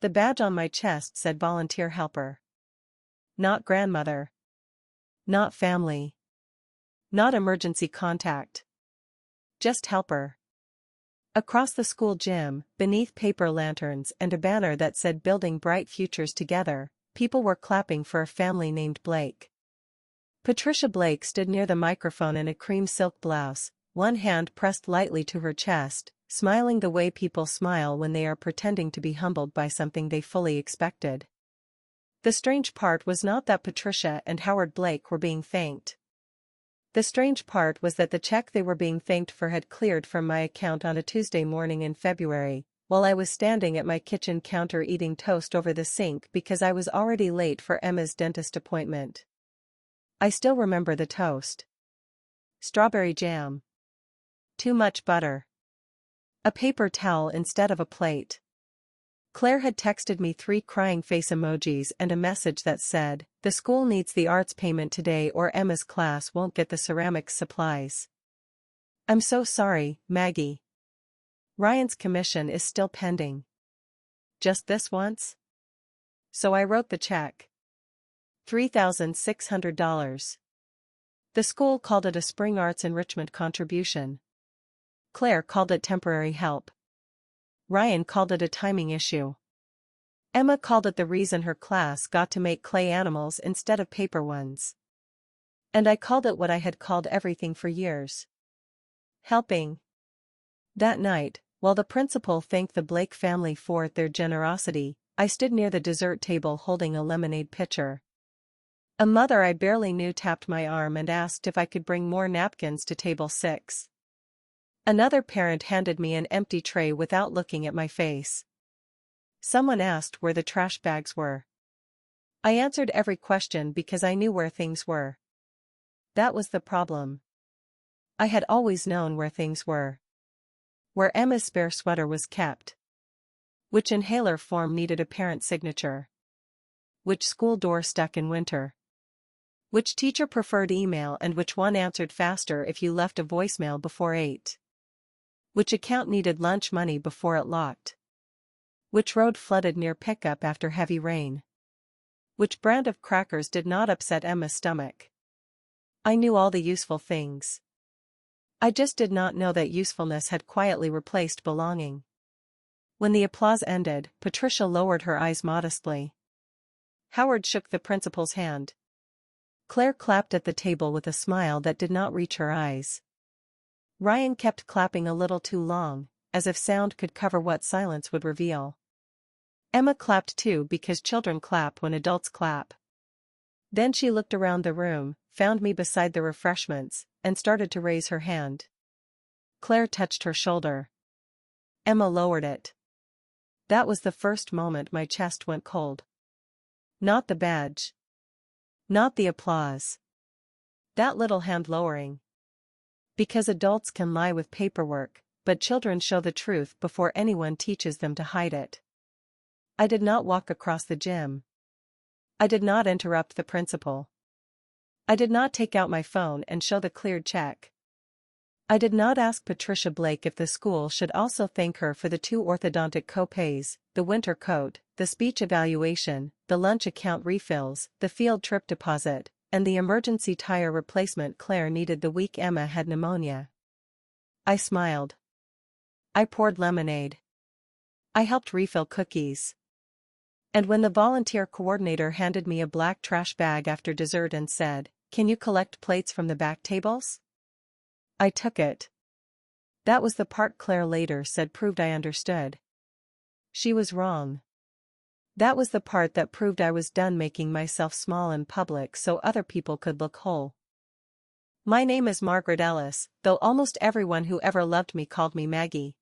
The badge on my chest said volunteer helper. Not grandmother. Not family. Not emergency contact. Just helper. Across the school gym, beneath paper lanterns and a banner that said Building Bright Futures Together, people were clapping for a family named Blake. Patricia Blake stood near the microphone in a cream silk blouse, one hand pressed lightly to her chest, smiling the way people smile when they are pretending to be humbled by something they fully expected. The strange part was not that Patricia and Howard Blake were being thanked. The strange part was that the check they were being thanked for had cleared from my account on a Tuesday morning in February, while I was standing at my kitchen counter eating toast over the sink because I was already late for Emma's dentist appointment. I still remember the toast. Strawberry jam. Too much butter. A paper towel instead of a plate. Claire had texted me 3 crying face emojis and a message that said, "The school needs the arts payment today or Emma's class won't get the ceramics supplies." I'm so sorry, Maggie. Ryan's commission is still pending. Just this once? So I wrote the check. $3,600. The school called it a spring arts enrichment contribution. Claire called it temporary help. Ryan called it a timing issue. Emma called it the reason her class got to make clay animals instead of paper ones. And I called it what I had called everything for years. Helping. That night, while the principal thanked the Blake family for their generosity, I stood near the dessert table holding a lemonade pitcher. A mother I barely knew tapped my arm and asked if I could bring more napkins to table 6. Another parent handed me an empty tray without looking at my face. Someone asked where the trash bags were. I answered every question because I knew where things were. That was the problem. I had always known where things were. Where Emma's spare sweater was kept. Which inhaler form needed a parent signature. Which school door stuck in winter. Which teacher preferred email and which one answered faster if you left a voicemail before 8. Which account needed lunch money before it locked. Which road flooded near pickup after heavy rain. Which brand of crackers did not upset Emma's stomach. I knew all the useful things. I just did not know that usefulness had quietly replaced belonging. When the applause ended, Patricia lowered her eyes modestly. Howard shook the principal's hand. Claire clapped at the table with a smile that did not reach her eyes. Ryan kept clapping a little too long, as if sound could cover what silence would reveal. Emma clapped too because children clap when adults clap. Then she looked around the room, found me beside the refreshments, and started to raise her hand. Claire touched her shoulder. Emma lowered it. That was the first moment my chest went cold. Not the badge. Not the applause. That little hand lowering. Because adults can lie with paperwork, but children show the truth before anyone teaches them to hide it. I did not walk across the gym. I did not interrupt the principal. I did not take out my phone and show the cleared check. I did not ask Patricia Blake if the school should also thank her for the 2 orthodontic co-pays, the winter coat, the speech evaluation, the lunch account refills, the field trip deposit, and the emergency tire replacement Claire needed the week Emma had pneumonia. I smiled. I poured lemonade. I helped refill cookies. And when the volunteer coordinator handed me a black trash bag after dessert and said, "Can you collect plates from the back tables?" I took it. That was the part Claire later said proved I understood. She was wrong. That was the part that proved I was done making myself small in public so other people could look whole. My name is Margaret Ellis, though almost everyone who ever loved me called me Maggie.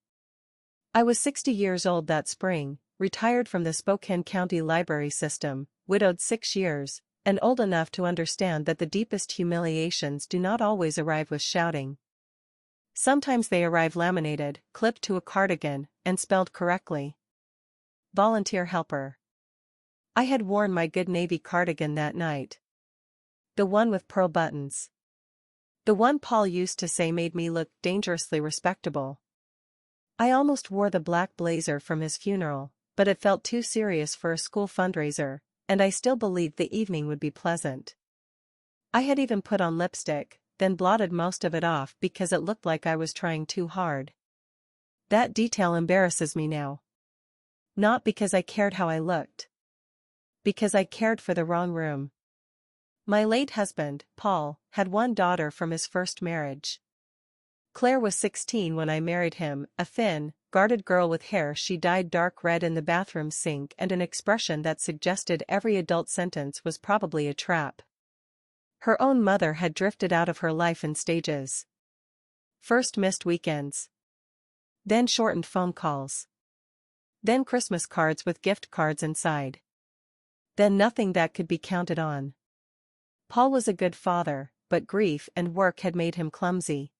I was 60 years old that spring, retired from the Spokane County Library System, widowed 6 years, and old enough to understand that the deepest humiliations do not always arrive with shouting. Sometimes they arrive laminated, clipped to a cardigan, and spelled correctly. Volunteer helper. I had worn my good navy cardigan that night. The one with pearl buttons. The one Paul used to say made me look dangerously respectable. I almost wore the black blazer from his funeral, but it felt too serious for a school fundraiser, and I still believed the evening would be pleasant. I had even put on lipstick, then blotted most of it off because it looked like I was trying too hard. That detail embarrasses me now. Not because I cared how I looked. Because I cared for the wrong room. My late husband, Paul, had one daughter from his first marriage. Claire was 16 when I married him, a thin, guarded girl with hair she dyed dark red in the bathroom sink and an expression that suggested every adult sentence was probably a trap. Her own mother had drifted out of her life in stages. First missed weekends. Then shortened phone calls. Then Christmas cards with gift cards inside. Then nothing that could be counted on. Paul was a good father, but grief and work had made him clumsy.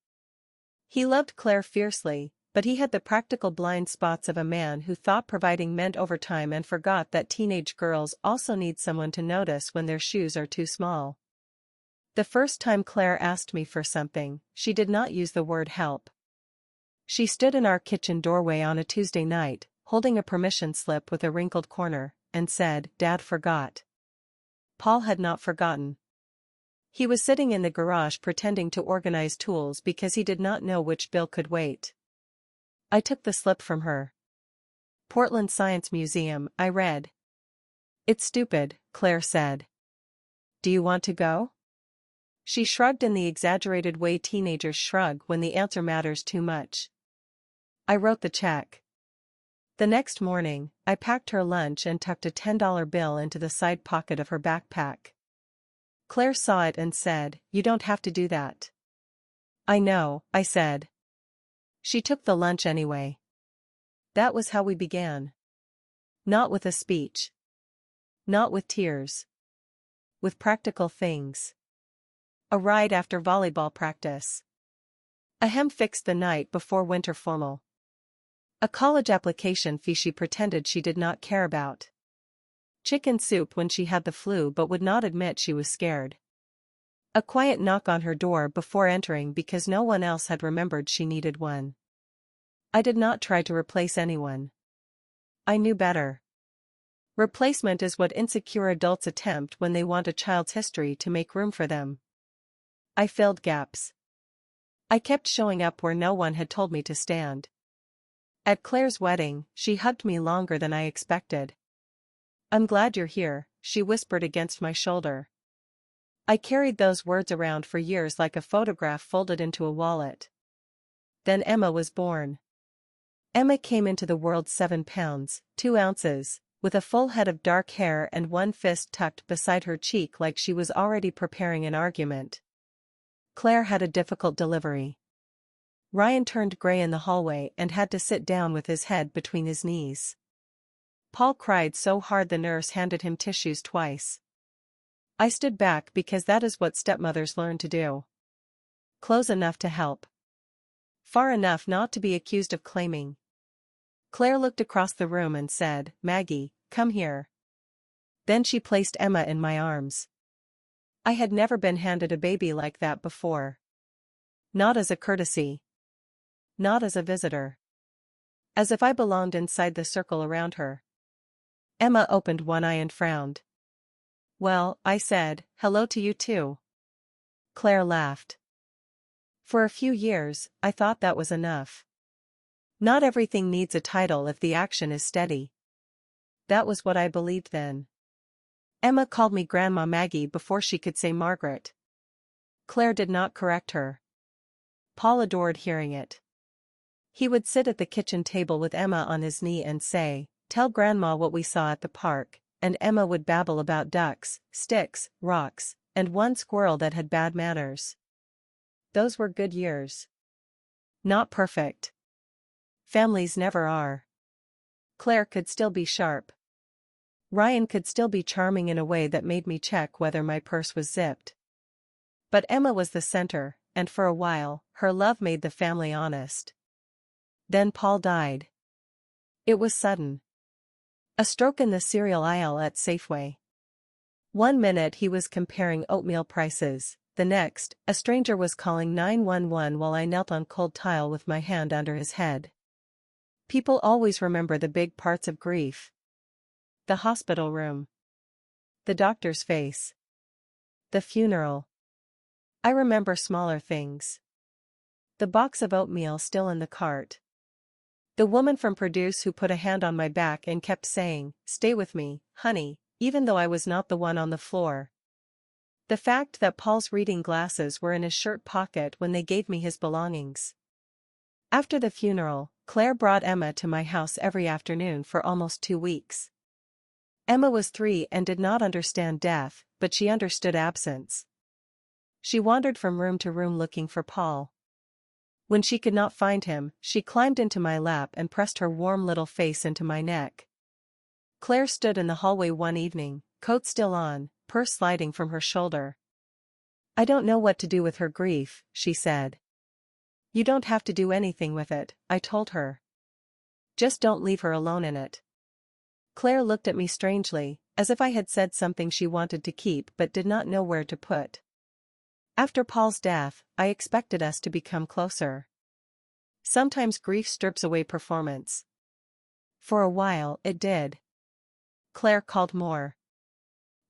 He loved Claire fiercely, but he had the practical blind spots of a man who thought providing meant overtime and forgot that teenage girls also need someone to notice when their shoes are too small. The first time Claire asked me for something, she did not use the word help. She stood in our kitchen doorway on a Tuesday night, holding a permission slip with a wrinkled corner, and said, "Dad forgot." Paul had not forgotten. He was sitting in the garage pretending to organize tools because he did not know which bill could wait. I took the slip from her. Portland Science Museum, I read. "It's stupid," Claire said. "Do you want to go?" She shrugged in the exaggerated way teenagers shrug when the answer matters too much. I wrote the check. The next morning, I packed her lunch and tucked a $10 bill into the side pocket of her backpack. Claire saw it and said, "You don't have to do that." "I know," I said. She took the lunch anyway. That was how we began. Not with a speech. Not with tears. With practical things. A ride after volleyball practice. A hem fixed the night before winter formal. A college application fee she pretended she did not care about. Chicken soup when she had the flu but would not admit she was scared. A quiet knock on her door before entering because no one else had remembered she needed one. I did not try to replace anyone. I knew better. Replacement is what insecure adults attempt when they want a child's history to make room for them. I filled gaps. I kept showing up where no one had told me to stand. At Claire's wedding, she hugged me longer than I expected. "I'm glad you're here," she whispered against my shoulder. I carried those words around for years like a photograph folded into a wallet. Then Emma was born. Emma came into the world 7 pounds, 2 ounces, with a full head of dark hair and one fist tucked beside her cheek like she was already preparing an argument. Claire had a difficult delivery. Ryan turned gray in the hallway and had to sit down with his head between his knees. Paul cried so hard the nurse handed him tissues twice. I stood back because that is what stepmothers learn to do. Close enough to help. Far enough not to be accused of claiming. Claire looked across the room and said, "Maggie, come here." Then she placed Emma in my arms. I had never been handed a baby like that before. Not as a courtesy. Not as a visitor. As if I belonged inside the circle around her. Emma opened one eye and frowned. "Well," I said, "hello to you too." Claire laughed. For a few years, I thought that was enough. Not everything needs a title if the action is steady. That was what I believed then. Emma called me Grandma Maggie before she could say Margaret. Claire did not correct her. Paul adored hearing it. He would sit at the kitchen table with Emma on his knee and say, "Tell Grandma what we saw at the park," and Emma would babble about ducks, sticks, rocks, and one squirrel that had bad manners. Those were good years. Not perfect. Families never are. Claire could still be sharp. Ryan could still be charming in a way that made me check whether my purse was zipped. But Emma was the center, and for a while, her love made the family honest. Then Paul died. It was sudden. A stroke in the cereal aisle at Safeway. One minute he was comparing oatmeal prices, the next, a stranger was calling 911 while I knelt on cold tile with my hand under his head. People always remember the big parts of grief. The hospital room. The doctor's face. The funeral. I remember smaller things. The box of oatmeal still in the cart. The woman from Produce who put a hand on my back and kept saying, "Stay with me, honey," even though I was not the one on the floor. The fact that Paul's reading glasses were in his shirt pocket when they gave me his belongings. After the funeral, Claire brought Emma to my house every afternoon for almost 2 weeks. Emma was 3 and did not understand death, but she understood absence. She wandered from room to room looking for Paul. When she could not find him, she climbed into my lap and pressed her warm little face into my neck. Claire stood in the hallway one evening, coat still on, purse sliding from her shoulder. "I don't know what to do with her grief," she said. "You don't have to do anything with it," I told her. "Just don't leave her alone in it." Claire looked at me strangely, as if I had said something she wanted to keep but did not know where to put. After Paul's death, I expected us to become closer. Sometimes grief strips away performance. For a while, it did. Claire called more.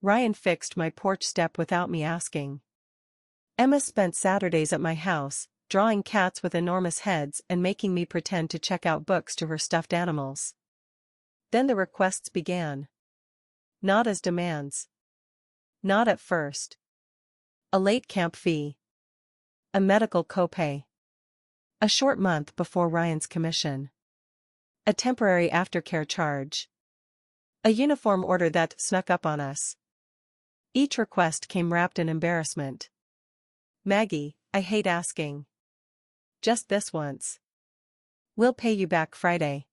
Ryan fixed my porch step without me asking. Emma spent Saturdays at my house, drawing cats with enormous heads and making me pretend to check out books to her stuffed animals. Then the requests began. Not as demands. Not at first. A late camp fee. A medical copay. A short month before Ryan's commission. A temporary aftercare charge. A uniform order that snuck up on us. Each request came wrapped in embarrassment. "Maggie, I hate asking. Just this once. We'll pay you back Friday."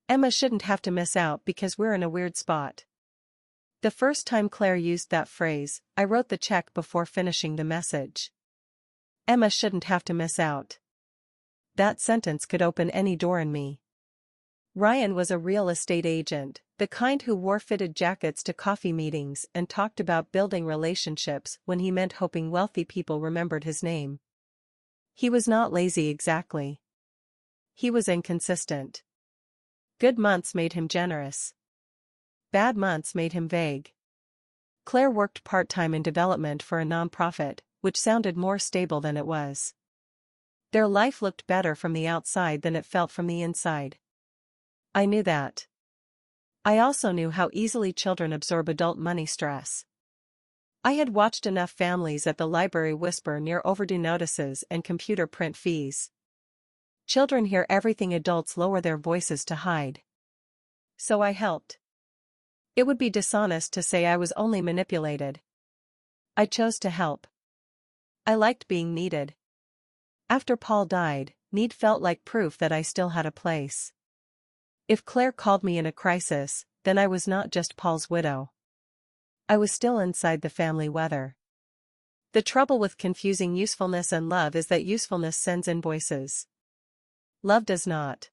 Emma shouldn't have to miss out because we're in a weird spot. The first time Claire used that phrase, I wrote the check before finishing the message. Emma shouldn't have to miss out. That sentence could open any door in me. Ryan was a real estate agent, the kind who wore fitted jackets to coffee meetings and talked about building relationships when he meant hoping wealthy people remembered his name. He was not lazy exactly. He was inconsistent. Good months made him generous. Bad months made him vague. Claire worked part-time in development for a nonprofit, which sounded more stable than it was. Their life looked better from the outside than it felt from the inside. I knew that. I also knew how easily children absorb adult money stress. I had watched enough families at the library whisper near overdue notices and computer print fees. Children hear everything adults lower their voices to hide. So I helped. It would be dishonest to say I was only manipulated. I chose to help. I liked being needed. After Paul died, need felt like proof that I still had a place. If Claire called me in a crisis, then I was not just Paul's widow. I was still inside the family weather. The trouble with confusing usefulness and love is that usefulness sends invoices. Love does not.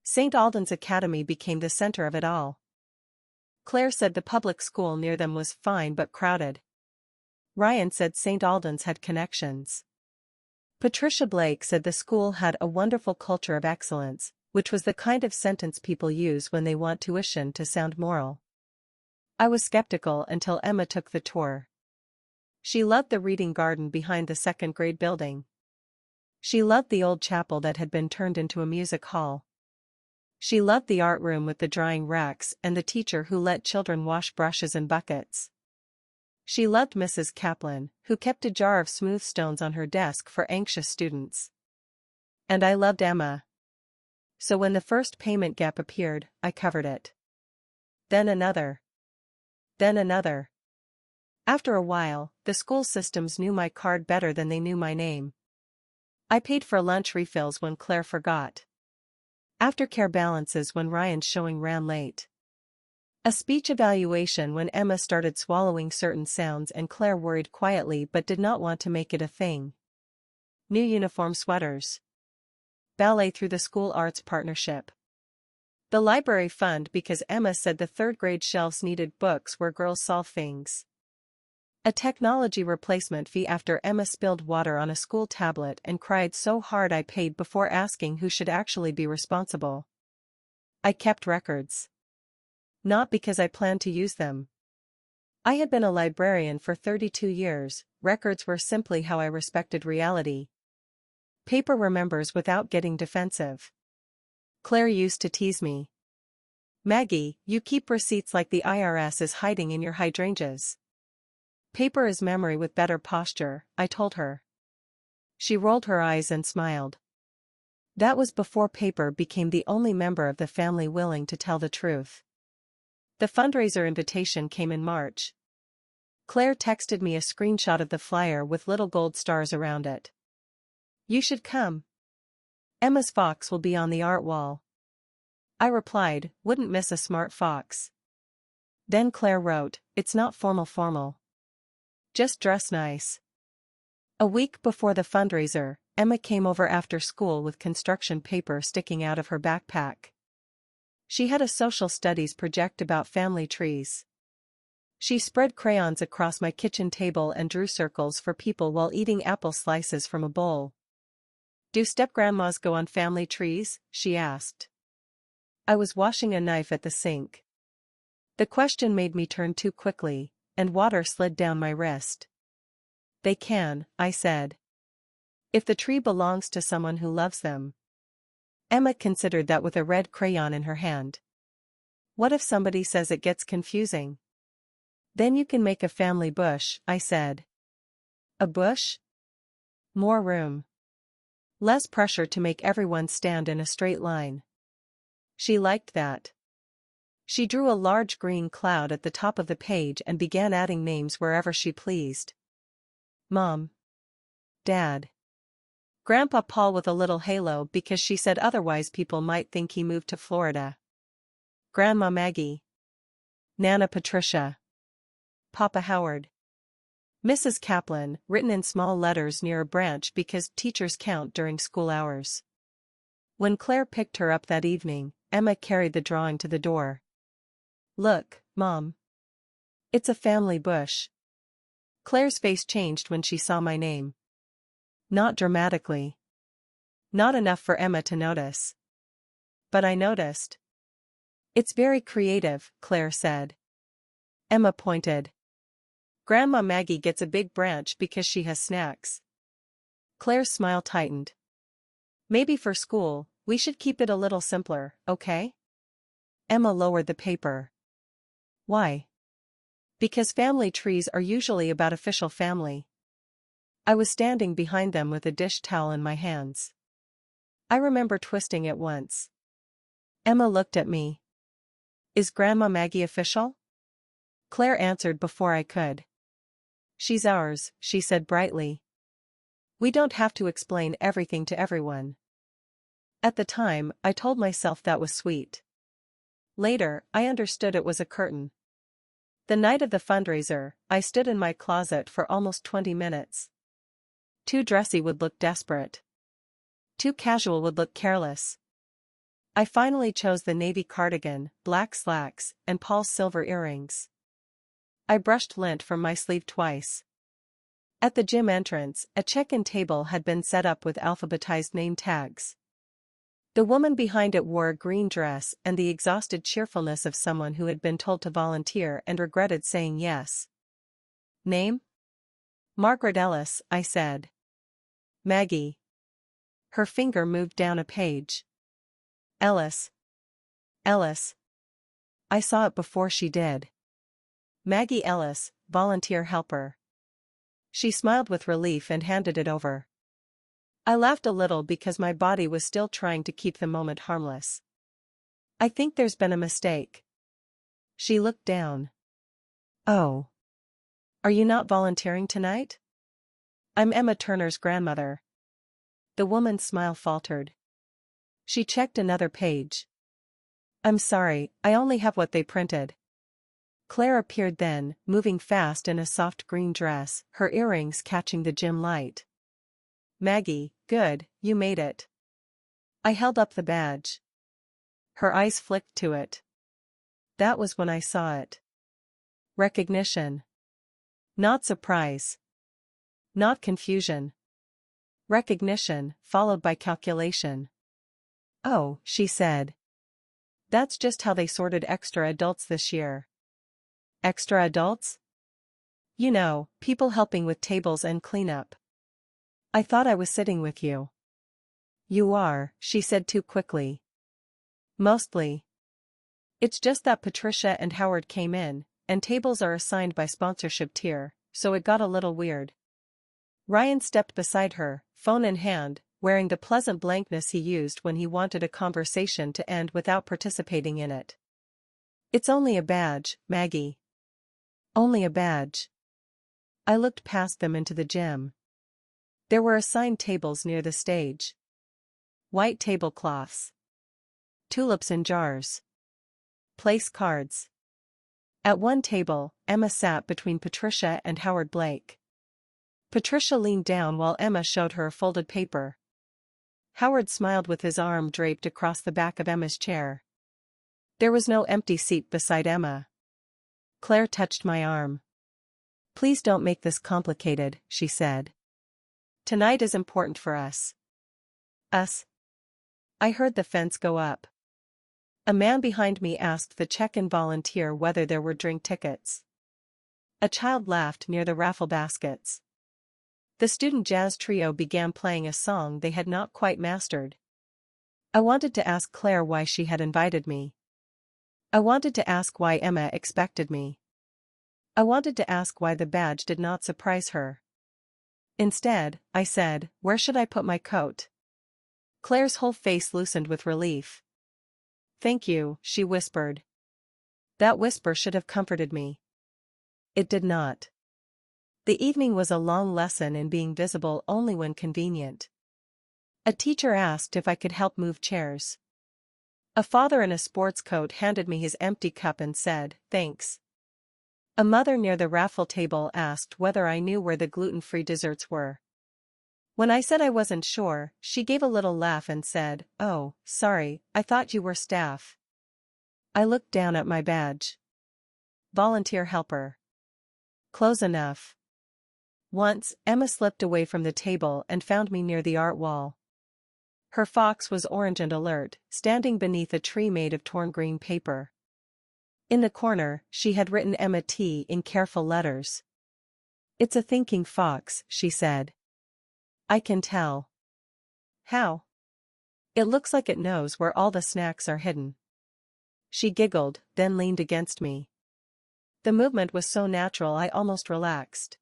St. Alden's Academy became the center of it all. Claire said the public school near them was fine but crowded. Ryan said St. Alden's had connections. Patricia Blake said the school had a wonderful culture of excellence, which was the kind of sentence people use when they want tuition to sound moral. I was skeptical until Emma took the tour. She loved the reading garden behind the second-grade building. She loved the old chapel that had been turned into a music hall. She loved the art room with the drying racks and the teacher who let children wash brushes in buckets. She loved Mrs. Kaplan, who kept a jar of smooth stones on her desk for anxious students. And I loved Emma. So when the first payment gap appeared, I covered it. Then another. Then another. After a while, the school systems knew my card better than they knew my name. I paid for lunch refills when Claire forgot. Aftercare balances when Ryan's showing ran late. A speech evaluation when Emma started swallowing certain sounds and Claire worried quietly but did not want to make it a thing. New uniform sweaters. Ballet through the school arts partnership. The library fund because Emma said the third-grade shelves needed books where girls solve things. A technology replacement fee after Emma spilled water on a school tablet and cried so hard I paid before asking who should actually be responsible. I kept records. Not because I planned to use them. I had been a librarian for 32 years, records were simply how I respected reality. Paper remembers without getting defensive. Claire used to tease me. Maggie, you keep receipts like the IRS is hiding in your hydrangeas. Paper is memory with better posture, I told her. She rolled her eyes and smiled. That was before paper became the only member of the family willing to tell the truth. The fundraiser invitation came in March. Claire texted me a screenshot of the flyer with little gold stars around it. You should come. Emma's fox will be on the art wall. I replied, wouldn't miss a smart fox. Then Claire wrote, it's not formal. Just dress nice. A week before the fundraiser, Emma came over after school with construction paper sticking out of her backpack. She had a social studies project about family trees. She spread crayons across my kitchen table and drew circles for people while eating apple slices from a bowl. Do step-grandmas go on family trees? She asked. I was washing a knife at the sink. The question made me turn too quickly, and water slid down my wrist. They can, I said. If the tree belongs to someone who loves them. Emma considered that with a red crayon in her hand. What if somebody says it gets confusing? Then you can make a family bush, I said. A bush? More room. Less pressure to make everyone stand in a straight line. She liked that. She drew a large green cloud at the top of the page and began adding names wherever she pleased. Mom. Dad. Grandpa Paul with a little halo because she said otherwise people might think he moved to Florida. Grandma Maggie. Nana Patricia. Papa Howard. Mrs. Kaplan, written in small letters near a branch because teachers count during school hours. When Claire picked her up that evening, Emma carried the drawing to the door. Look, Mom. It's a family bush. Claire's face changed when she saw my name. Not dramatically. Not enough for Emma to notice. But I noticed. It's very creative, Claire said. Emma pointed. Grandma Maggie gets a big branch because she has snacks. Claire's smile tightened. Maybe for school, we should keep it a little simpler, okay? Emma lowered the paper. Why? Because family trees are usually about official family. I was standing behind them with a dish towel in my hands. I remember twisting it once. Emma looked at me. Is Grandma Maggie official? Claire answered before I could. She's ours, she said brightly. We don't have to explain everything to everyone. At the time, I told myself that was sweet. Later, I understood it was a curtain. The night of the fundraiser, I stood in my closet for almost 20 minutes. Too dressy would look desperate. Too casual would look careless. I finally chose the navy cardigan, black slacks, and Paul's silver earrings. I brushed lint from my sleeve twice. At the gym entrance, a check-in table had been set up with alphabetized name tags. The woman behind it wore a green dress and the exhausted cheerfulness of someone who had been told to volunteer and regretted saying yes. Name? Margaret Ellis, I said. Maggie. Her finger moved down a page. Ellis. Ellis. I saw it before she did. Maggie Ellis, volunteer helper. She smiled with relief and handed it over. I laughed a little because my body was still trying to keep the moment harmless. I think there's been a mistake. She looked down. Oh. Are you not volunteering tonight? I'm Emma Turner's grandmother. The woman's smile faltered. She checked another page. I'm sorry, I only have what they printed. Claire appeared then, moving fast in a soft green dress, her earrings catching the gym light. Maggie, good, you made it. I held up the badge. Her eyes flicked to it. That was when I saw it. Recognition. Not surprise. Not confusion. Recognition, followed by calculation. "Oh," she said. "That's just how they sorted extra adults this year." Extra adults? You know, people helping with tables and cleanup. I thought I was sitting with you. You are, she said too quickly. Mostly. It's just that Patricia and Howard came in, and tables are assigned by sponsorship tier, so it got a little weird. Ryan stepped beside her, phone in hand, wearing the pleasant blankness he used when he wanted a conversation to end without participating in it. "It's only a badge, Maggie." Only a badge. I looked past them into the gym. There were assigned tables near the stage. White tablecloths. Tulips in jars. Place cards. At one table, Emma sat between Patricia and Howard Blake. Patricia leaned down while Emma showed her a folded paper. Howard smiled with his arm draped across the back of Emma's chair. There was no empty seat beside Emma. Claire touched my arm. "Please don't make this complicated," she said. "Tonight is important for us." Us? I heard the fence go up. A man behind me asked the check-in volunteer whether there were drink tickets. A child laughed near the raffle baskets. The student jazz trio began playing a song they had not quite mastered. I wanted to ask Claire why she had invited me. I wanted to ask why Emma expected me. I wanted to ask why the badge did not surprise her. Instead, I said, "Where should I put my coat?" Claire's whole face loosened with relief. "Thank you," she whispered. That whisper should have comforted me. It did not. The evening was a long lesson in being visible only when convenient. A teacher asked if I could help move chairs. A father in a sports coat handed me his empty cup and said, "Thanks." A mother near the raffle table asked whether I knew where the gluten-free desserts were. When I said I wasn't sure, she gave a little laugh and said, "Oh, sorry, I thought you were staff." I looked down at my badge. Volunteer helper. Close enough. Once, Emma slipped away from the table and found me near the art wall. Her fox was orange and alert, standing beneath a tree made of torn green paper. In the corner, she had written Emma T in careful letters. "It's a thinking fox," she said. "I can tell." "How?" "It looks like it knows where all the snacks are hidden." She giggled, then leaned against me. The movement was so natural I almost relaxed.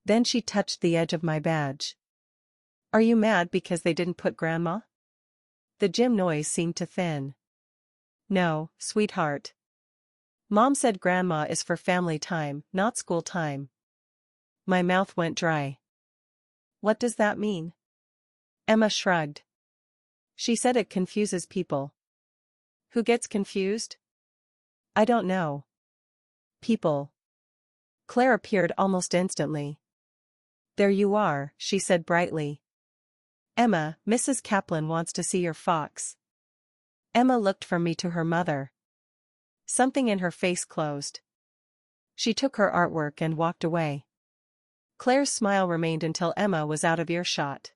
Then she touched the edge of my badge. "Are you mad because they didn't put Grandma?" The gym noise seemed to thin. "No, sweetheart. Mom said Grandma is for family time, not school time." My mouth went dry. "What does that mean?" Emma shrugged. She said it confuses people. Who gets confused? I don't know. People. Claire appeared almost instantly. "There you are," she said brightly. "Emma, Mrs. Kaplan wants to see your fox." Emma looked from me to her mother. Something in her face closed. She took her artwork and walked away. Claire's smile remained until Emma was out of earshot.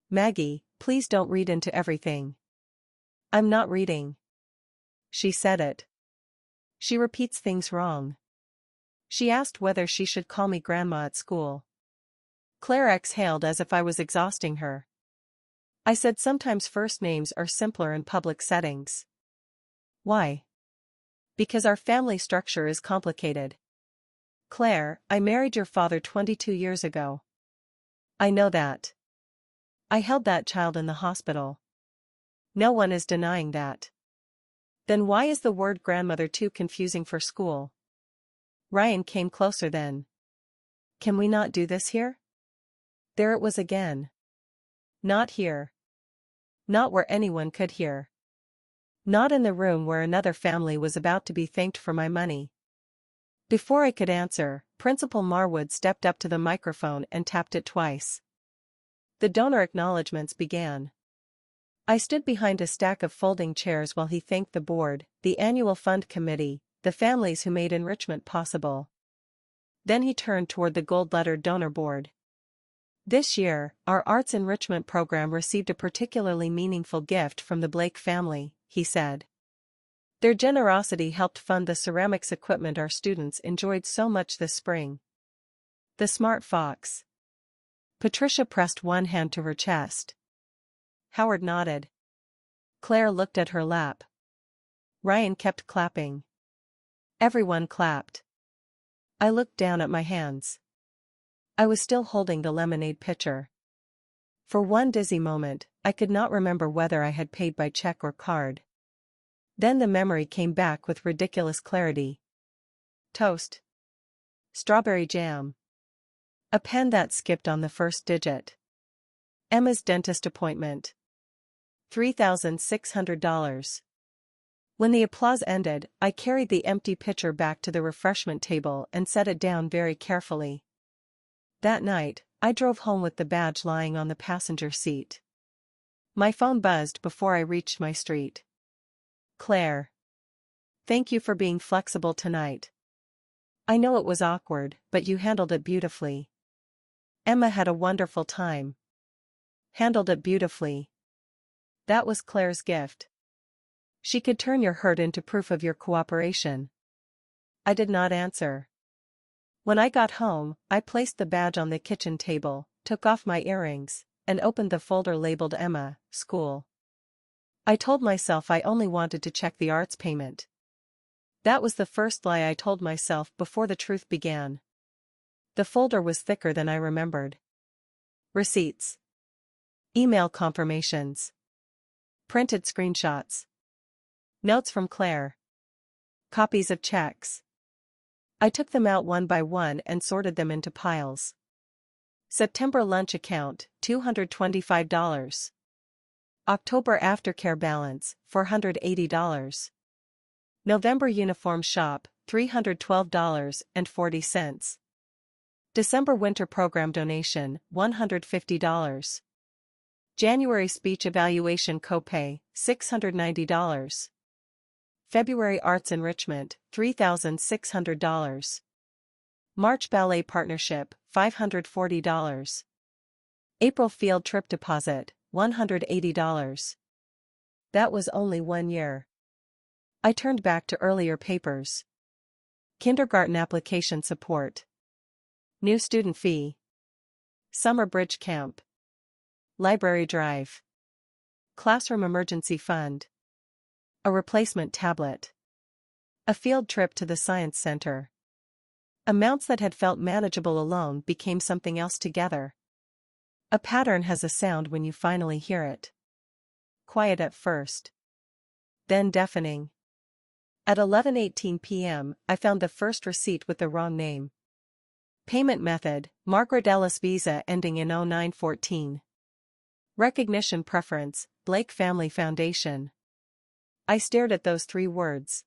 "Maggie, please don't read into everything." "I'm not reading." She said it. She repeats things wrong. She asked whether she should call me Grandma at school. Claire exhaled as if I was exhausting her. I said sometimes first names are simpler in public settings. Why? Because our family structure is complicated. Claire, I married your father 22 years ago. I know that. I held that child in the hospital. No one is denying that. Then why is the word grandmother too confusing for school? Ryan came closer then. "Can we not do this here?" There it was again. Not here. Not where anyone could hear. Not in the room where another family was about to be thanked for my money. Before I could answer, Principal Marwood stepped up to the microphone and tapped it twice. The donor acknowledgements began. I stood behind a stack of folding chairs while he thanked the board, the annual fund committee, the families who made enrichment possible. Then he turned toward the gold-lettered donor board. This year, our arts enrichment program received a particularly meaningful gift from the Blake family, he said. Their generosity helped fund the ceramics equipment our students enjoyed so much this spring. The smart fox. Patricia pressed one hand to her chest. Howard nodded. Claire looked at her lap. Ryan kept clapping. Everyone clapped. I looked down at my hands. I was still holding the lemonade pitcher. For one dizzy moment, I could not remember whether I had paid by check or card. Then the memory came back with ridiculous clarity. Toast. Strawberry jam. A pen that skipped on the first digit. Emma's dentist appointment. $3,600. When the applause ended, I carried the empty pitcher back to the refreshment table and set it down very carefully. That night, I drove home with the badge lying on the passenger seat. My phone buzzed before I reached my street. Claire. Thank you for being flexible tonight. I know it was awkward, but you handled it beautifully. Emma had a wonderful time. Handled it beautifully. That was Claire's gift. She could turn your hurt into proof of your cooperation. I did not answer. When I got home, I placed the badge on the kitchen table, took off my earrings, and opened the folder labeled Emma, School. I told myself I only wanted to check the arts payment. That was the first lie I told myself before the truth began. The folder was thicker than I remembered. Receipts. Email confirmations. Printed screenshots. Notes from Claire. Copies of checks. I took them out one by one and sorted them into piles. September lunch account, $225. October aftercare balance, $480. November uniform shop, $312.40. December winter program donation, $150. January speech evaluation copay, $690. February arts enrichment, $3,600. March ballet partnership, $540. April field trip deposit, $180. That was only 1 year. I turned back to earlier papers. Kindergarten application support. New student fee. Summer bridge camp. Library drive. Classroom emergency fund. A replacement tablet. A field trip to the science center. Amounts that had felt manageable alone became something else together. A pattern has a sound when you finally hear it. Quiet at first. Then deafening. At 11:18 p.m., I found the first receipt with the wrong name. Payment method, Margaret Ellis Visa ending in 0914. Recognition preference, Blake Family Foundation. I stared at those 3 words.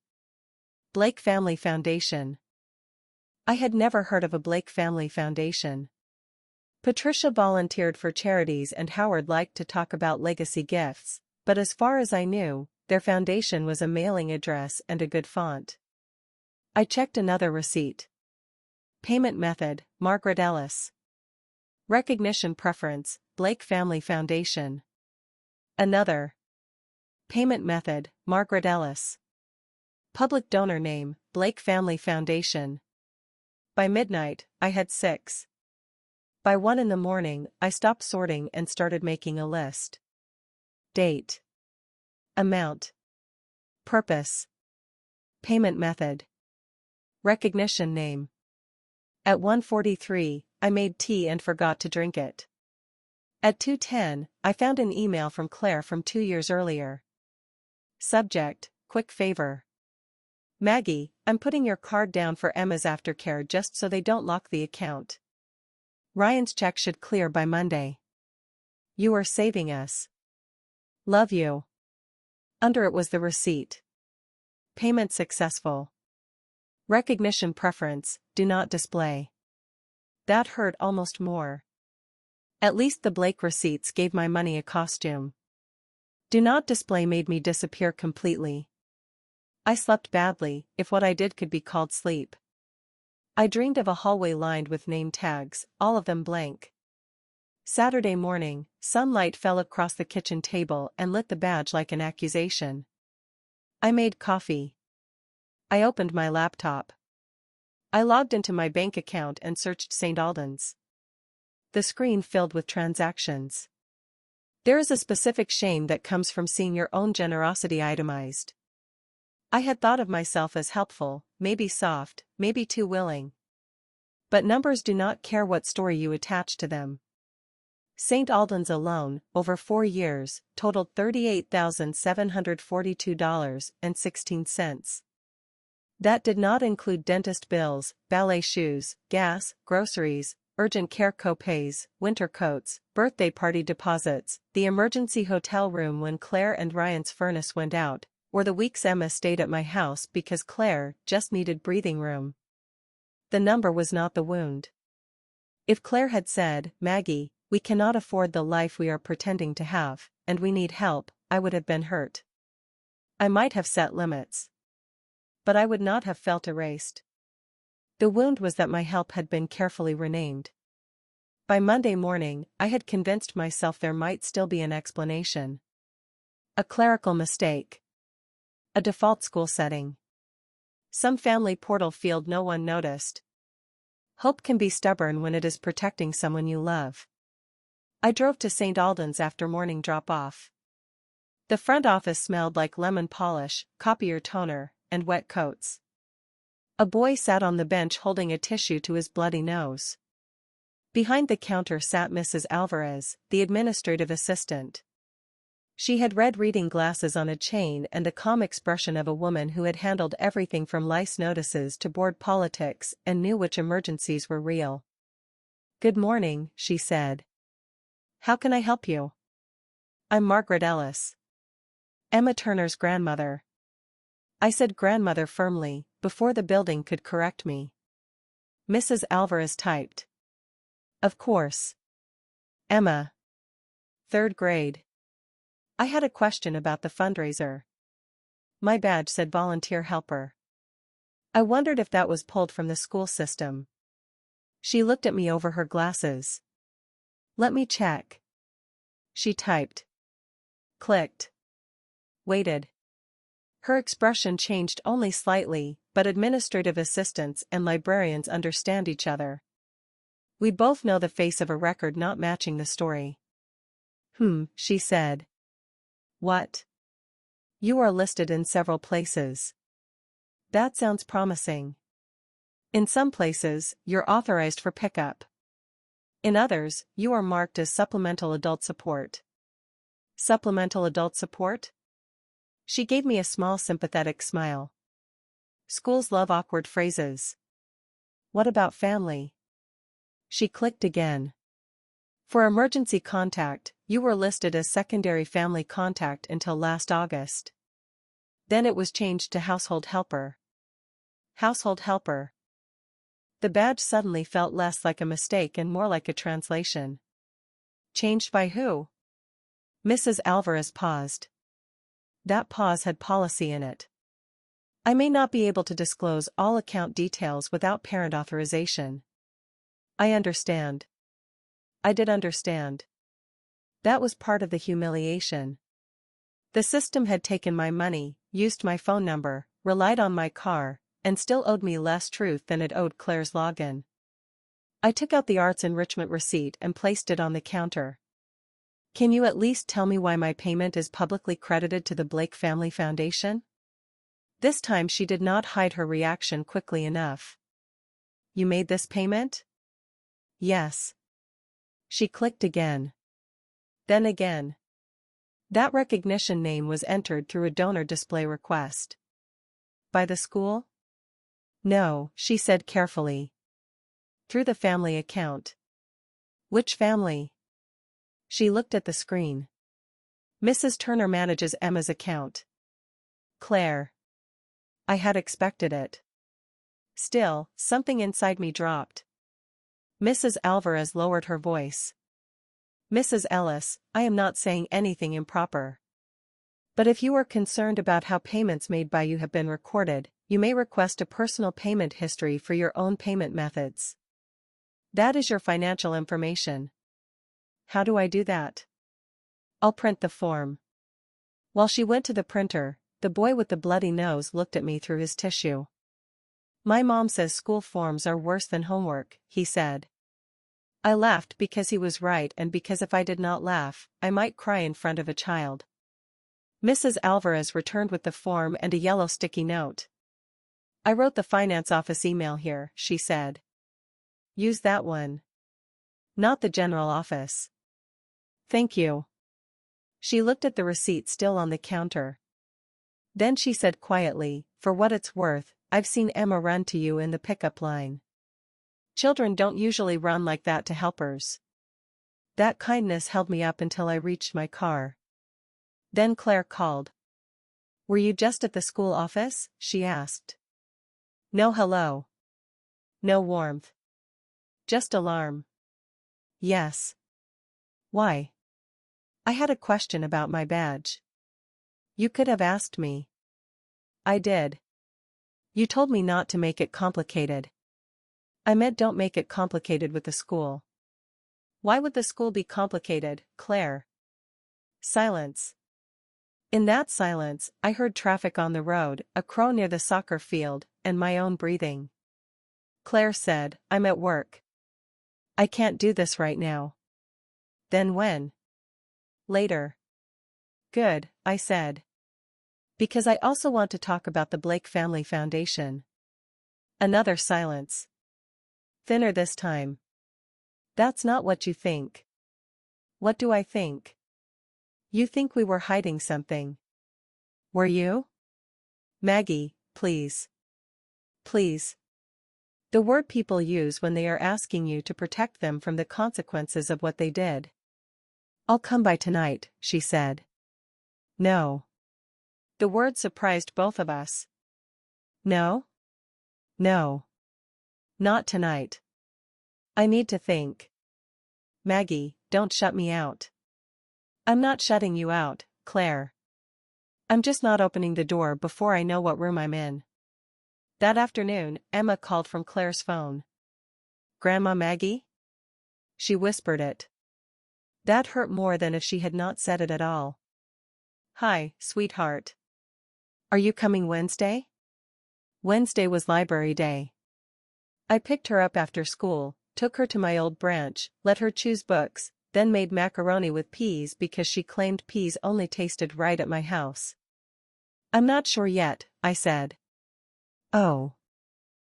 Blake Family Foundation. I had never heard of a Blake Family Foundation. Patricia volunteered for charities and Howard liked to talk about legacy gifts, but as far as I knew, their foundation was a mailing address and a good font. I checked another receipt. Payment method, Margaret Ellis. Recognition preference, Blake Family Foundation. Another. Payment method, Margaret Ellis. Public donor name, Blake Family Foundation. By midnight, I had 6. By 1 in the morning, I stopped sorting and started making a list. Date. Amount. Purpose. Payment method. Recognition name. At 1:43, I made tea and forgot to drink it. At 2:10, I found an email from Claire from 2 years earlier. Subject, quick favor. Maggie, I'm putting your card down for Emma's aftercare just so they don't lock the account. Ryan's check should clear by Monday. You are saving us. Love you. Under it was the receipt. Payment successful. Recognition preference, do not display. That hurt almost more. At least the Blake receipts gave my money a costume. Do not display made me disappear completely. I slept badly, if what I did could be called sleep. I dreamed of a hallway lined with name tags, all of them blank. Saturday morning, sunlight fell across the kitchen table and lit the badge like an accusation. I made coffee. I opened my laptop. I logged into my bank account and searched St. Albans. The screen filled with transactions. There is a specific shame that comes from seeing your own generosity itemized. I had thought of myself as helpful, maybe soft, maybe too willing. But numbers do not care what story you attach to them. St. Albans alone, over 4 years, totaled $38,742.16. That did not include dentist bills, ballet shoes, gas, groceries, urgent care co-pays, winter coats, birthday party deposits, the emergency hotel room when Claire and Ryan's furnace went out, or the weeks Emma stayed at my house because Claire just needed breathing room. The number was not the wound. If Claire had said, "Maggie, we cannot afford the life we are pretending to have, and we need help," I would have been hurt. I might have set limits. But I would not have felt erased. The wound was that my help had been carefully renamed. By Monday morning, I had convinced myself there might still be an explanation. A clerical mistake. A default school setting. Some family portal field no one noticed. Hope can be stubborn when it is protecting someone you love. I drove to St. Albans after morning drop-off. The front office smelled like lemon polish, copier toner, and wet coats. A boy sat on the bench holding a tissue to his bloody nose. Behind the counter sat Mrs. Alvarez, the administrative assistant. She had red reading glasses on a chain and the calm expression of a woman who had handled everything from lice notices to board politics and knew which emergencies were real. "Good morning," she said. "How can I help you?" "I'm Margaret Ellis. Emma Turner's grandmother." I said grandmother firmly, before the building could correct me. Mrs. Alvarez typed. "Of course. Emma. 3rd grade. I had a question about the fundraiser." My badge said volunteer helper. I wondered if that was pulled from the school system. She looked at me over her glasses. "Let me check." She typed. Clicked. Waited. Her expression changed only slightly, but administrative assistants and librarians understand each other. We both know the face of a record not matching the story. She said. "What? You are listed in several places." "That sounds promising." "In some places, you're authorized for pickup. In others, you are marked as supplemental adult support." "Supplemental adult support?" She gave me a small sympathetic smile. "Schools love awkward phrases." "What about family?" She clicked again. "For emergency contact, you were listed as secondary family contact until last August. Then it was changed to household helper." Household helper. The badge suddenly felt less like a mistake and more like a translation. Changed by who? Mrs. Alvarez paused. That pause had policy in it. "I may not be able to disclose all account details without parent authorization." "I understand." I did understand. That was part of the humiliation. The system had taken my money, used my phone number, relied on my car, and still owed me less truth than it owed Claire's login. I took out the arts enrichment receipt and placed it on the counter. "Can you at least tell me why my payment is publicly credited to the Blake Family Foundation?" This time she did not hide her reaction quickly enough. "You made this payment?" "Yes." She clicked again. Then again. That recognition name was entered through a donor display request. "By the school?" "No," she said carefully. "Through the family account." "Which family?" She looked at the screen. "Mrs. Turner manages Emma's account." "Claire." I had expected it. Still, something inside me dropped. Mrs. Alvarez lowered her voice. "Mrs. Ellis, I am not saying anything improper. But if you are concerned about how payments made by you have been recorded, You may request a personal payment history for your own payment methods. That is your financial information. How do I do that? I'll print the form. While she went to the printer, the boy with the bloody nose looked at me through his tissue. My mom says school forms are worse than homework, he said. I laughed because he was right and because if I did not laugh, I might cry in front of a child. Mrs. Alvarez returned with the form and a yellow sticky note. I wrote the finance office email here, she said. Use that one. Not the general office. Thank you. She looked at the receipt still on the counter. Then she said quietly, for what it's worth, I've seen Emma run to you in the pickup line. Children don't usually run like that to helpers. That kindness held me up until I reached my car. Then Claire called. Were you just at the school office? She asked. No hello. No warmth. Just alarm. Yes. Why? I had a question about my badge. You could have asked me. I did. You told me not to make it complicated. I meant don't make it complicated with the school. Why would the school be complicated, Claire? Silence. In that silence, I heard traffic on the road, a crow near the soccer field, and my own breathing. Claire said, I'm at work. I can't do this right now. Then when? Later. Good, I said. Because I also want to talk about the Blake Family Foundation. Another silence. Thinner this time. That's not what you think. What do I think? You think we were hiding something. Were you? Maggie, please. Please. The word people use when they are asking you to protect them from the consequences of what they did. I'll come by tonight, she said. No. The word surprised both of us. No? No. Not tonight. I need to think. Maggie, don't shut me out. I'm not shutting you out, Claire. I'm just not opening the door before I know what room I'm in. That afternoon, Emma called from Claire's phone. Grandma Maggie? She whispered it. That hurt more than if she had not said it at all. Hi, sweetheart. Are you coming Wednesday? Wednesday was library day. I picked her up after school, took her to my old branch, let her choose books, then made macaroni with peas because she claimed peas only tasted right at my house. I'm not sure yet, I said. Oh.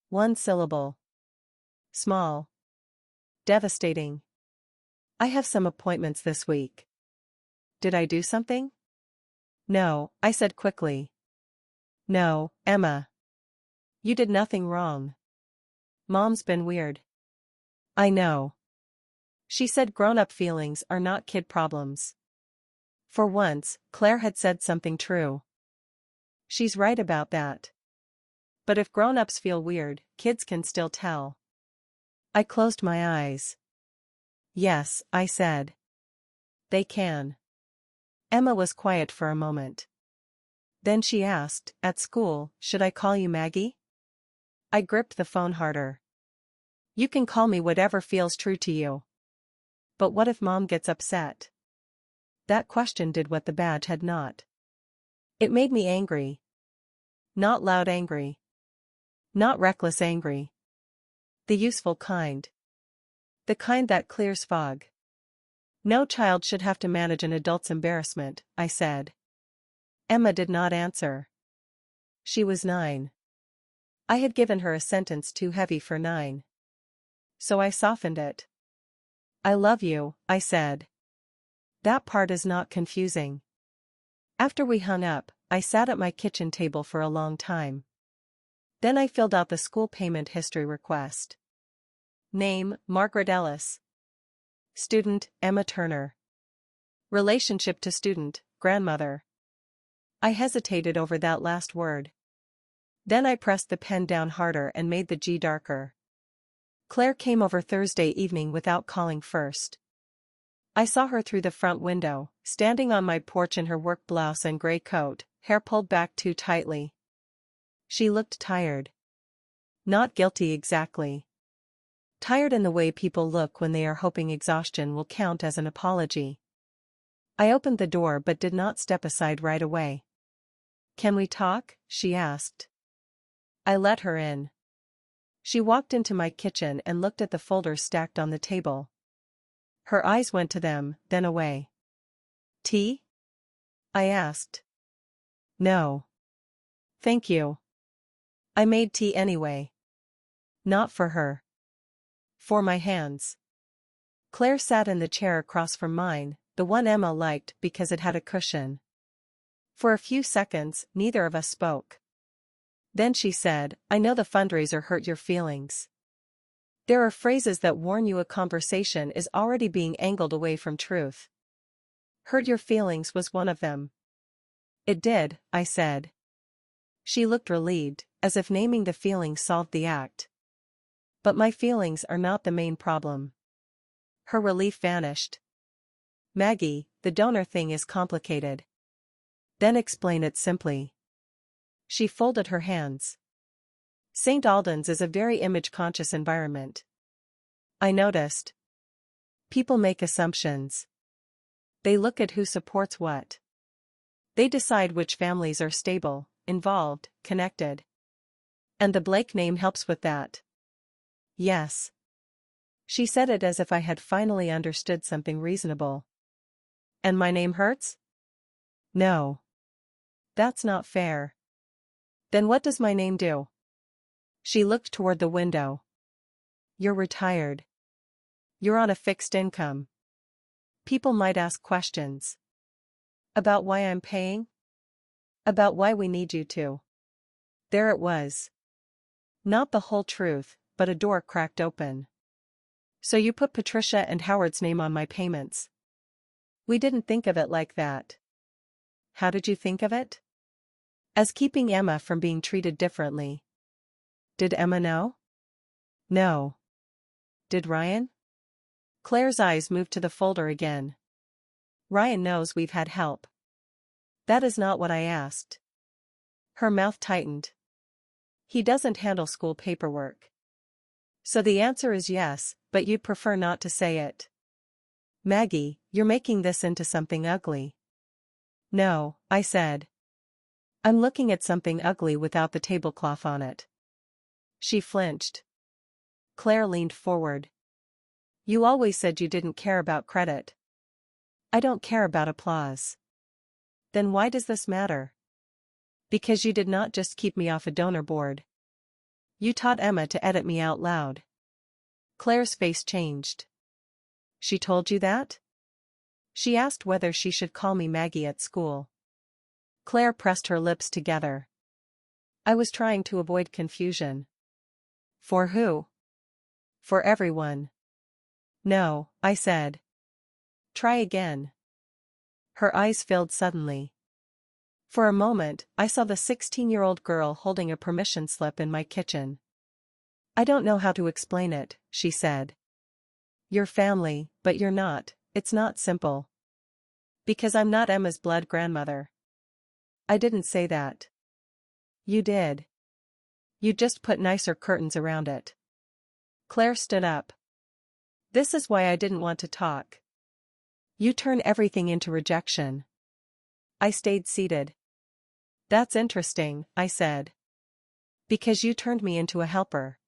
One syllable. Small. Devastating. I have some appointments this week. Did I do something? No, I said quickly. No, Emma. You did nothing wrong. Mom's been weird. I know. She said grown-up feelings are not kid problems. For once, Claire had said something true. She's right about that. But if grown-ups feel weird, kids can still tell. I closed my eyes. Yes, I said. They can. Emma was quiet for a moment. Then she asked, at school, should I call you Maggie? I gripped the phone harder. You can call me whatever feels true to you. But what if Mom gets upset? That question did what the badge had not. It made me angry. Not loud angry. Not reckless angry. The useful kind. The kind that clears fog. No child should have to manage an adult's embarrassment, I said. Emma did not answer. She was 9. I had given her a sentence too heavy for 9. So I softened it. I love you, I said. That part is not confusing. After we hung up, I sat at my kitchen table for a long time. Then I filled out the school payment history request. Name, Margaret Ellis. Student, Emma Turner. Relationship to student, grandmother. I hesitated over that last word. Then I pressed the pen down harder and made the G darker. Claire came over Thursday evening without calling first. I saw her through the front window, standing on my porch in her work blouse and gray coat, hair pulled back too tightly. She looked tired. Not guilty exactly. Tired in the way people look when they are hoping exhaustion will count as an apology. I opened the door but did not step aside right away. "Can we talk?" she asked. I let her in. She walked into my kitchen and looked at the folders stacked on the table. Her eyes went to them, then away. "Tea?" I asked. "No. Thank you." I made tea anyway. Not for her. For my hands. Claire sat in the chair across from mine, the one Emma liked because it had a cushion. For a few seconds, neither of us spoke. Then she said, "I know the fundraiser hurt your feelings. There are phrases that warn you a conversation is already being angled away from truth. Hurt your feelings was one of them." "It did," I said. She looked relieved, as if naming the feeling solved the act. "But my feelings are not the main problem." Her relief vanished. "Maggie, the donor thing is complicated." "Then explain it simply." She folded her hands. "St. Albans is a very image-conscious environment. I noticed. People make assumptions. They look at who supports what. They decide which families are stable, involved, connected. And the Blake name helps with that." "Yes." She said it as if I had finally understood something reasonable. "And my name hurts?" "No. That's not fair." "Then what does my name do?" She looked toward the window. "You're retired. You're on a fixed income. People might ask questions. About why I'm paying? About why we need you to." There it was. Not the whole truth, but a door cracked open. "So you put Patricia and Howard's name on my payments." "We didn't think of it like that." "How did you think of it?" "As keeping Emma from being treated differently." "Did Emma know?" "No." "Did Ryan?" Claire's eyes moved to the folder again. "Ryan knows we've had help." "That is not what I asked." Her mouth tightened. "He doesn't handle school paperwork." "So the answer is yes, but you'd prefer not to say it." "Maggie, you're making this into something ugly." "No," I said. "I'm looking at something ugly without the tablecloth on it." She flinched. Claire leaned forward. "You always said you didn't care about credit." "I don't care about applause." "Then why does this matter?" "Because you did not just keep me off a donor board. You taught Emma to edit me out loud." Claire's face changed. "She told you that?" "She asked whether she should call me Maggie at school." Claire pressed her lips together. I was trying to avoid confusion. "For who?" "For everyone." "No," I said. "Try again." Her eyes filled suddenly. For a moment, I saw the 16-year-old girl holding a permission slip in my kitchen. "I don't know how to explain it," she said. "You're family, but you're not. It's not simple." "Because I'm not Emma's blood grandmother." "I didn't say that." "You did. You just put nicer curtains around it." Claire stood up. "This is why I didn't want to talk. You turn everything into rejection." I stayed seated. "That's interesting," I said. "Because you turned me into a helper."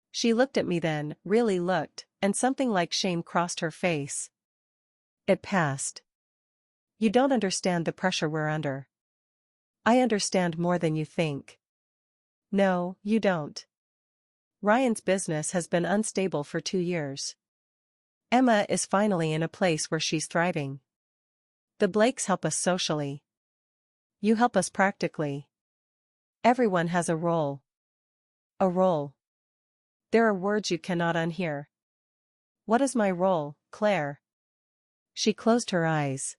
She looked at me then, really looked, and something like shame crossed her face. It passed. "You don't understand the pressure we're under." "I understand more than you think." "No, you don't. Ryan's business has been unstable for 2 years. Emma is finally in a place where she's thriving. The Blakes help us socially. You help us practically. Everyone has a role." "A role." There are words you cannot unhear. "What is my role, Claire?" She closed her eyes.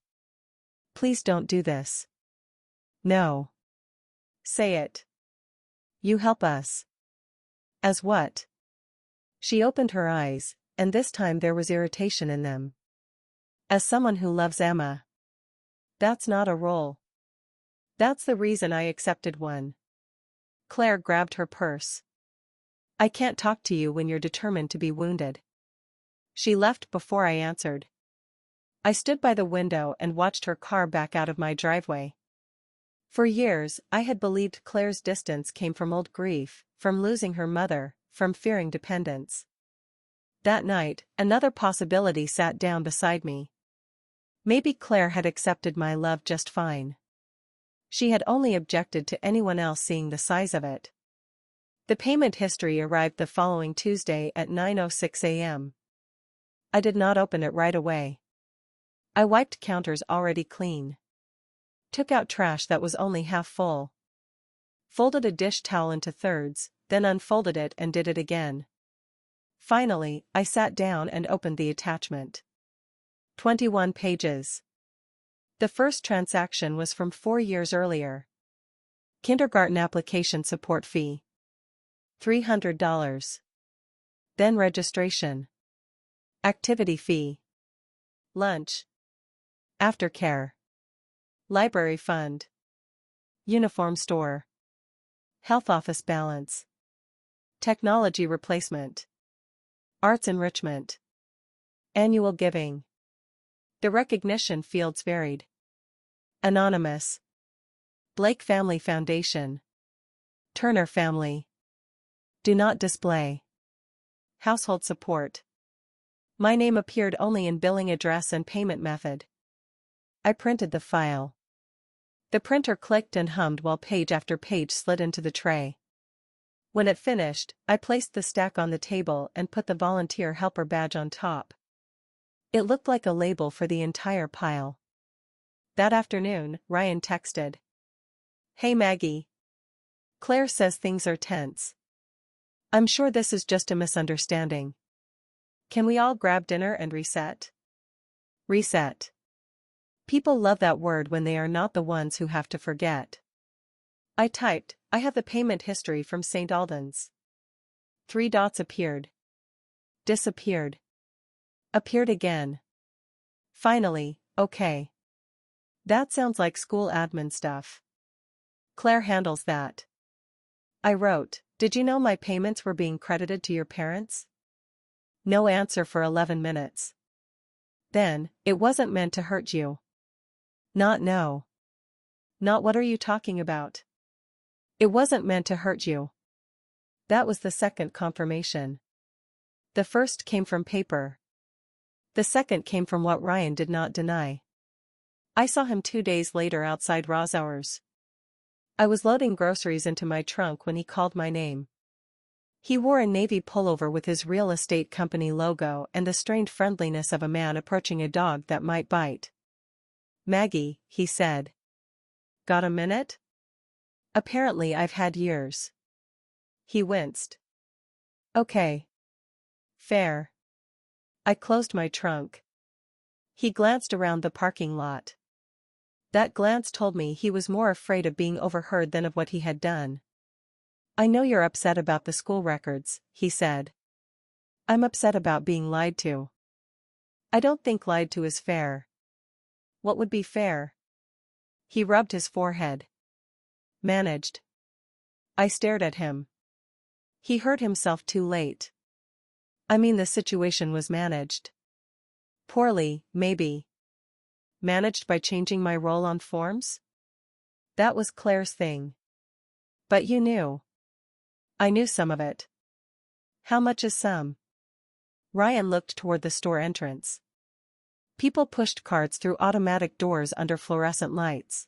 "Please don't do this." "No." "Say it." "You help us." "As what?" She opened her eyes, and this time there was irritation in them. "As someone who loves Emma." "That's not a role." "That's the reason I accepted one." Claire grabbed her purse. I can't talk to you when you're determined to be wounded. She left before I answered. I stood by the window and watched her car back out of my driveway. For years, I had believed Claire's distance came from old grief, from losing her mother, from fearing dependence. That night, another possibility sat down beside me. Maybe Claire had accepted my love just fine. She had only objected to anyone else seeing the size of it. The payment history arrived the following Tuesday at 9:06 a.m. I did not open it right away. I wiped counters already clean. Took out trash that was only half full. Folded a dish towel into thirds, then unfolded it and did it again. Finally, I sat down and opened the attachment. 21 pages. The first transaction was from 4 years earlier. Kindergarten application support fee. $300. Then registration. Activity fee. Lunch. Aftercare. Library fund. Uniform store. Health office balance. Technology replacement. Arts enrichment. Annual giving. The recognition fields varied. Anonymous. Blake Family Foundation. Turner Family. Do not display. Household support. My name appeared only in billing address and payment method. I printed the file. The printer clicked and hummed while page after page slid into the tray. When it finished, I placed the stack on the table and put the volunteer helper badge on top. It looked like a label for the entire pile. That afternoon, Ryan texted. Hey Maggie. Claire says things are tense. I'm sure this is just a misunderstanding. Can we all grab dinner and reset? Reset. People love that word when they are not the ones who have to forget. I typed, I have the payment history from St. Alden's. 3 dots appeared. Disappeared. Appeared again. Finally, okay. That sounds like school admin stuff. Claire handles that. I wrote, did you know my payments were being credited to your parents? No answer for 11 minutes. Then, it wasn't meant to hurt you. Not no. Not what are you talking about? It wasn't meant to hurt you. That was the second confirmation. The first came from paper. The second came from what Ryan did not deny. I saw him 2 days later outside Ra's hours. I was loading groceries into my trunk when he called my name. He wore a navy pullover with his real estate company logo and the strained friendliness of a man approaching a dog that might bite. Maggie, he said. Got a minute? Apparently I've had years. He winced. Okay. Fair. I closed my trunk. He glanced around the parking lot. That glance told me he was more afraid of being overheard than of what he had done. I know you're upset about the school records, he said. I'm upset about being lied to. I don't think lied to is fair. What would be fair? He rubbed his forehead. Managed. I stared at him. He hurt himself too late. I mean, the situation was managed. Poorly, maybe. Managed by changing my role on forms? That was Claire's thing. But you knew. I knew some of it. How much is some? Ryan looked toward the store entrance. People pushed carts through automatic doors under fluorescent lights.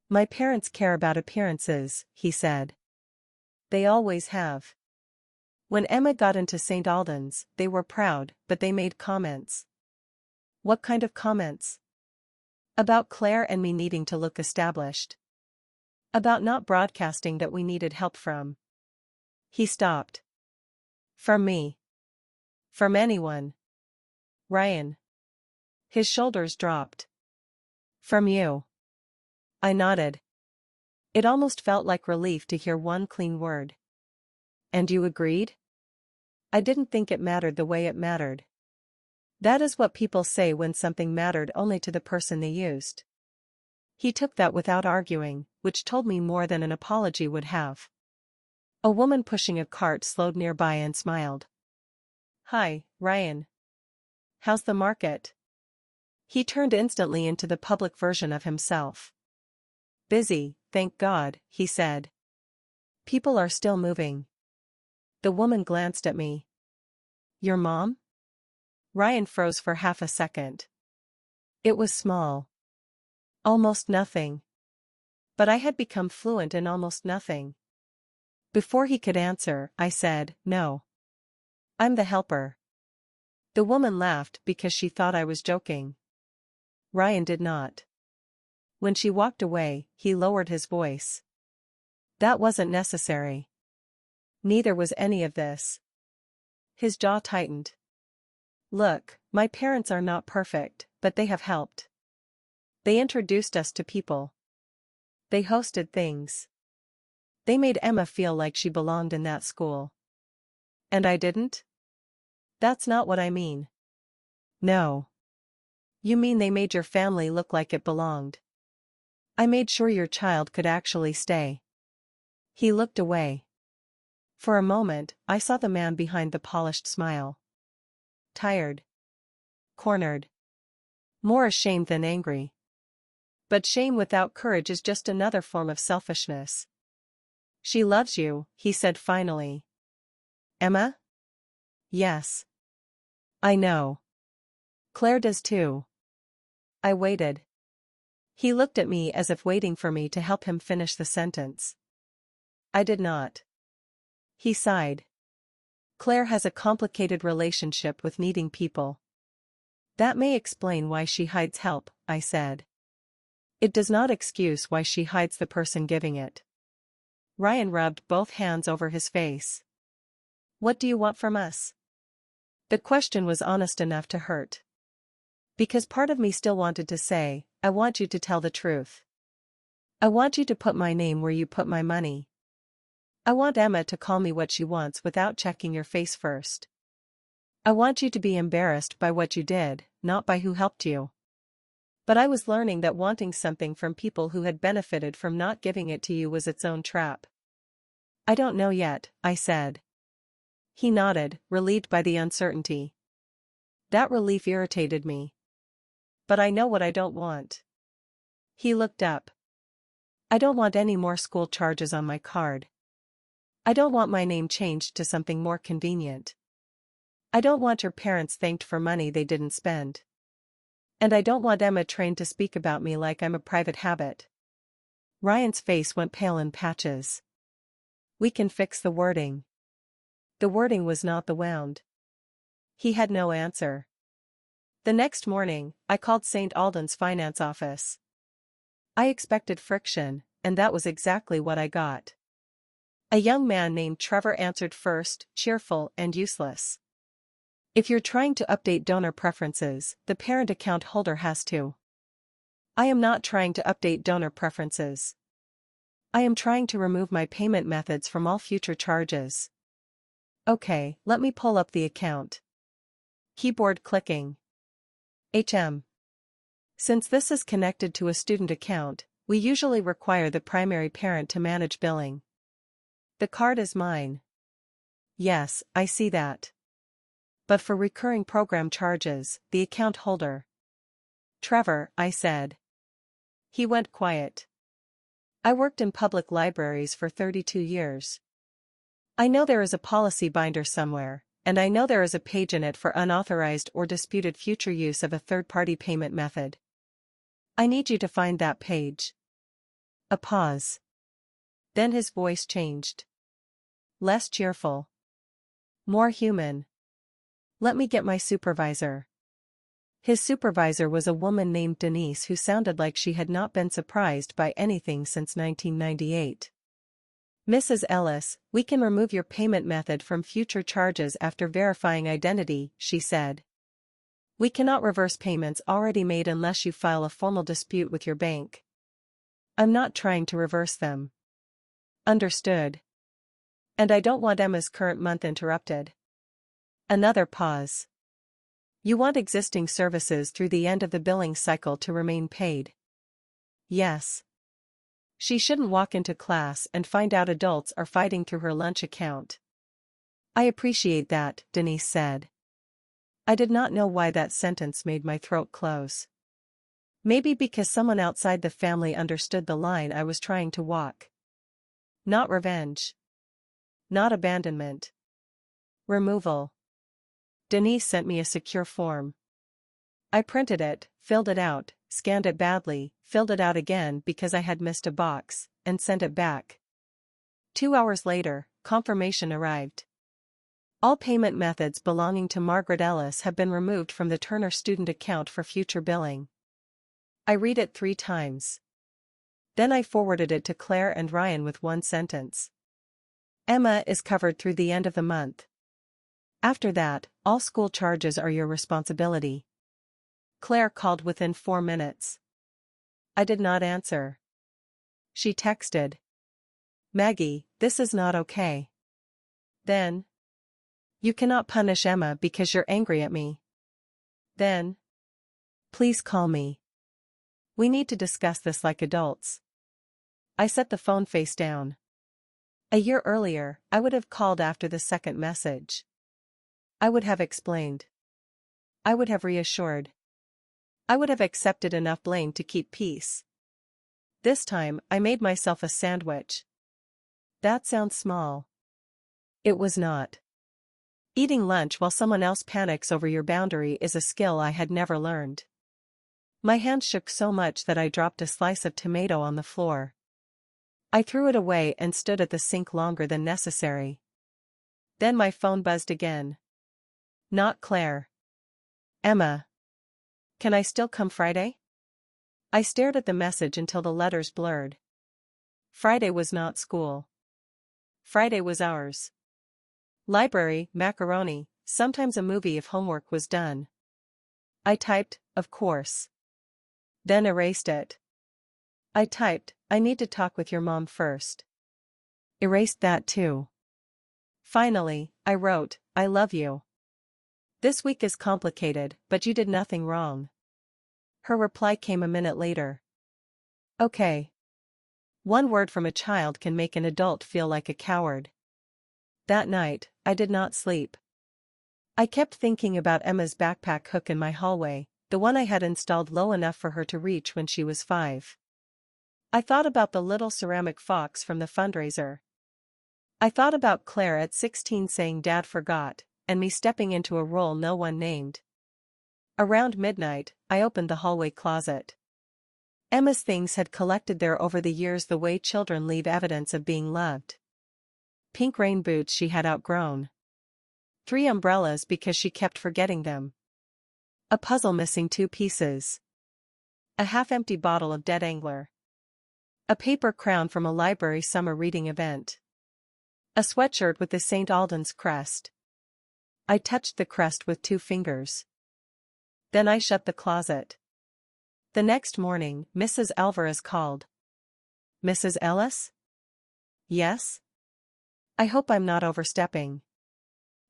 My parents care about appearances, he said. They always have. When Emma got into St. Alden's, they were proud, but they made comments. What kind of comments? About Claire and me needing to look established. About not broadcasting that we needed help from. He stopped. From me. From anyone. Ryan. His shoulders dropped. From you. I nodded. It almost felt like relief to hear one clean word. And you agreed? I didn't think it mattered the way it mattered. That is what people say when something mattered only to the person they used. He took that without arguing, which told me more than an apology would have. A woman pushing a cart slowed nearby and smiled. "Hi, Ryan. How's the market?" He turned instantly into the public version of himself. "Busy, thank God," he said. "People are still moving." The woman glanced at me. "Your mom?" Ryan froze for half a second. It was small. Almost nothing. But I had become fluent in almost nothing. Before he could answer, I said, "No. I'm the helper." The woman laughed because she thought I was joking. Ryan did not. When she walked away, he lowered his voice. "That wasn't necessary. Neither was any of this." His jaw tightened. "Look, my parents are not perfect, but they have helped. They introduced us to people. They hosted things. They made Emma feel like she belonged in that school. And I didn't? That's not what I mean." "No. You mean they made your family look like it belonged. I made sure your child could actually stay." He looked away. For a moment, I saw the man behind the polished smile. Tired. Cornered. More ashamed than angry. But shame without courage is just another form of selfishness. "She loves you," he said finally. "Emma?" "Yes. I know. Claire does too." I waited. He looked at me as if waiting for me to help him finish the sentence. I did not. He sighed. "Claire has a complicated relationship with needing people. That may explain why she hides help," I said. "It does not excuse why she hides the person giving it." Ryan rubbed both hands over his face. "What do you want from us?" The question was honest enough to hurt. Because part of me still wanted to say, "I want you to tell the truth. I want you to put my name where you put my money. I want Emma to call me what she wants without checking your face first. I want you to be embarrassed by what you did, not by who helped you." But I was learning that wanting something from people who had benefited from not giving it to you was its own trap. "I don't know yet," I said. He nodded, relieved by the uncertainty. That relief irritated me. "But I know what I don't want." He looked up. "I don't want any more school charges on my card. I don't want my name changed to something more convenient. I don't want your parents thanked for money they didn't spend. And I don't want Emma trained to speak about me like I'm a private habit." Ryan's face went pale in patches. "We can fix the wording." The wording was not the wound. He had no answer. The next morning, I called St. Alden's finance office. I expected friction, and that was exactly what I got. A young man named Trevor answered first, cheerful and useless. "If you're trying to update donor preferences, the parent account holder has to." "I am not trying to update donor preferences. I am trying to remove my payment methods from all future charges." "Okay, let me pull up the account." Keyboard clicking. Since this is connected to a student account, we usually require the primary parent to manage billing. "The card is mine." "Yes, I see that. But for recurring program charges, the account holder." "Trevor," I said. He went quiet. "I worked in public libraries for 32 years. I know there is a policy binder somewhere, and I know there is a page in it for unauthorized or disputed future use of a third-party payment method. I need you to find that page." A pause. Then his voice changed. Less cheerful. More human. "Let me get my supervisor." His supervisor was a woman named Denise who sounded like she had not been surprised by anything since 1998. "Mrs. Ellis, we can remove your payment method from future charges after verifying identity," she said. "We cannot reverse payments already made unless you file a formal dispute with your bank." "I'm not trying to reverse them." "Understood. And I don't want Emma's current month interrupted." Another pause. "You want existing services through the end of the billing cycle to remain paid?" "Yes." She shouldn't walk into class and find out adults are fighting through her lunch account. I appreciate that, Denise said. I did not know why that sentence made my throat close. Maybe because someone outside the family understood the line I was trying to walk. Not revenge. Not abandonment. Removal. Denise sent me a secure form. I printed it, filled it out, scanned it badly, filled it out again because I had missed a box, and sent it back. 2 hours later, confirmation arrived. All payment methods belonging to Margaret Ellis have been removed from the Turner student account for future billing. I read it 3 times. Then I forwarded it to Claire and Ryan with one sentence. Emma is covered through the end of the month. After that, all school charges are your responsibility. Claire called within 4 minutes. I did not answer. She texted. Maggie, this is not okay. Then. You cannot punish Emma because you're angry at me. Then. Please call me. We need to discuss this like adults. I set the phone face down. A year earlier, I would have called after the second message. I would have explained. I would have reassured. I would have accepted enough blame to keep peace. This time, I made myself a sandwich. That sounds small. It was not. Eating lunch while someone else panics over your boundary is a skill I had never learned. My hand shook so much that I dropped a slice of tomato on the floor. I threw it away and stood at the sink longer than necessary. Then my phone buzzed again. Not Claire. Emma. Can I still come Friday? I stared at the message until the letters blurred. Friday was not school. Friday was ours. Library, macaroni, sometimes a movie if homework was done. I typed, of course. Then erased it. I typed, I need to talk with your mom first. Erased that too. Finally, I wrote, I love you. This week is complicated, but you did nothing wrong. Her reply came a minute later. Okay. One word from a child can make an adult feel like a coward. That night, I did not sleep. I kept thinking about Emma's backpack hook in my hallway, the one I had installed low enough for her to reach when she was 5. I thought about the little ceramic fox from the fundraiser. I thought about Claire at 16 saying Dad forgot, and me stepping into a role no one named. Around midnight, I opened the hallway closet. Emma's things had collected there over the years the way children leave evidence of being loved. Pink rain boots she had outgrown. 3 umbrellas because she kept forgetting them. A puzzle missing 2 pieces. A half-empty bottle of Dead Angler. A paper crown from a library summer reading event. A sweatshirt with the St. Alden's crest. I touched the crest with 2 fingers. Then I shut the closet. The next morning, Mrs. Alvarez called. Mrs. Ellis? Yes? I hope I'm not overstepping.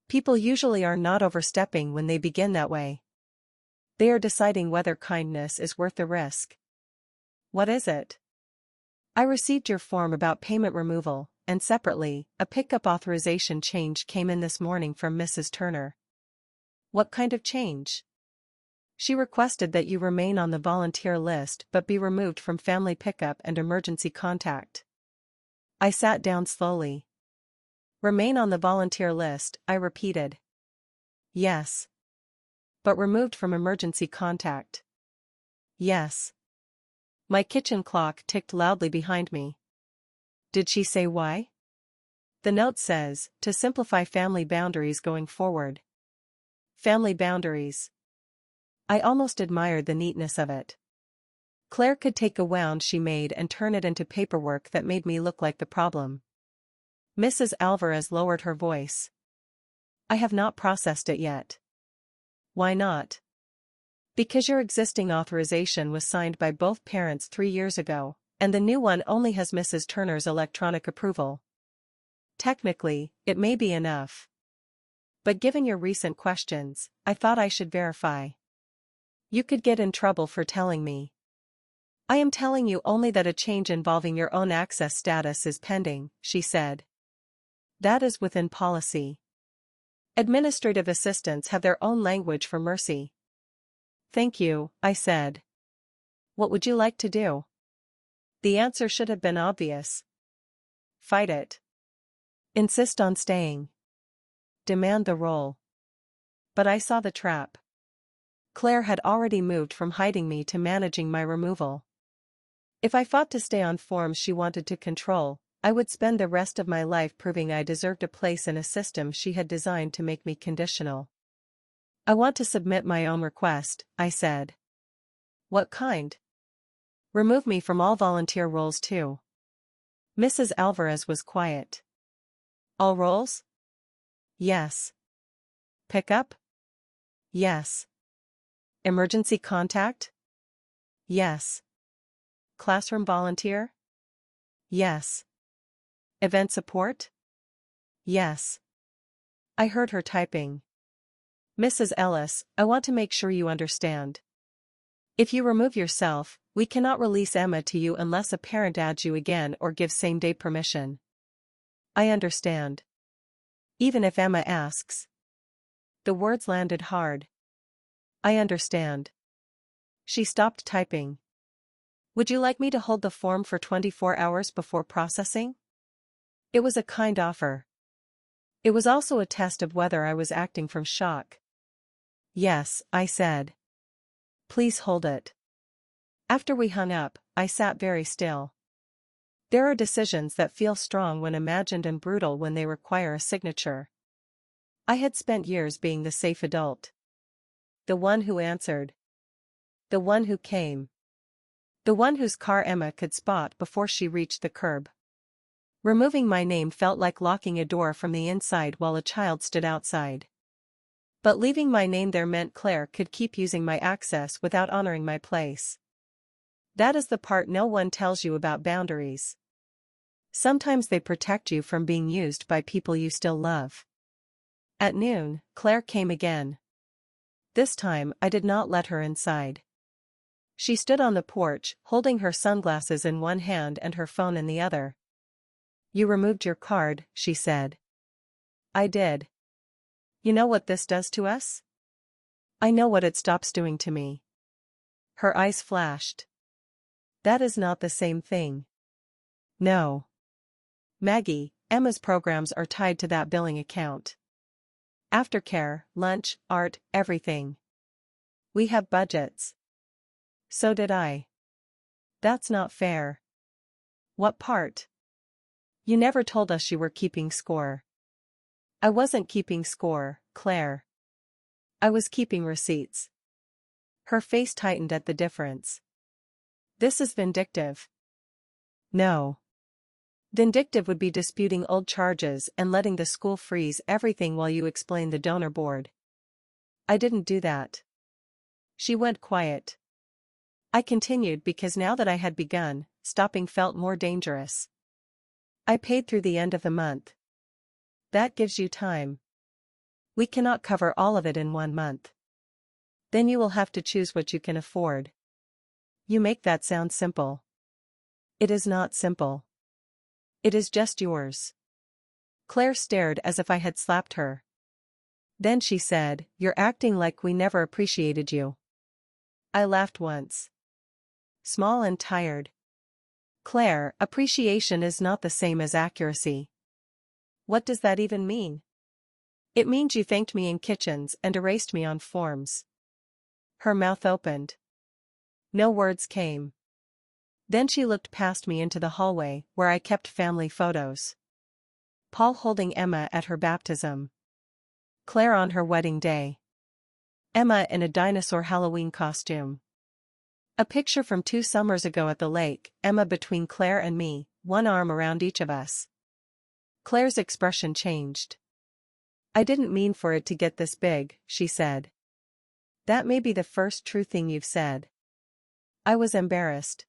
People usually are not overstepping when they begin that way. They are deciding whether kindness is worth the risk. What is it? I received your form about payment removal, and separately, a pickup authorization change came in this morning from Mrs. Turner. What kind of change? She requested that you remain on the volunteer list but be removed from family pickup and emergency contact. I sat down slowly. Remain on the volunteer list, I repeated. Yes. But removed from emergency contact. Yes. My kitchen clock ticked loudly behind me. Did she say why? The note says, to simplify family boundaries going forward. Family boundaries. I almost admired the neatness of it. Claire could take a wound she made and turn it into paperwork that made me look like the problem. Mrs. Alvarez lowered her voice. I have not processed it yet. Why not? Because your existing authorization was signed by both parents 3 years ago, and the new one only has Mrs. Turner's electronic approval. Technically, it may be enough. But given your recent questions, I thought I should verify. You could get in trouble for telling me. I am telling you only that a change involving your own access status is pending, she said. That is within policy. Administrative assistants have their own language for mercy. Thank you, I said. What would you like to do? The answer should have been obvious. Fight it. Insist on staying. Demand the role. But I saw the trap. Claire had already moved from hiding me to managing my removal. If I fought to stay on forms she wanted to control, I would spend the rest of my life proving I deserved a place in a system she had designed to make me conditional. I want to submit my own request, I said. What kind? Remove me from all volunteer roles too. Mrs. Alvarez was quiet. All roles? Yes. Pickup? Yes. Emergency contact? Yes. Classroom volunteer? Yes. Event support? Yes. I heard her typing. Mrs. Ellis, I want to make sure you understand. If you remove yourself, we cannot release Emma to you unless a parent adds you again or gives same-day permission. I understand. Even if Emma asks. The words landed hard. I understand. She stopped typing. Would you like me to hold the form for 24 hours before processing? It was a kind offer. It was also a test of whether I was acting from shock. Yes, I said. Please hold it. After we hung up, I sat very still. There are decisions that feel strong when imagined and brutal when they require a signature. I had spent years being the safe adult. The one who answered. The one who came. The one whose car Emma could spot before she reached the curb. Removing my name felt like locking a door from the inside while a child stood outside. But leaving my name there meant Claire could keep using my access without honoring my place. That is the part no one tells you about boundaries. Sometimes they protect you from being used by people you still love. At noon, Claire came again. This time I did not let her inside. She stood on the porch, holding her sunglasses in one hand and her phone in the other. You removed your card, she said. I did. You know what this does to us? I know what it stops doing to me. Her eyes flashed. That is not the same thing. No. Maggie, Emma's programs are tied to that billing account. Aftercare, lunch, art, everything. We have budgets. So did I. That's not fair. What part? You never told us you were keeping score. I wasn't keeping score, Claire. I was keeping receipts. Her face tightened at the difference. This is vindictive. No. Vindictive would be disputing old charges and letting the school freeze everything while you explain the donor board. I didn't do that. She went quiet. I continued because now that I had begun, stopping felt more dangerous. I paid through the end of the month. That gives you time. We cannot cover all of it in 1 month. Then you will have to choose what you can afford. You make that sound simple. It is not simple. It is just yours. Claire stared as if I had slapped her. Then she said, You're acting like we never appreciated you. I laughed once. Small and tired. Claire, appreciation is not the same as accuracy. What does that even mean? It means you thanked me in kitchens and erased me on forms. Her mouth opened. No words came. Then she looked past me into the hallway where I kept family photos. Paul holding Emma at her baptism. Claire on her wedding day. Emma in a dinosaur Halloween costume. A picture from 2 summers ago at the lake, Emma between Claire and me, one arm around each of us. Claire's expression changed. I didn't mean for it to get this big, she said. That may be the first true thing you've said. I was embarrassed.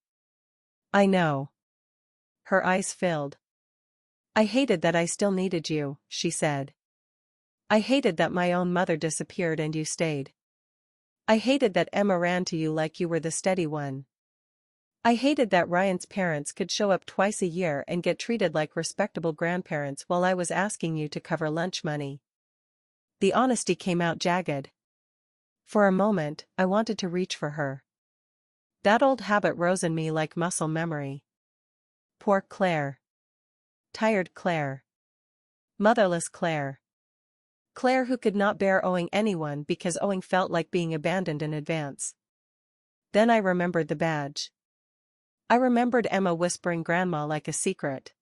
I know. Her eyes filled. I hated that I still needed you, she said. I hated that my own mother disappeared and you stayed. I hated that Emma ran to you like you were the steady one. I hated that Ryan's parents could show up twice a year and get treated like respectable grandparents while I was asking you to cover lunch money. The honesty came out jagged. For a moment, I wanted to reach for her. That old habit rose in me like muscle memory. Poor Claire. Tired Claire. Motherless Claire. Claire who could not bear owing anyone because owing felt like being abandoned in advance. Then I remembered the badge. I remembered Emma whispering grandma like a secret.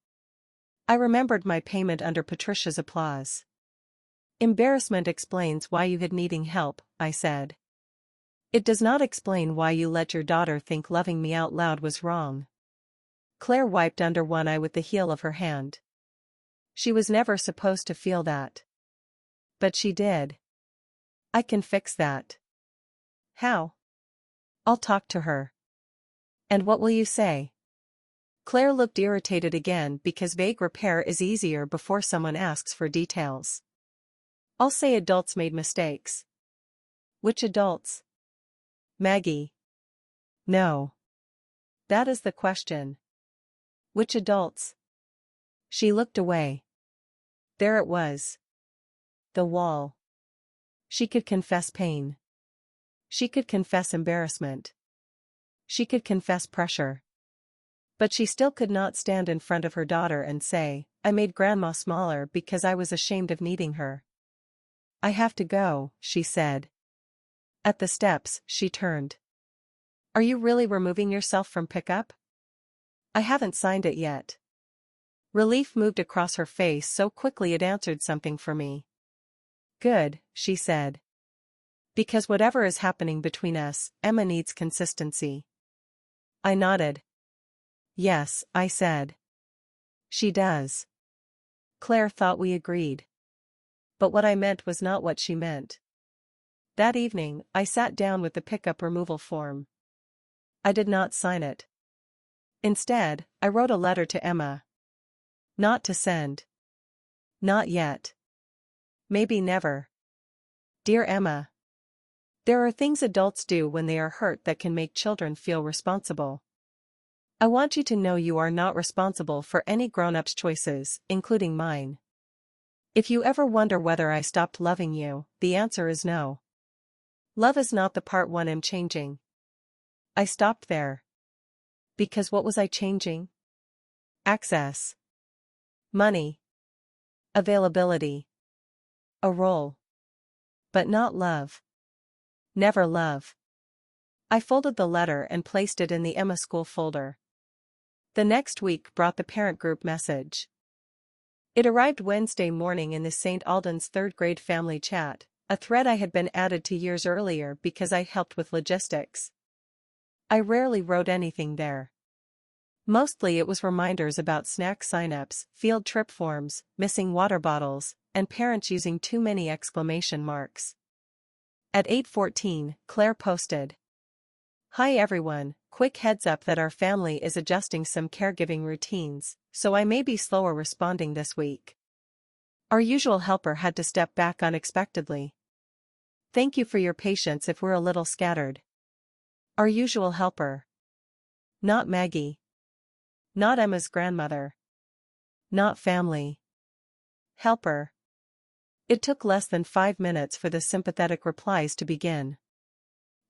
I remembered my payment under Patricia's applause. Embarrassment explains why you had needing help, I said. It does not explain why you let your daughter think loving me out loud was wrong. Claire wiped under one eye with the heel of her hand. She was never supposed to feel that. But she did. I can fix that. How? I'll talk to her. And what will you say? Claire looked irritated again because vague repair is easier before someone asks for details. I'll say adults made mistakes. Which adults? Maggie. No. That is the question. Which adults? She looked away. There it was. The wall. She could confess pain. She could confess embarrassment. She could confess pressure. But she still could not stand in front of her daughter and say, I made grandma smaller because I was ashamed of needing her. I have to go, she said. At the steps, she turned. Are you really removing yourself from pickup? I haven't signed it yet. Relief moved across her face so quickly it answered something for me. Good, she said. Because whatever is happening between us, Emma needs consistency. I nodded. Yes, I said. She does. Claire thought we agreed. But what I meant was not what she meant. That evening, I sat down with the pickup removal form. I did not sign it. Instead, I wrote a letter to Emma. Not to send. Not yet. Maybe never. Dear Emma. There are things adults do when they are hurt that can make children feel responsible. I want you to know you are not responsible for any grown-up's choices, including mine. If you ever wonder whether I stopped loving you, the answer is no. Love is not the part one I'm changing. I stopped there. Because what was I changing? Access. Money. Availability. A role. But not love. Never love. I folded the letter and placed it in the Emma School folder. The next week brought the parent group message. It arrived Wednesday morning in the St. Alden's third grade family chat, a thread I had been added to years earlier because I helped with logistics. I rarely wrote anything there. Mostly it was reminders about snack signups, field trip forms, missing water bottles, and parents using too many exclamation marks. At 8:14, Claire posted. Hi everyone, quick heads up that our family is adjusting some caregiving routines, so I may be slower responding this week. Our usual helper had to step back unexpectedly. Thank you for your patience if we're a little scattered. Our usual helper. Not Maggie. Not Emma's grandmother. Not family. Helper. It took less than 5 minutes for the sympathetic replies to begin.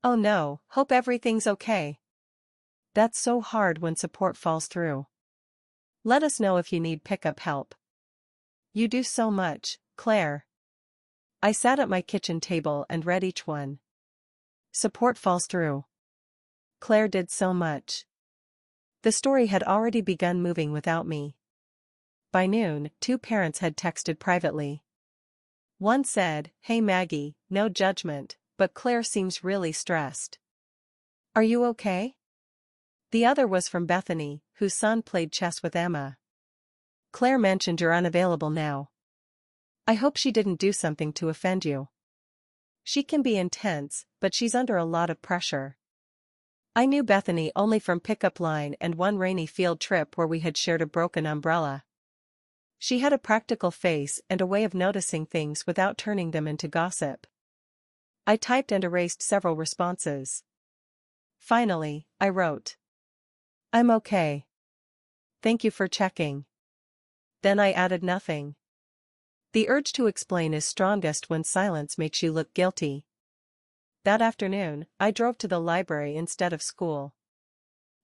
Oh no, hope everything's okay. That's so hard when support falls through. Let us know if you need pickup help. You do so much, Claire. I sat at my kitchen table and read each one. Support falls through. Claire did so much. The story had already begun moving without me. By noon, 2 parents had texted privately. One said, Hey Maggie, no judgment, but Claire seems really stressed. Are you okay? The other was from Bethany, whose son played chess with Emma. Claire mentioned you're unavailable now. I hope she didn't do something to offend you. She can be intense, but she's under a lot of pressure. I knew Bethany only from pickup line and one rainy field trip where we had shared a broken umbrella. She had a practical face and a way of noticing things without turning them into gossip. I typed and erased several responses. Finally, I wrote. I'm okay. Thank you for checking. Then I added nothing. The urge to explain is strongest when silence makes you look guilty. That afternoon, I drove to the library instead of school.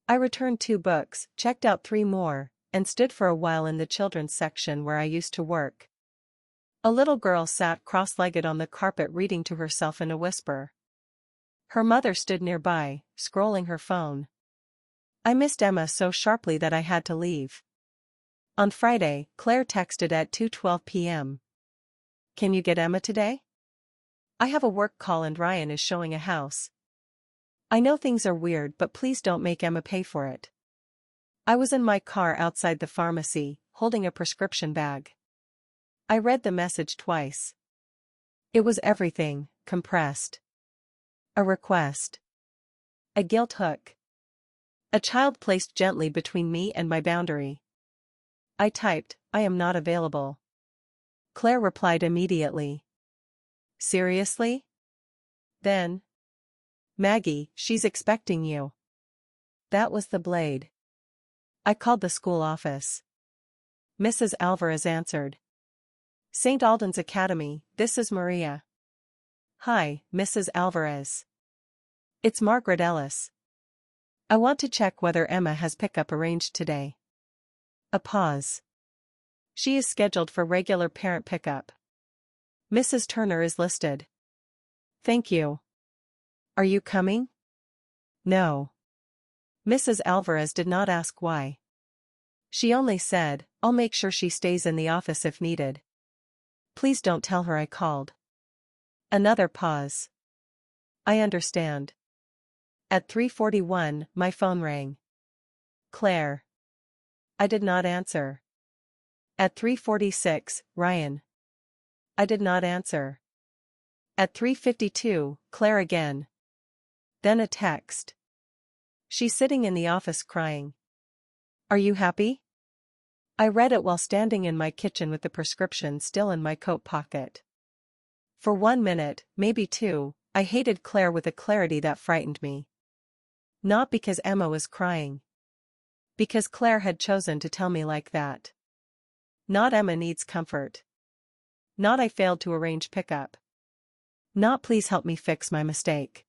I returned 2 books, checked out 3 more, and stood for a while in the children's section where I used to work. A little girl sat cross-legged on the carpet reading to herself in a whisper. Her mother stood nearby, scrolling her phone. I missed Emma so sharply that I had to leave. On Friday, Claire texted at 2:12 p.m. Can you get Emma today? I have a work call and Ryan is showing a house. I know things are weird, but please don't make Emma pay for it. I was in my car outside the pharmacy, holding a prescription bag. I read the message twice. It was everything, compressed. A request. A guilt hook. A child placed gently between me and my boundary. I typed, I am not available. Claire replied immediately. Seriously? Then. Maggie, she's expecting you. That was the blade. I called the school office. Mrs. Alvarez answered. St. Alden's Academy, this is Maria. Hi, Mrs. Alvarez. It's Margaret Ellis. I want to check whether Emma has pickup arranged today. A pause. She is scheduled for regular parent pickup. Mrs. Turner is listed. Thank you. Are you coming? No. Mrs. Alvarez did not ask why. She only said, I'll make sure she stays in the office if needed. Please don't tell her I called. Another pause. I understand. At 3:41, my phone rang. Claire. I did not answer. At 3:46, Ryan. I did not answer. At 3:52, Claire again. Then a text. She's sitting in the office crying. Are you happy? I read it while standing in my kitchen with the prescription still in my coat pocket. For 1 minute, maybe 2, I hated Claire with a clarity that frightened me. Not because Emma was crying. Because Claire had chosen to tell me like that. Not Emma needs comfort. Not I failed to arrange pickup. Not please help me fix my mistake.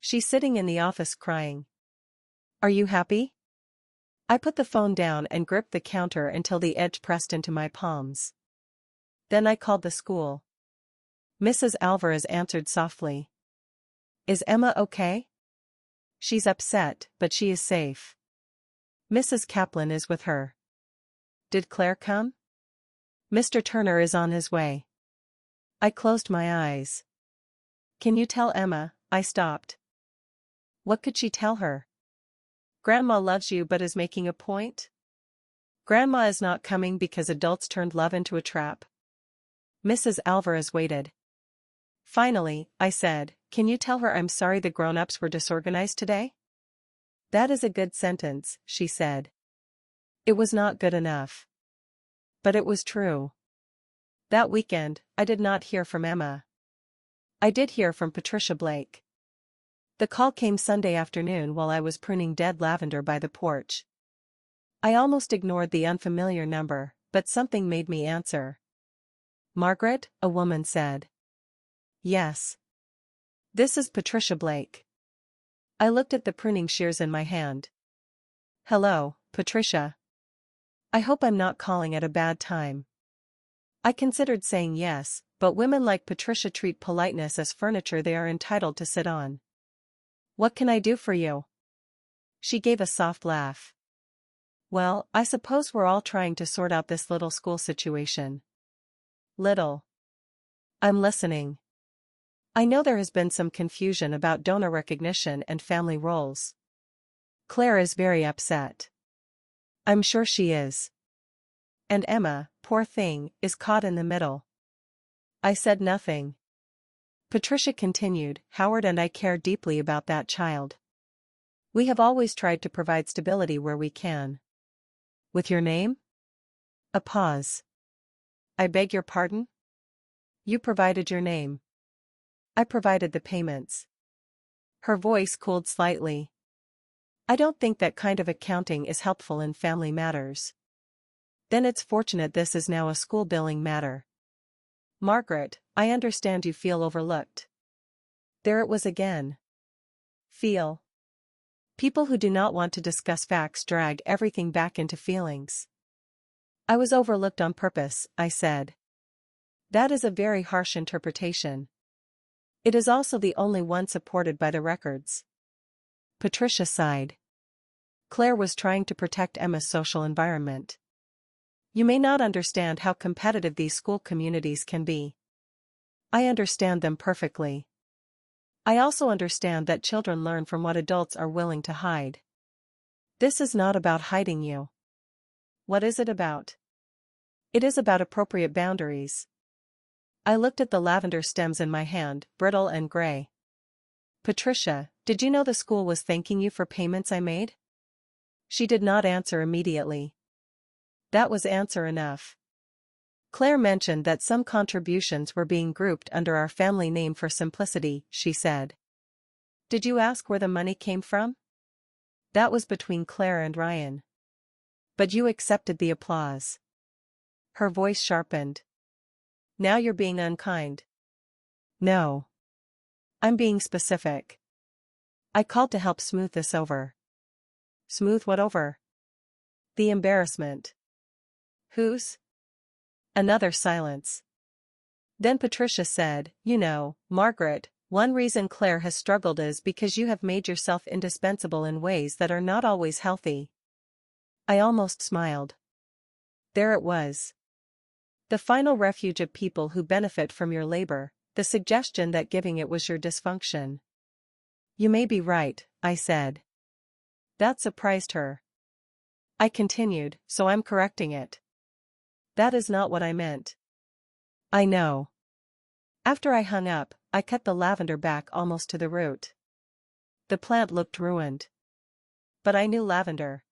She's sitting in the office crying. Are you happy? I put the phone down and gripped the counter until the edge pressed into my palms. Then I called the school. Mrs. Alvarez answered softly. Is Emma okay? She's upset, but she is safe. Mrs. Kaplan is with her. Did Claire come? Mr. Turner is on his way. I closed my eyes. Can you tell Emma? I stopped. What could she tell her? Grandma loves you but is making a point? Grandma is not coming because adults turned love into a trap. Mrs. Alvarez waited. Finally, I said, can you tell her I'm sorry the grown-ups were disorganized today? That is a good sentence, she said. It was not good enough. But it was true. That weekend, I did not hear from Emma. I did hear from Patricia Blake. The call came Sunday afternoon while I was pruning dead lavender by the porch. I almost ignored the unfamiliar number, but something made me answer. Margaret, a woman said. Yes. This is Patricia Blake. I looked at the pruning shears in my hand. Hello, Patricia. I hope I'm not calling at a bad time. I considered saying yes, but women like Patricia treat politeness as furniture they are entitled to sit on. What can I do for you? She gave a soft laugh. Well, I suppose we're all trying to sort out this little school situation. Little. I'm listening. I know there has been some confusion about donor recognition and family roles. Claire is very upset. I'm sure she is. And Emma, poor thing, is caught in the middle. I said nothing. Patricia continued, Howard and I care deeply about that child. We have always tried to provide stability where we can. With your name? A pause. I beg your pardon? You provided your name. I provided the payments. Her voice cooled slightly. I don't think that kind of accounting is helpful in family matters. Then it's fortunate this is now a school billing matter. Margaret, I understand you feel overlooked. There it was again. Feel. People who do not want to discuss facts drag everything back into feelings. I was overlooked on purpose, I said. That is a very harsh interpretation. It is also the only one supported by the records. Patricia sighed. Claire was trying to protect Emma's social environment. You may not understand how competitive these school communities can be. I understand them perfectly. I also understand that children learn from what adults are willing to hide. This is not about hiding you. What is it about? It is about appropriate boundaries. I looked at the lavender stems in my hand, brittle and gray. Patricia, did you know the school was thanking you for payments I made? She did not answer immediately. That was answer enough. Claire mentioned that some contributions were being grouped under our family name for simplicity, she said. Did you ask where the money came from? That was between Claire and Ryan. But you accepted the applause. Her voice sharpened. Now you're being unkind. No. I'm being specific. I called to help smooth this over. Smooth what over? The embarrassment. Whose? Another silence. Then Patricia said, You know, Margaret, one reason Claire has struggled is because you have made yourself indispensable in ways that are not always healthy. I almost smiled. There it was. The final refuge of people who benefit from your labor, the suggestion that giving it was your dysfunction. You may be right, I said. That surprised her. I continued, so I'm correcting it. That is not what I meant. I know. After I hung up, I cut the lavender back almost to the root. The plant looked ruined. But I knew lavender.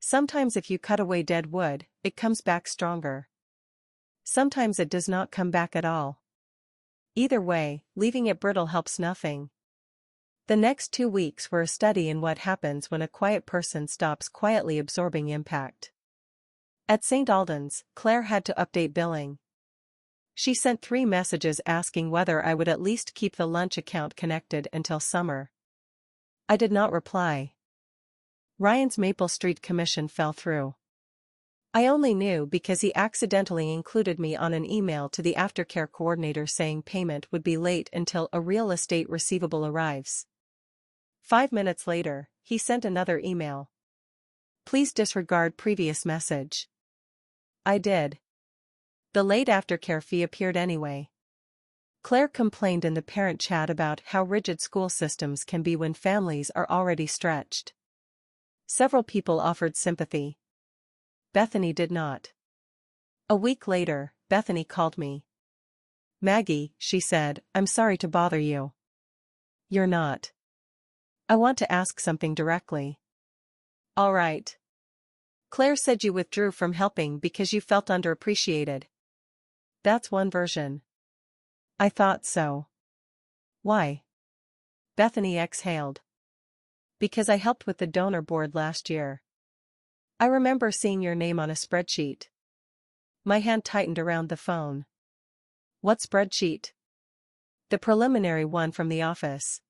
Sometimes if you cut away dead wood, it comes back stronger. Sometimes it does not come back at all. Either way, leaving it brittle helps nothing. The next 2 weeks were a study in what happens when a quiet person stops quietly absorbing impact. At St. Alden's, Claire had to update billing. She sent 3 messages asking whether I would at least keep the lunch account connected until summer. I did not reply. Ryan's Maple Street commission fell through. I only knew because he accidentally included me on an email to the aftercare coordinator saying payment would be late until a real estate receivable arrives. 5 minutes later, he sent another email. Please disregard previous message. I did. The late aftercare fee appeared anyway. Claire complained in the parent chat about how rigid school systems can be when families are already stretched. Several people offered sympathy. Bethany did not. A week later, Bethany called me. Maggie, she said, I'm sorry to bother you. You're not. I want to ask something directly. All right. Claire said you withdrew from helping because you felt underappreciated. That's one version. I thought so. Why? Bethany exhaled. Because I helped with the donor board last year. I remember seeing your name on a spreadsheet. My hand tightened around the phone. What spreadsheet? The preliminary one from the office.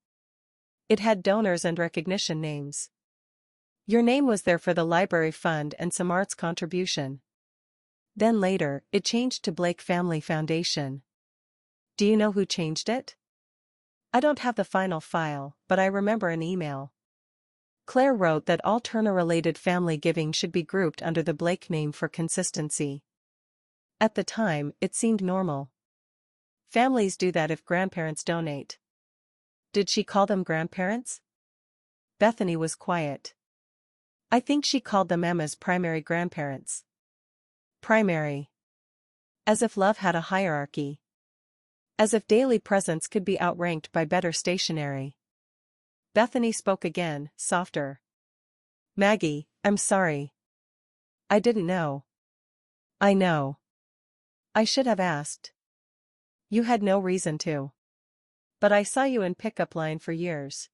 It had donors and recognition names. Your name was there for the library fund and some arts contribution. Then later, it changed to Blake Family Foundation. Do you know who changed it? I don't have the final file, but I remember an email. Claire wrote that all Turner-related family giving should be grouped under the Blake name for consistency. At the time, it seemed normal. Families do that if grandparents donate. Did she call them grandparents? Bethany was quiet. I think she called them Emma's primary grandparents. Primary. As if love had a hierarchy. As if daily presents could be outranked by better stationery. Bethany spoke again, softer. Maggie, I'm sorry. I didn't know. I know. I should have asked. You had no reason to. But I saw you in pickup line for years.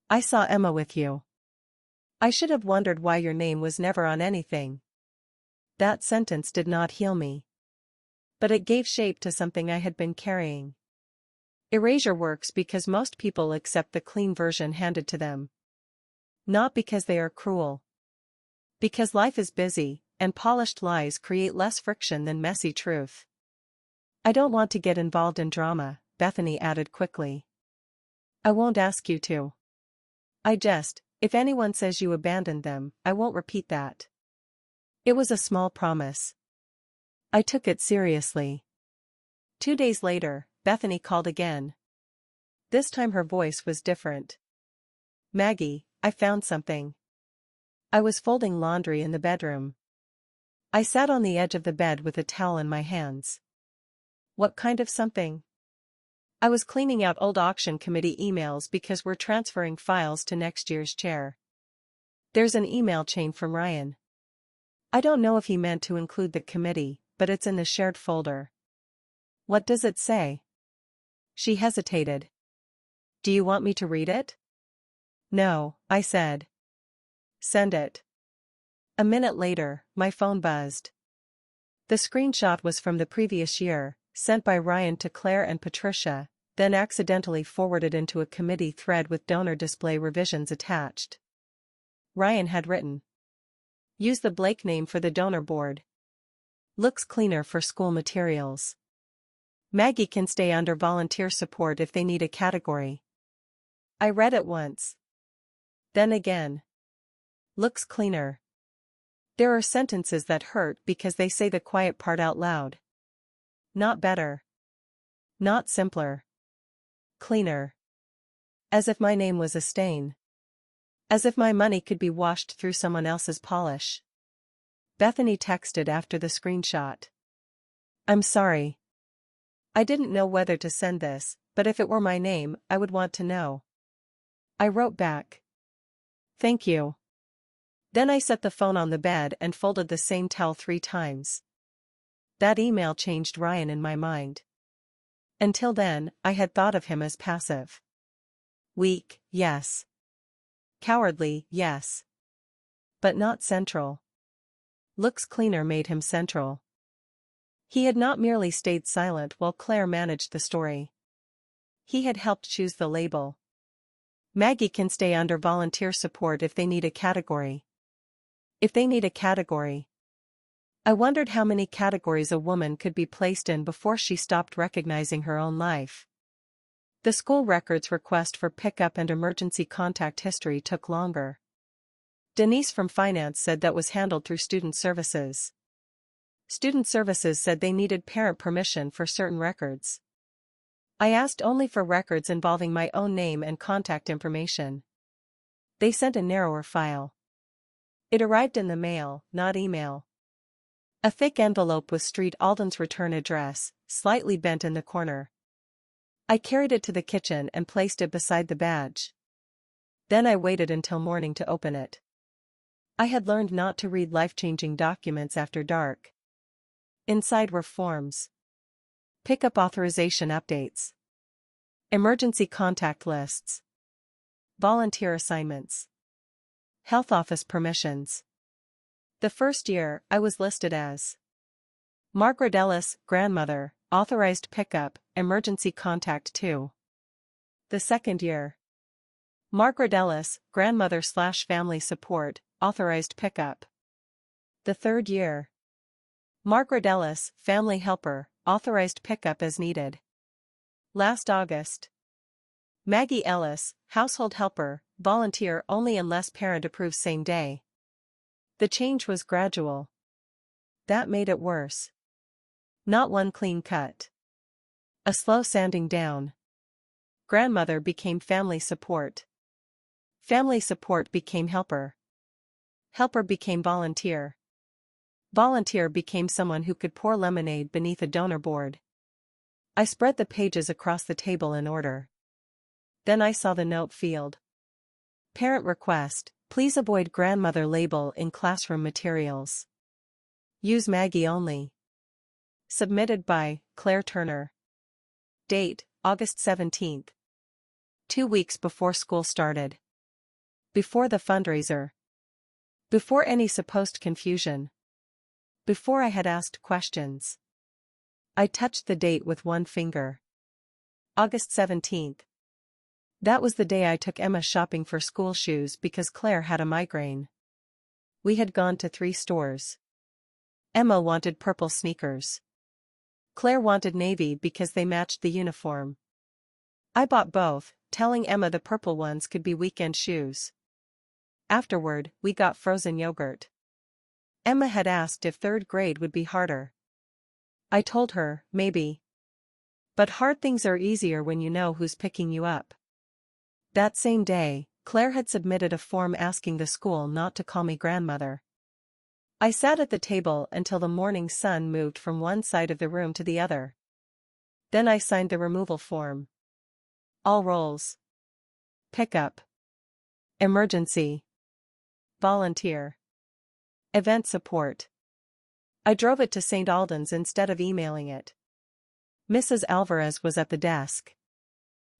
I saw Emma with you. I should have wondered why your name was never on anything. That sentence did not heal me. But it gave shape to something I had been carrying. Erasure works because most people accept the clean version handed to them. Not because they are cruel. Because life is busy, and polished lies create less friction than messy truth. I don't want to get involved in drama, Bethany added quickly. I won't ask you to. If anyone says you abandoned them, I won't repeat that. It was a small promise. I took it seriously. 2 days later, Bethany called again. This time her voice was different. Maggie, I found something. I was folding laundry in the bedroom. I sat on the edge of the bed with a towel in my hands. What kind of something? I was cleaning out old auction committee emails because we're transferring files to next year's chair. There's an email chain from Ryan. I don't know if he meant to include the committee, but it's in the shared folder. What does it say? She hesitated. Do you want me to read it? No, I said. Send it. A minute later, my phone buzzed. The screenshot was from the previous year, sent by Ryan to Claire and Patricia, then accidentally forwarded into a committee thread with donor display revisions attached. Ryan had written. Use the Blake name for the donor board. Looks cleaner for school materials. Maggie can stay under volunteer support if they need a category. I read it once. Then again. Looks cleaner. There are sentences that hurt because they say the quiet part out loud. Not better. Not simpler. Cleaner. As if my name was a stain. As if my money could be washed through someone else's polish. Bethany texted after the screenshot. I'm sorry. I didn't know whether to send this, but if it were my name, I would want to know. I wrote back. Thank you. Then I set the phone on the bed and folded the same towel 3 times. That email changed Ryan in my mind. Until then, I had thought of him as passive. Weak, yes. Cowardly, yes. But not central. Looks cleaner made him central. He had not merely stayed silent while Claire managed the story. He had helped choose the label. Maggie can stay under volunteer support if they need a category. If they need a category. I wondered how many categories a woman could be placed in before she stopped recognizing her own life. The school records request for pickup and emergency contact history took longer. Denise from finance said that was handled through student services. Student services said they needed parent permission for certain records. I asked only for records involving my own name and contact information. They sent a narrower file. It arrived in the mail, not email. A thick envelope with Street Alden's return address, slightly bent in the corner. I carried it to the kitchen and placed it beside the badge. Then I waited until morning to open it. I had learned not to read life-changing documents after dark. Inside were forms. Pickup authorization updates. Emergency contact lists. Volunteer assignments. Health office permissions. The first year, I was listed as Margaret Ellis, grandmother, authorized pickup, emergency contact 2. The second year, Margaret Ellis, grandmother/family support, authorized pickup. The third year, Margaret Ellis, family helper, authorized pickup as needed. Last August, Maggie Ellis, household helper, volunteer only unless parent approves same day. The change was gradual. That made it worse. Not one clean cut. A slow sanding down. Grandmother became family support. Family support became helper. Helper became volunteer. Volunteer became someone who could pour lemonade beneath a donor board. I spread the pages across the table in order. Then I saw the note field. Parent request, please avoid grandmother label in classroom materials. Use Maggie only. Submitted by Claire Turner. Date, August 17th. 2 weeks before school started. Before the fundraiser. Before any supposed confusion. Before I had asked questions. I touched the date with one finger. August 17th. That was the day I took Emma shopping for school shoes because Claire had a migraine. We had gone to 3 stores. Emma wanted purple sneakers. Claire wanted navy because they matched the uniform. I bought both, telling Emma the purple ones could be weekend shoes. Afterward, we got frozen yogurt. Emma had asked if 3rd grade would be harder. I told her, maybe. But hard things are easier when you know who's picking you up. That same day, Claire had submitted a form asking the school not to call me grandmother. I sat at the table until the morning sun moved from one side of the room to the other. Then I signed the removal form. All roles. Pickup. Emergency. Volunteer. Event support. I drove it to St. Albans instead of emailing it. Mrs. Alvarez was at the desk.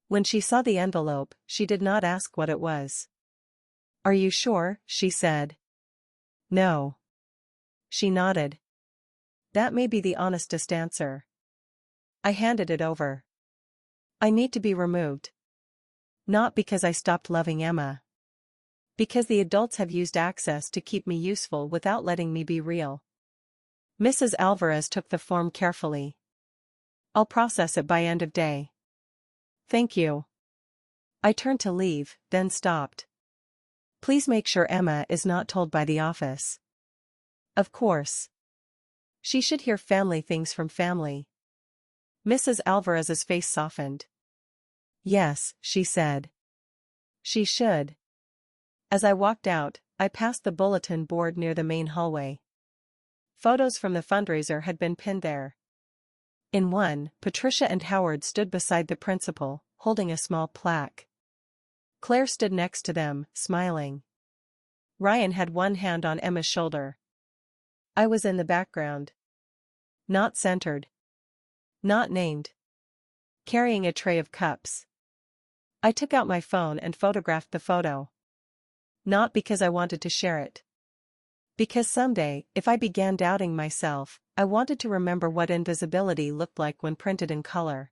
When she saw the envelope, she did not ask what it was. "Are you sure?" she said. "No." She nodded. "That may be the honestest answer." I handed it over. "I need to be removed. Not because I stopped loving Emma. Because the adults have used access to keep me useful without letting me be real." Mrs. Alvarez took the form carefully. "I'll process it by end of day." "Thank you." I turned to leave, then stopped. "Please make sure Emma is not told by the office." "Of course. She should hear family things from family." Mrs. Alvarez's face softened. "Yes," she said. "She should." As I walked out, I passed the bulletin board near the main hallway. Photos from the fundraiser had been pinned there. In one, Patricia and Howard stood beside the principal, holding a small plaque. Claire stood next to them, smiling. Ryan had one hand on Emma's shoulder. I was in the background. Not centered. Not named. Carrying a tray of cups. I took out my phone and photographed the photo. Not because I wanted to share it. Because someday, if I began doubting myself, I wanted to remember what invisibility looked like when printed in color.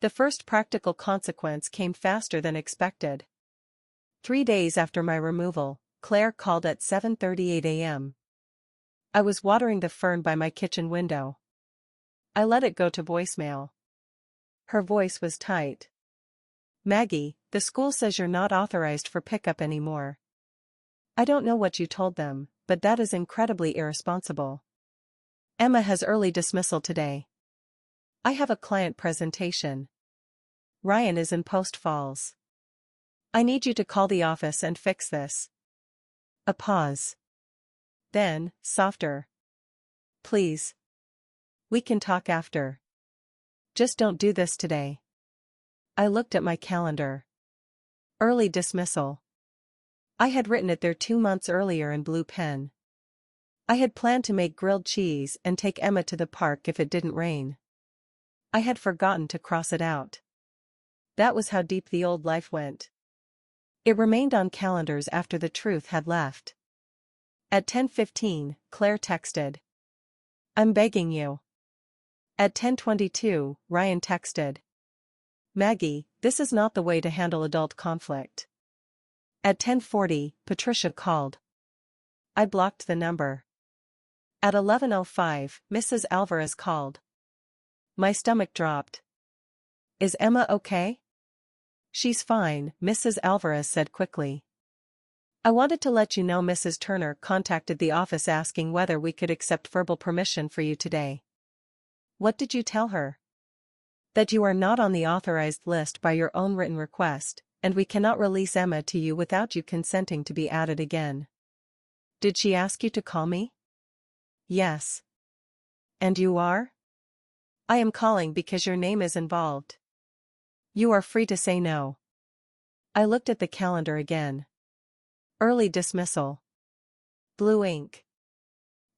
The first practical consequence came faster than expected. 3 days after my removal, Claire called at 7:38 a.m. I was watering the fern by my kitchen window. I let it go to voicemail. Her voice was tight. "Maggie, the school says you're not authorized for pickup anymore. I don't know what you told them, but that is incredibly irresponsible. Emma has early dismissal today. I have a client presentation. Ryan is in Post Falls. I need you to call the office and fix this." A pause. Then, softer. "Please. We can talk after. Just don't do this today." I looked at my calendar. Early dismissal. I had written it there 2 months earlier in blue pen. I had planned to make grilled cheese and take Emma to the park if it didn't rain. I had forgotten to cross it out. That was how deep the old life went. It remained on calendars after the truth had left. At 10:15, Claire texted. "I'm begging you." At 10:22, Ryan texted. "Maggie, this is not the way to handle adult conflict." At 10:40, Patricia called. I blocked the number. At 11:05, Mrs. Alvarez called. My stomach dropped. "Is Emma okay?" "She's fine," Mrs. Alvarez said quickly. "I wanted to let you know Mrs. Turner contacted the office asking whether we could accept verbal permission for you today." "What did you tell her?" "That you are not on the authorized list by your own written request, and we cannot release Emma to you without you consenting to be added again." "Did she ask you to call me?" "Yes." "And you are?" "I am calling because your name is involved." "You are free to say no." I looked at the calendar again. Early dismissal. Blue ink.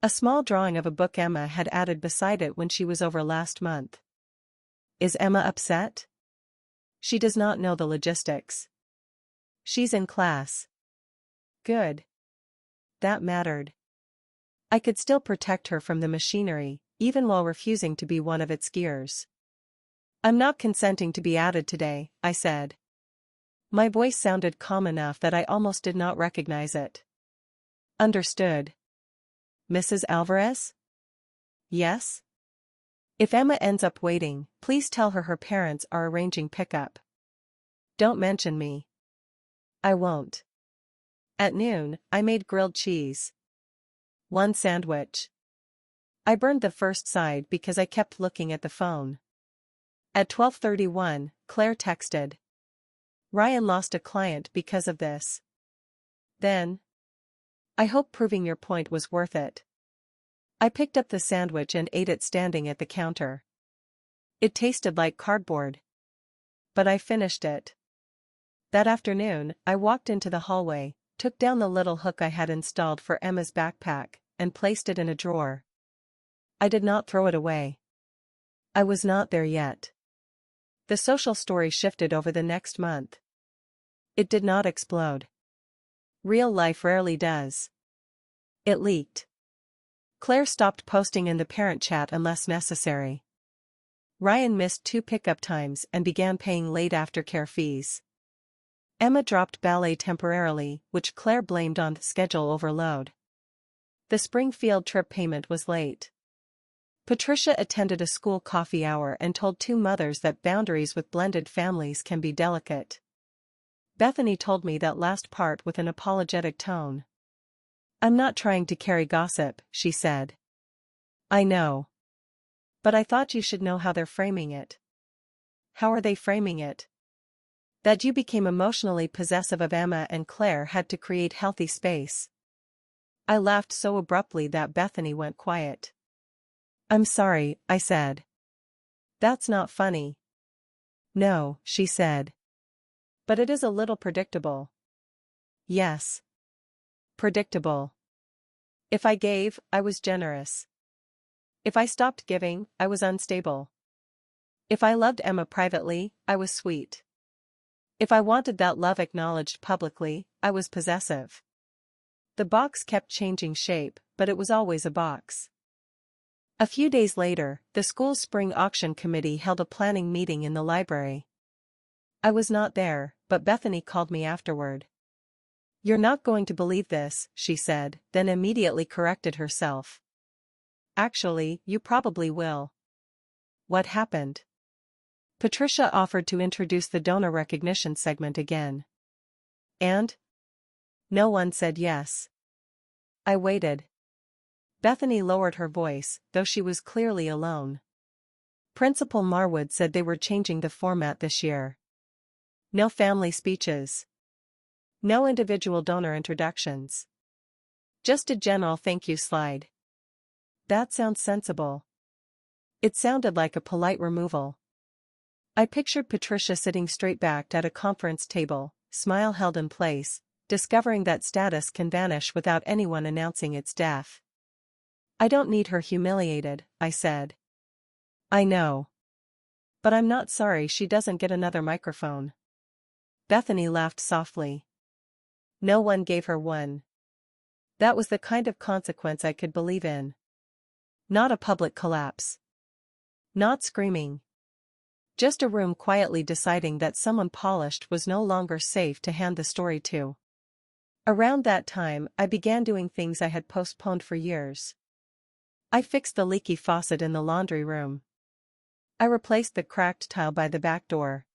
A small drawing of a book Emma had added beside it when she was over last month. Is Emma upset? She does not know the logistics. She's in class. Good. that mattered. I could still protect her from the machinery, even while refusing to be one of its gears. I'm not consenting to be added today, I said. My voice sounded calm enough that I almost did not recognize it. Understood. Mrs. Alvarez? Yes? If Emma ends up waiting, please tell her parents are arranging pickup. Don't mention me. I won't. At noon, I made grilled cheese. 1 sandwich. I burned the first side because I kept looking at the phone. At 12:31, Claire texted. Ryan lost a client because of this. Then. I hope proving your point was worth it. I picked up the sandwich and ate it standing at the counter. It tasted like cardboard. But I finished it. That afternoon, I walked into the hallway, took down the little hook I had installed for Emma's backpack, and placed it in a drawer. I did not throw it away. I was not there yet. The social story shifted over the next month. It did not explode. Real life rarely does. It leaked. Claire stopped posting in the parent chat unless necessary. Ryan missed 2 pickup times and began paying late aftercare fees. Emma dropped ballet temporarily, which Claire blamed on schedule overload. The spring field trip payment was late. Patricia attended a school coffee hour and told 2 mothers that boundaries with blended families can be delicate. Bethany told me that last part with an apologetic tone. I'm not trying to carry gossip, she said. I know. But I thought you should know how they're framing it. How are they framing it? That you became emotionally possessive of Emma and Claire had to create healthy space. I laughed so abruptly that Bethany went quiet. I'm sorry, I said. That's not funny. No, she said. But it is a little predictable. Yes. Predictable. If I gave, I was generous. If I stopped giving, I was unstable. If I loved Emma privately, I was sweet. If I wanted that love acknowledged publicly, I was possessive. The box kept changing shape, but it was always a box. A few days later, the school's spring auction committee held a planning meeting in the library. I was not there, but Bethany called me afterward. You're not going to believe this, she said, then immediately corrected herself. Actually, you probably will. What happened? Patricia offered to introduce the donor recognition segment again. And? No one said yes. I waited. Bethany lowered her voice, though she was clearly alone. Principal Marwood said they were changing the format this year. No family speeches. No individual donor introductions. Just a general thank you slide. That sounds sensible. It sounded like a polite removal. I pictured Patricia sitting straight-backed at a conference table, smile held in place, discovering that status can vanish without anyone announcing its death. I don't need her humiliated, I said. I know. But I'm not sorry she doesn't get another microphone. Bethany laughed softly. No one gave her one. That was the kind of consequence I could believe in. Not a public collapse. Not screaming. Just a room quietly deciding that someone polished was no longer safe to hand the story to. Around that time, I began doing things I had postponed for years. I fixed the leaky faucet in the laundry room. I replaced the cracked tile by the back door.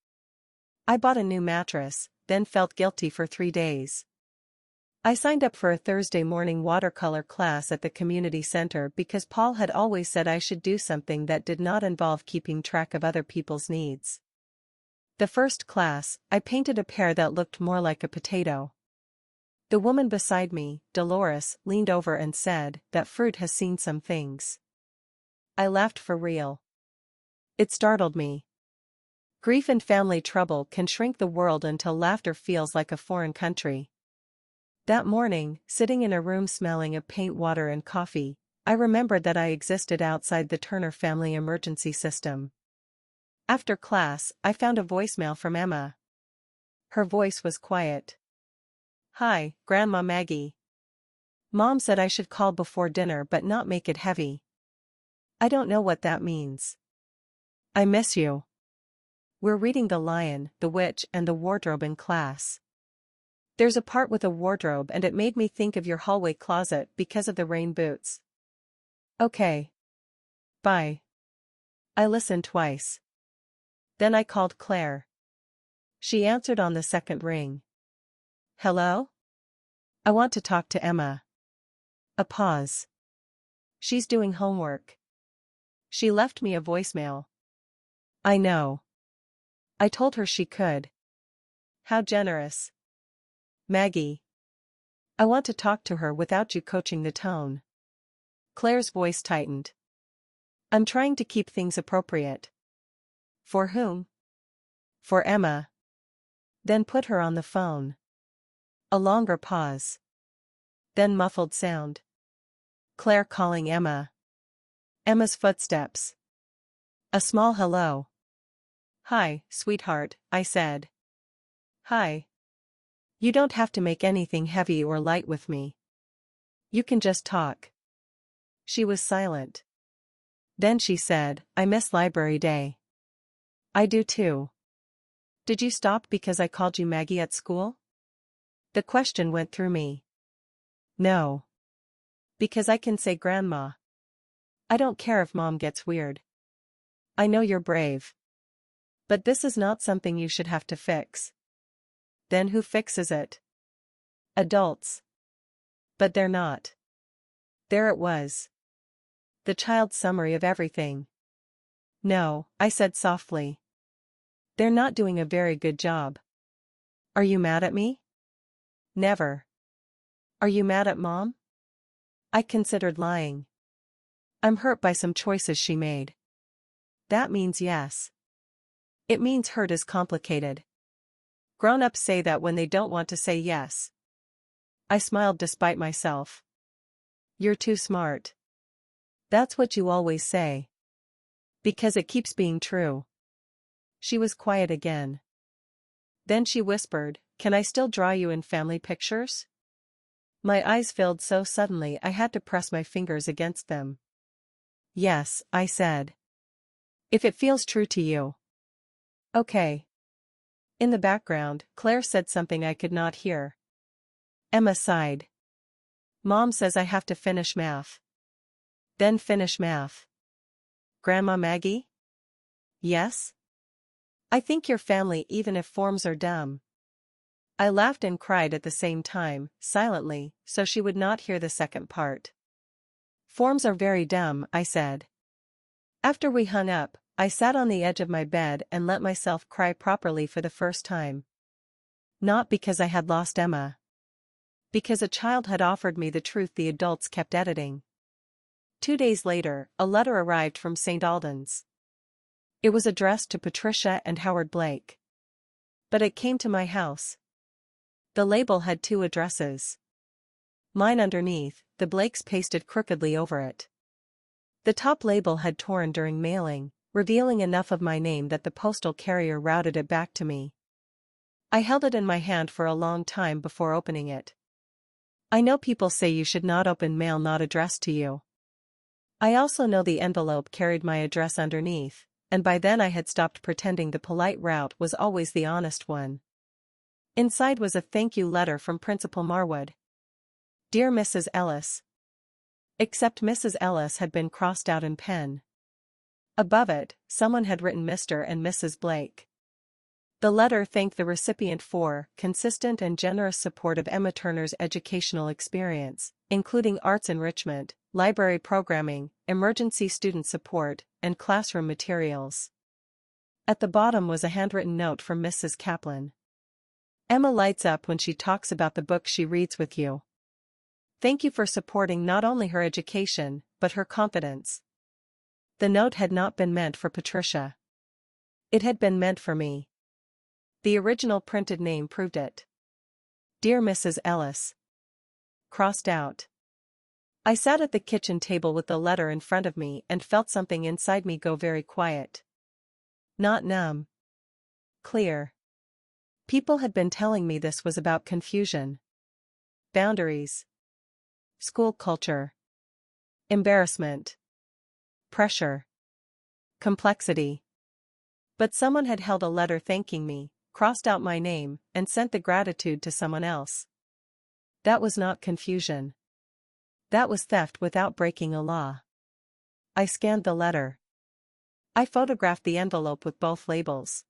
I bought a new mattress, then felt guilty for 3 days. I signed up for a Thursday morning watercolor class at the community center because Paul had always said I should do something that did not involve keeping track of other people's needs. The first class, I painted a pear that looked more like a potato. The woman beside me, Dolores, leaned over and said, "That fruit has seen some things." I laughed for real. It startled me. Grief and family trouble can shrink the world until laughter feels like a foreign country. That morning, sitting in a room smelling of paint water and coffee, I remembered that I existed outside the Turner family emergency system. After class, I found a voicemail from Emma. Her voice was quiet. "Hi, Grandma Maggie. Mom said I should call before dinner but not make it heavy. I don't know what that means. I miss you. We're reading The Lion, the Witch and the Wardrobe in class. There's a part with a wardrobe and it made me think of your hallway closet because of the rain boots. Okay. Bye. I listened twice. Then I called Claire. She answered on the second ring. Hello? I want to talk to Emma. A pause. She's doing homework. She left me a voicemail. I know. I told her she could. How generous. Maggie. I want to talk to her without you coaching the tone. Claire's voice tightened. I'm trying to keep things appropriate. For whom? For Emma. Then put her on the phone. A longer pause. Then muffled sound. Claire calling Emma. Emma's footsteps. A small hello. Hi, sweetheart, I said. Hi. You don't have to make anything heavy or light with me. You can just talk. She was silent. Then she said, I miss library day. I do too. Did you stop because I called you Maggie at school? The question went through me. No. Because I can say Grandma. I don't care if Mom gets weird. I know you're brave. But this is not something you should have to fix. Then who fixes it? Adults. But they're not. There it was. The child's summary of everything. No, I said softly. They're not doing a very good job. Are you mad at me? Never. Are you mad at Mom? I considered lying. I'm hurt by some choices she made. That means yes. It means hurt is complicated. Grown-ups say that when they don't want to say yes. I smiled despite myself. You're too smart. That's what you always say. Because it keeps being true. She was quiet again. Then she whispered, Can I still draw you in family pictures? My eyes filled so suddenly I had to press my fingers against them. Yes, I said. If it feels true to you. Okay. In the background, Claire said something I could not hear. Emma sighed. Mom says I have to finish math. Then finish math. Grandma Maggie? Yes? I think your family even if forms are dumb. I laughed and cried at the same time, silently, so she would not hear the second part. Forms are very dumb, I said. After we hung up, I sat on the edge of my bed and let myself cry properly for the first time. Not because I had lost Emma. Because a child had offered me the truth the adults kept editing. 2 days later, a letter arrived from St. Albans. It was addressed to Patricia and Howard Blake. But it came to my house. The label had 2 addresses. Mine underneath, the Blakes pasted crookedly over it. The top label had torn during mailing, revealing enough of my name that the postal carrier routed it back to me. I held it in my hand for a long time before opening it. I know people say you should not open mail not addressed to you. I also know the envelope carried my address underneath, and by then I had stopped pretending the polite route was always the honest one. Inside was a thank you letter from Principal Marwood. Dear Mrs. Ellis. Except Mrs. Ellis had been crossed out in pen. Above it, someone had written Mr. and Mrs. Blake. The letter thanked the recipient for consistent and generous support of Emma Turner's educational experience, including arts enrichment, library programming, emergency student support, and classroom materials. At the bottom was a handwritten note from Mrs. Kaplan. Emma lights up when she talks about the book she reads with you. Thank you for supporting not only her education, but her confidence. The note had not been meant for Patricia. It had been meant for me. The original printed name proved it. Dear Mrs. Ellis. Crossed out. I sat at the kitchen table with the letter in front of me and felt something inside me go very quiet. Not numb. Clear. People had been telling me this was about confusion. Boundaries. School culture. Embarrassment. Pressure. Complexity. But someone had held a letter thanking me, crossed out my name, and sent the gratitude to someone else. That was not confusion. That was theft without breaking a law. I scanned the letter. I photographed the envelope with both labels.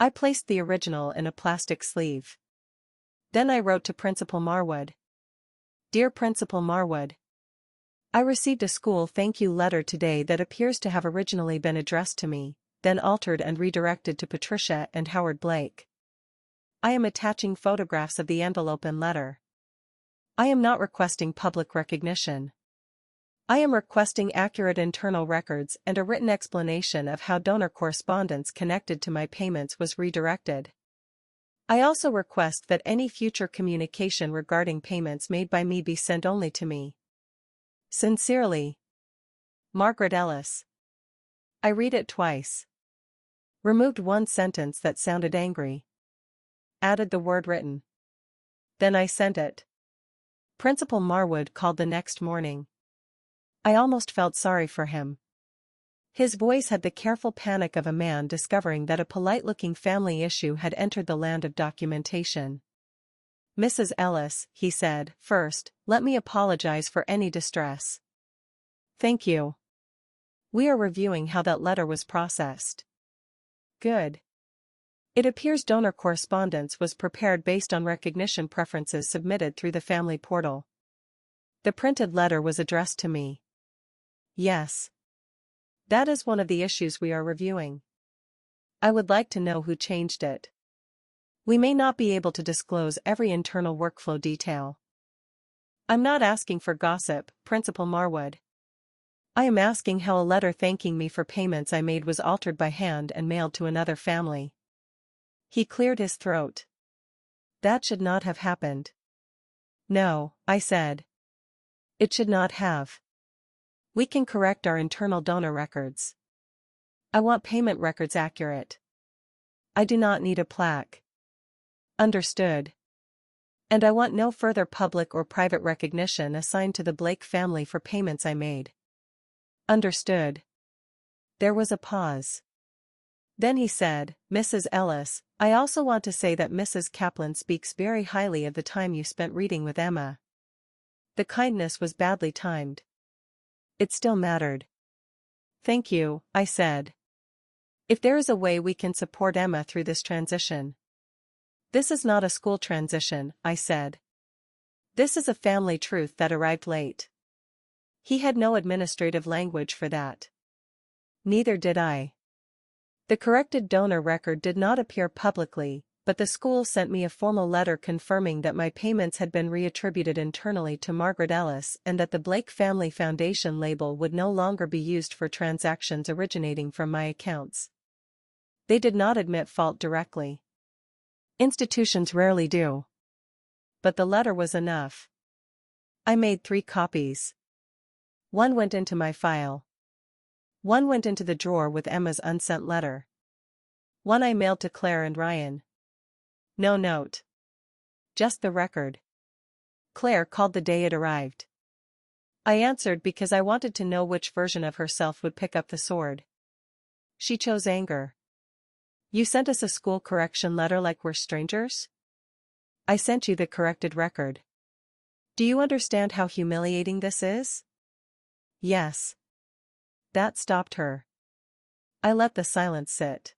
I placed the original in a plastic sleeve. Then I wrote to Principal Marwood. Dear Principal Marwood, I received a school thank you letter today that appears to have originally been addressed to me, then altered and redirected to Patricia and Howard Blake. I am attaching photographs of the envelope and letter. I am not requesting public recognition. I am requesting accurate internal records and a written explanation of how donor correspondence connected to my payments was redirected. I also request that any future communication regarding payments made by me be sent only to me. Sincerely, Margaret Ellis. I read it twice. Removed one sentence that sounded angry. Added the word written. Then I sent it. Principal Marwood called the next morning. I almost felt sorry for him. His voice had the careful panic of a man discovering that a polite-looking family issue had entered the land of documentation. Mrs. Ellis, he said, first, let me apologize for any distress. Thank you. We are reviewing how that letter was processed. Good. It appears donor correspondence was prepared based on recognition preferences submitted through the family portal. The printed letter was addressed to me. Yes. That is one of the issues we are reviewing. I would like to know who changed it. We may not be able to disclose every internal workflow detail. I'm not asking for gossip, Principal Marwood. I am asking how a letter thanking me for payments I made was altered by hand and mailed to another family. He cleared his throat. That should not have happened. No, I said. It should not have. We can correct our internal donor records. I want payment records accurate. I do not need a plaque. Understood. And I want no further public or private recognition assigned to the Blake family for payments I made. Understood. There was a pause. Then he said, Mrs. Ellis, I also want to say that Mrs. Kaplan speaks very highly of the time you spent reading with Emma. The kindness was badly timed. It still mattered. Thank you, I said. If there is a way we can support Emma through this transition. This is not a school transition, I said. This is a family truth that arrived late. He had no administrative language for that. Neither did I. The corrected donor record did not appear publicly, but the school sent me a formal letter confirming that my payments had been reattributed internally to Margaret Ellis and that the Blake Family Foundation label would no longer be used for transactions originating from my accounts. They did not admit fault directly. Institutions rarely do. But the letter was enough. I made 3 copies. One went into my file. One went into the drawer with Emma's unsent letter. One I mailed to Claire and Ryan. No note. Just the record. Claire called the day it arrived. I answered because I wanted to know which version of herself would pick up the sword. She chose anger. You sent us a school correction letter like we're strangers? I sent you the corrected record. Do you understand how humiliating this is? Yes. That stopped her. I let the silence sit.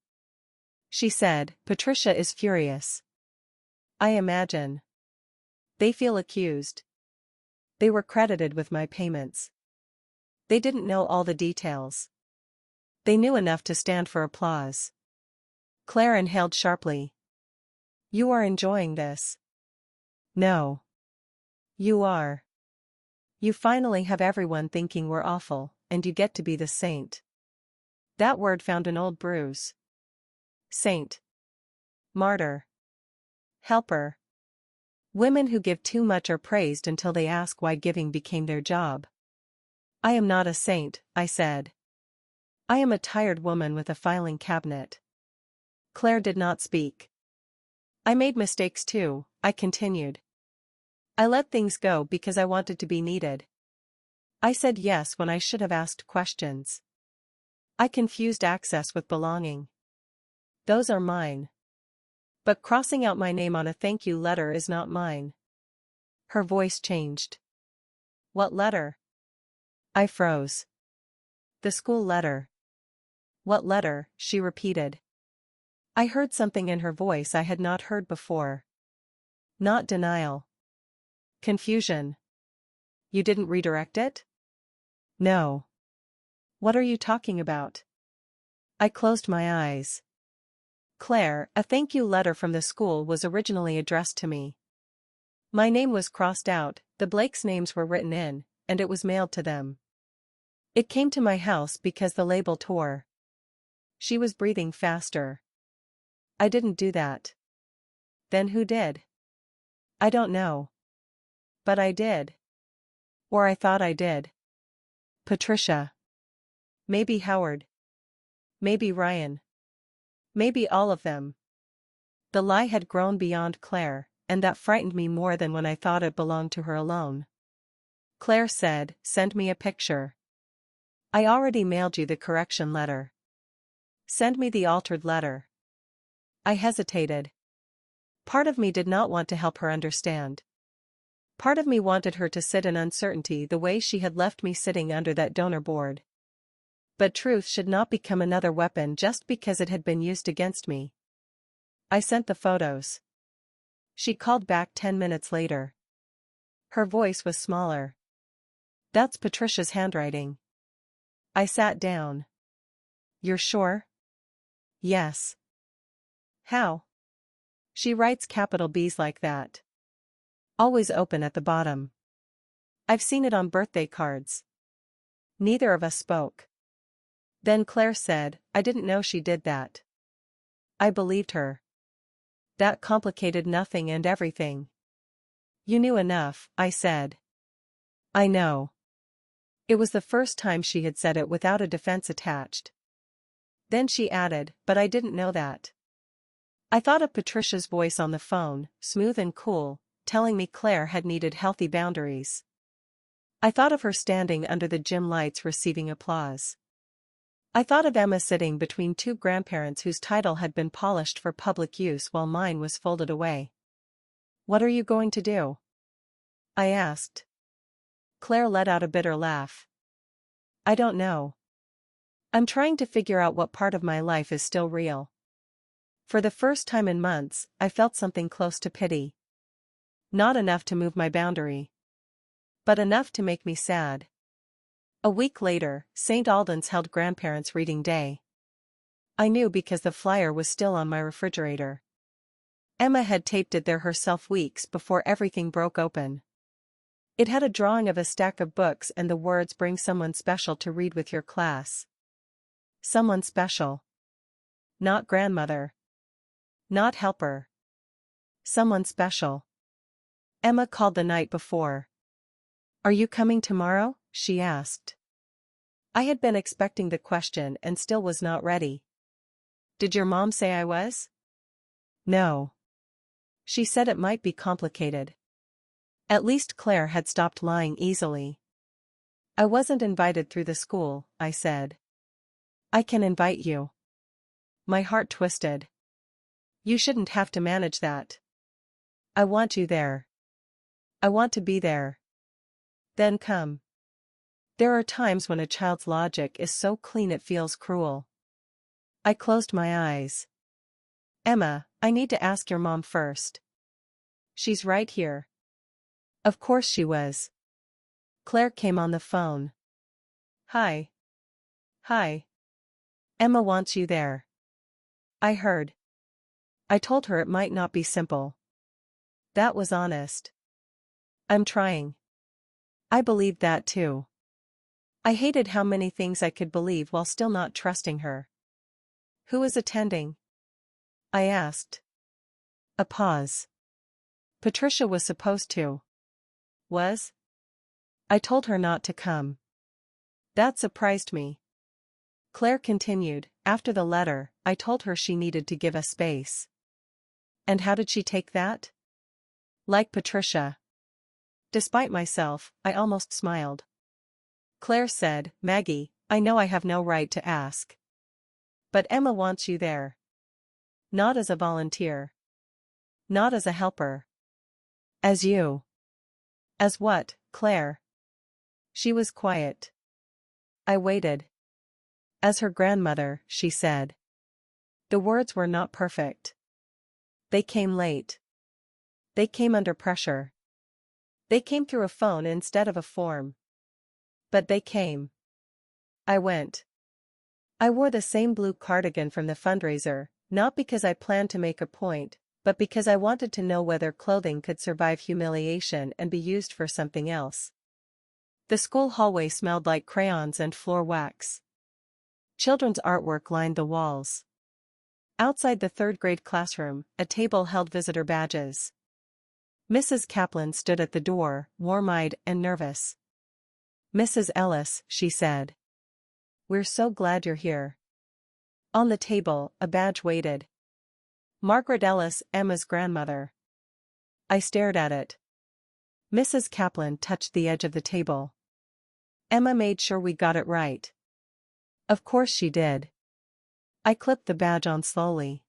She said, Patricia is furious. I imagine. They feel accused. They were credited with my payments. They didn't know all the details. They knew enough to stand for applause. Claire inhaled sharply. You are enjoying this. No. You are. You finally have everyone thinking we're awful, and you get to be the saint. That word found an old bruise. Saint. Martyr. Helper. Women who give too much are praised until they ask why giving became their job. I am not a saint, I said. I am a tired woman with a filing cabinet. Claire did not speak. I made mistakes too, I continued. I let things go because I wanted to be needed. I said yes when I should have asked questions. I confused access with belonging. Those are mine. But crossing out my name on a thank you letter is not mine. Her voice changed. What letter? I froze. The school letter. What letter? She repeated. I heard something in her voice I had not heard before. Not denial. Confusion. You didn't redirect it? No. What are you talking about? I closed my eyes. Claire, a thank you letter from the school was originally addressed to me. My name was crossed out, the Blakes' names were written in, and it was mailed to them. It came to my house because the label tore. She was breathing faster. I didn't do that. Then who did? I don't know. But I did. Or I thought I did. Patricia. Maybe Howard. Maybe Ryan. Maybe all of them. The lie had grown beyond Claire, and that frightened me more than when I thought it belonged to her alone. Claire said, "Send me a picture." I already mailed you the correction letter. Send me the altered letter. I hesitated. Part of me did not want to help her understand. Part of me wanted her to sit in uncertainty the way she had left me sitting under that donor board. But truth should not become another weapon just because it had been used against me. I sent the photos. She called back 10 minutes later. Her voice was smaller. That's Patricia's handwriting. I sat down. You're sure? Yes. How? She writes capital B's like that. Always open at the bottom. I've seen it on birthday cards. Neither of us spoke. Then Claire said, "I didn't know she did that." I believed her. That complicated nothing and everything. You knew enough, I said. I know. It was the first time she had said it without a defense attached. Then she added, "But I didn't know that." I thought of Patricia's voice on the phone, smooth and cool, telling me Claire had needed healthy boundaries. I thought of her standing under the gym lights receiving applause. I thought of Emma sitting between two grandparents whose title had been polished for public use while mine was folded away. "What are you going to do?" I asked. Claire let out a bitter laugh. "I don't know. I'm trying to figure out what part of my life is still real." For the first time in months, I felt something close to pity. Not enough to move my boundary. But enough to make me sad. A week later, St. Albans held Grandparents' Reading Day. I knew because the flyer was still on my refrigerator. Emma had taped it there herself weeks before everything broke open. It had a drawing of a stack of books and the words, "Bring someone special to read with your class." Someone special. Not grandmother. Not helper. Someone special. Emma called the night before. "Are you coming tomorrow?" she asked. I had been expecting the question and still was not ready. "Did your mom say I was?" "No. She said it might be complicated." At least Claire had stopped lying easily. "I wasn't invited through the school," I said. "I can invite you." My heart twisted. "You shouldn't have to manage that." "I want you there. I want to be there." "Then come." There are times when a child's logic is so clean it feels cruel. I closed my eyes. "Emma, I need to ask your mom first." "She's right here." Of course she was. Claire came on the phone. "Hi. Hi. Emma wants you there." I heard. I told her it might not be simple. That was honest. "I'm trying." I believed that too. I hated how many things I could believe while still not trusting her. "Who is attending?" I asked. A pause. "Patricia was supposed to." "Was?" "I told her not to come." That surprised me. Claire continued, "After the letter, I told her she needed to give us space." "And how did she take that?" "Like Patricia." Despite myself, I almost smiled. Claire said, "Maggie, I know I have no right to ask. But Emma wants you there. Not as a volunteer. Not as a helper. As you." "As what, Claire?" She was quiet. I waited. "As her grandmother," she said. The words were not perfect. They came late. They came under pressure. They came through a phone instead of a form. But they came. I went. I wore the same blue cardigan from the fundraiser, not because I planned to make a point, but because I wanted to know whether clothing could survive humiliation and be used for something else. The school hallway smelled like crayons and floor wax. Children's artwork lined the walls. Outside the third-grade classroom, a table held visitor badges. Mrs. Kaplan stood at the door, warm-eyed and nervous. "Mrs. Ellis," she said. "We're so glad you're here." On the table, a badge waited. Margaret Ellis, Emma's grandmother. I stared at it. Mrs. Kaplan touched the edge of the table. "Emma made sure we got it right." Of course she did. I clipped the badge on slowly.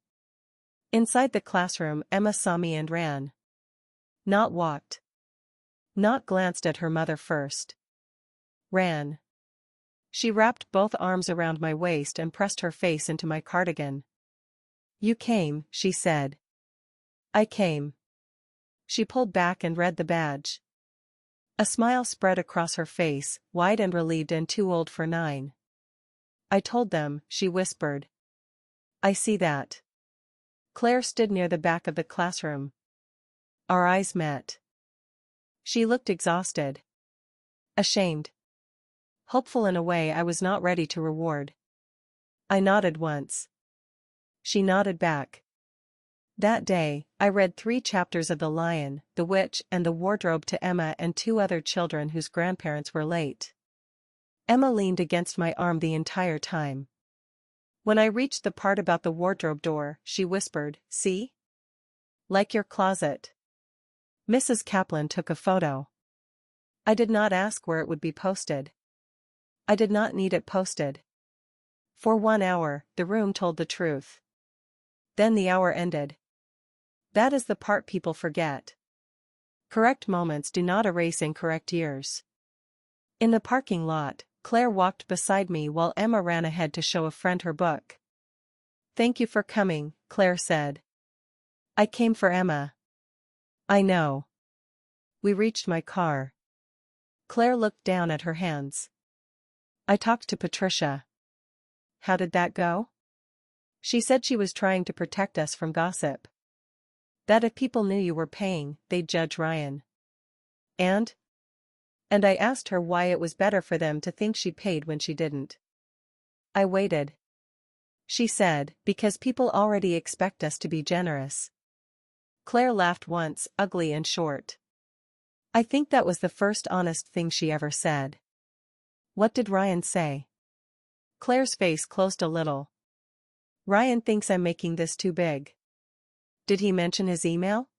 Inside the classroom, Emma saw me and ran. Not walked. Not glanced at her mother first. Ran. She wrapped both arms around my waist and pressed her face into my cardigan. "You came," she said. "I came." She pulled back and read the badge. A smile spread across her face, wide and relieved and too old for 9. "I told them," she whispered. "I see that." Claire stood near the back of the classroom. Our eyes met. She looked exhausted. Ashamed. Hopeful in a way I was not ready to reward. I nodded once. She nodded back. That day, I read 3 chapters of The Lion, the Witch and the Wardrobe to Emma and 2 other children whose grandparents were late. Emma leaned against my arm the entire time. When I reached the part about the wardrobe door, she whispered, "See? Like your closet." Mrs. Kaplan took a photo. I did not ask where it would be posted. I did not need it posted. For 1 hour, the room told the truth. Then the hour ended. That is the part people forget. Correct moments do not erase incorrect years. In the parking lot, Claire walked beside me while Emma ran ahead to show a friend her book. "Thank you for coming," Claire said. "I came for Emma." "I know." We reached my car. Claire looked down at her hands. "I talked to Patricia." "How did that go?" "She said she was trying to protect us from gossip. That if people knew you were paying, they'd judge Ryan." And I asked her why it was better for them to think she paid when she didn't. I waited. She said, "Because people already expect us to be generous." Claire laughed once, ugly and short. I think that was the first honest thing she ever said. "What did Ryan say?" Claire's face closed a little. "Ryan thinks I'm making this too big." "Did he mention his email?"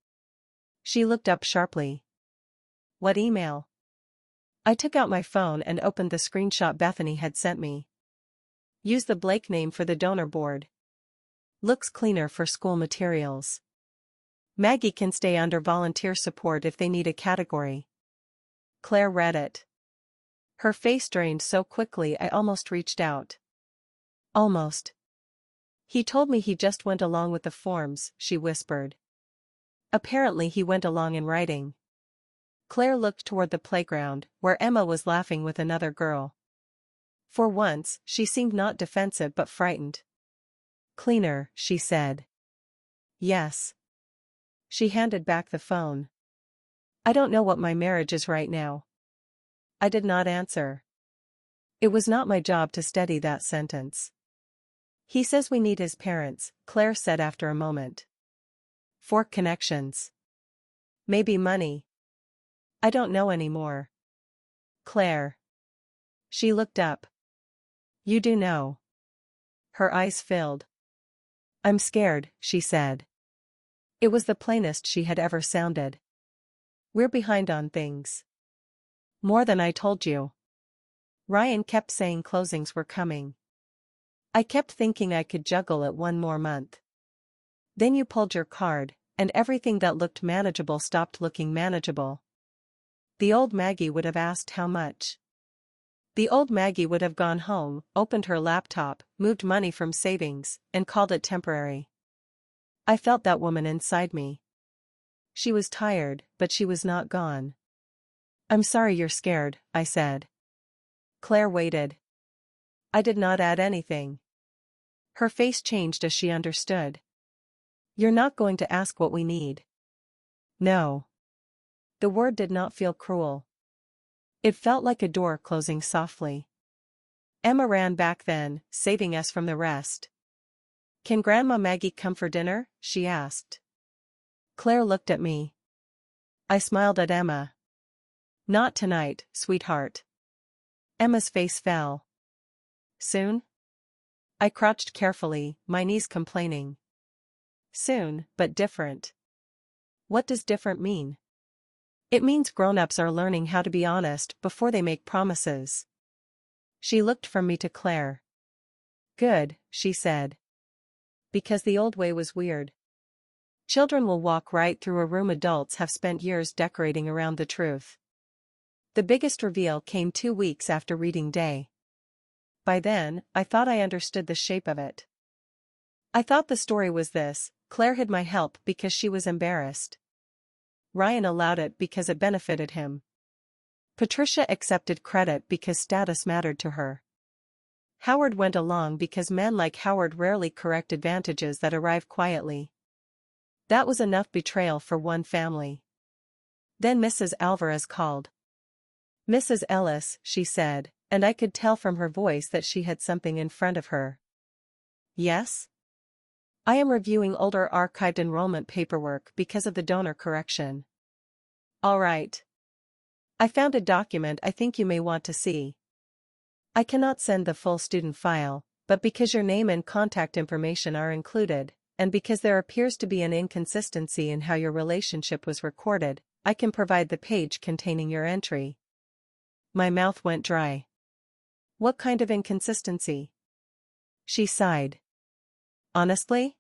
She looked up sharply. "What email?" I took out my phone and opened the screenshot Bethany had sent me. "Use the Blake name for the donor board. Looks cleaner for school materials. Maggie can stay under volunteer support if they need a category." Claire read it. Her face drained so quickly I almost reached out. "Almost. He told me he just went along with the forms," she whispered. "Apparently he went along in writing." Claire looked toward the playground, where Emma was laughing with another girl. For once, she seemed not defensive but frightened. "Cleaner," she said. "Yes." She handed back the phone. "I don't know what my marriage is right now." I did not answer. It was not my job to steady that sentence. "He says we need his parents," Claire said after a moment. "For connections. Maybe money. I don't know anymore." "Claire." She looked up. "You do know." Her eyes filled. "I'm scared," she said. It was the plainest she had ever sounded. We're behind on things. More than I told you. Ryan kept saying closings were coming. I kept thinking I could juggle it one more month. Then you pulled your card, and everything that looked manageable stopped looking manageable. The old Maggie would have asked how much. The old Maggie would have gone home, opened her laptop, moved money from savings, and called it temporary. I felt that woman inside me. She was tired, but she was not gone. I'm sorry you're scared, I said. Claire waited. I did not add anything. Her face changed as she understood. You're not going to ask what we need. No. The word did not feel cruel. It felt like a door closing softly. Emma ran back then, saving us from the rest. Can Grandma Maggie come for dinner? She asked. Claire looked at me. I smiled at Emma. Not tonight, sweetheart. Emma's face fell. Soon? I crouched carefully, my knees complaining. Soon, but different. What does different mean? It means grown-ups are learning how to be honest before they make promises. She looked from me to Claire. Good, she said. Because the old way was weird. Children will walk right through a room adults have spent years decorating around the truth. The biggest reveal came 2 weeks after reading day. By then, I thought I understood the shape of it. I thought the story was this: Claire hid my help because she was embarrassed. Ryan allowed it because it benefited him. Patricia accepted credit because status mattered to her. Howard went along because men like Howard rarely correct advantages that arrive quietly. That was enough betrayal for one family. Then Mrs. Alvarez called. Mrs. Ellis, she said, and I could tell from her voice that she had something in front of her. Yes? I am reviewing older archived enrollment paperwork because of the donor correction. All right. I found a document I think you may want to see. I cannot send the full student file, but because your name and contact information are included, and because there appears to be an inconsistency in how your relationship was recorded, I can provide the page containing your entry. My mouth went dry. What kind of inconsistency? She sighed. Honestly?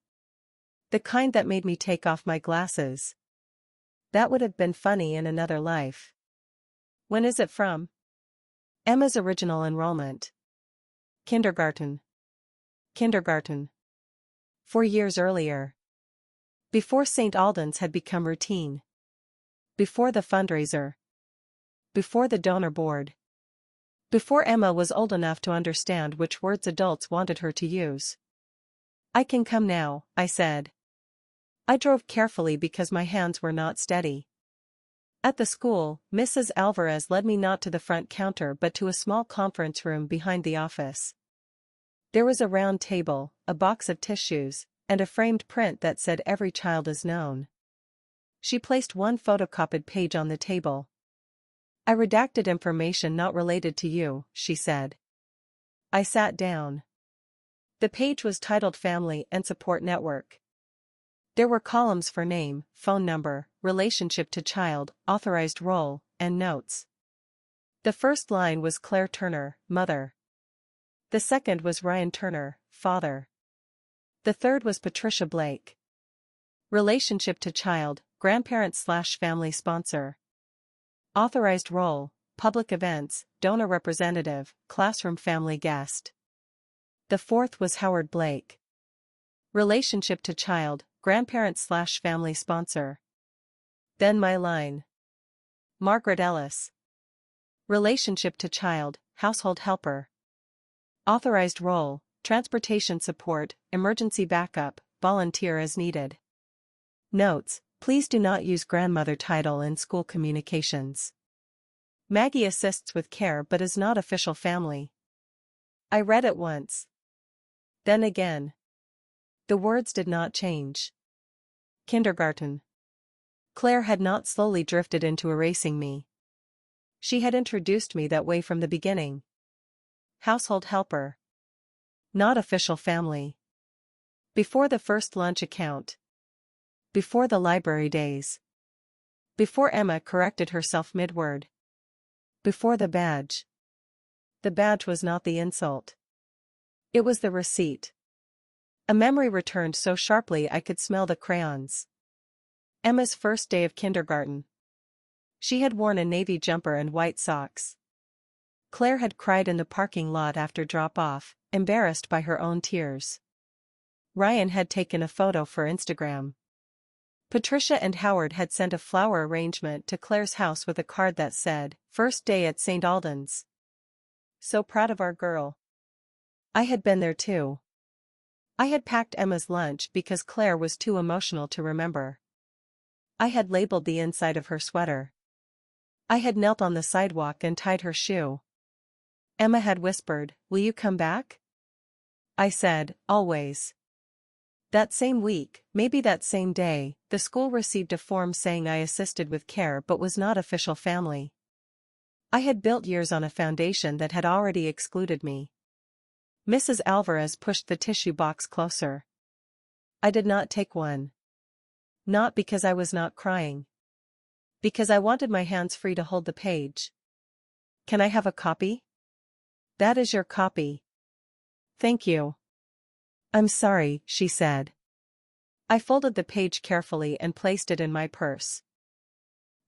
The kind that made me take off my glasses. That would have been funny in another life. When is it from? Emma's original enrollment. Kindergarten. Kindergarten. 4 years earlier. Before St. Alden's had become routine. Before the fundraiser. Before the donor board. Before Emma was old enough to understand which words adults wanted her to use. I can come now, I said. I drove carefully because my hands were not steady. At the school, Mrs. Alvarez led me not to the front counter but to a small conference room behind the office. There was a round table, a box of tissues, and a framed print that said every child is known. She placed one photocopied page on the table. I redacted information not related to you, she said. I sat down. The page was titled Family and Support Network. There were columns for name, phone number, relationship to child, authorized role, and notes. The first line was Claire Turner, mother. The second was Ryan Turner, father. The third was Patricia Blake. Relationship to child, grandparent/family sponsor. Authorized role, public events, donor representative, classroom family guest. The fourth was Howard Blake. Relationship to child, grandparent/family sponsor. Then my line. Margaret Ellis. Relationship to child, household helper. Authorized role, transportation support, emergency backup, volunteer as needed. Notes: please do not use grandmother title in school communications. Maggie assists with care but is not official family. I read it once. Then again. The words did not change. Kindergarten. Claire had not slowly drifted into erasing me. She had introduced me that way from the beginning. Household helper. Not official family. Before the first lunch account. Before the library days. Before Emma corrected herself mid-word. Before the badge. The badge was not the insult. It was the receipt. A memory returned so sharply I could smell the crayons. Emma's first day of kindergarten. She had worn a navy jumper and white socks. Claire had cried in the parking lot after drop-off, embarrassed by her own tears. Ryan had taken a photo for Instagram. Patricia and Howard had sent a flower arrangement to Claire's house with a card that said, "First day at St. Alden's. So proud of our girl." I had been there too. I had packed Emma's lunch because Claire was too emotional to remember. I had labeled the inside of her sweater. I had knelt on the sidewalk and tied her shoe. Emma had whispered, "Will you come back?" I said, "Always." That same week, maybe that same day, the school received a form saying I assisted with care but was not official family. I had built years on a foundation that had already excluded me. Mrs. Alvarez pushed the tissue box closer. I did not take one. Not because I was not crying. Because I wanted my hands free to hold the page. "Can I have a copy?" "That is your copy." "Thank you." "I'm sorry," she said. I folded the page carefully and placed it in my purse.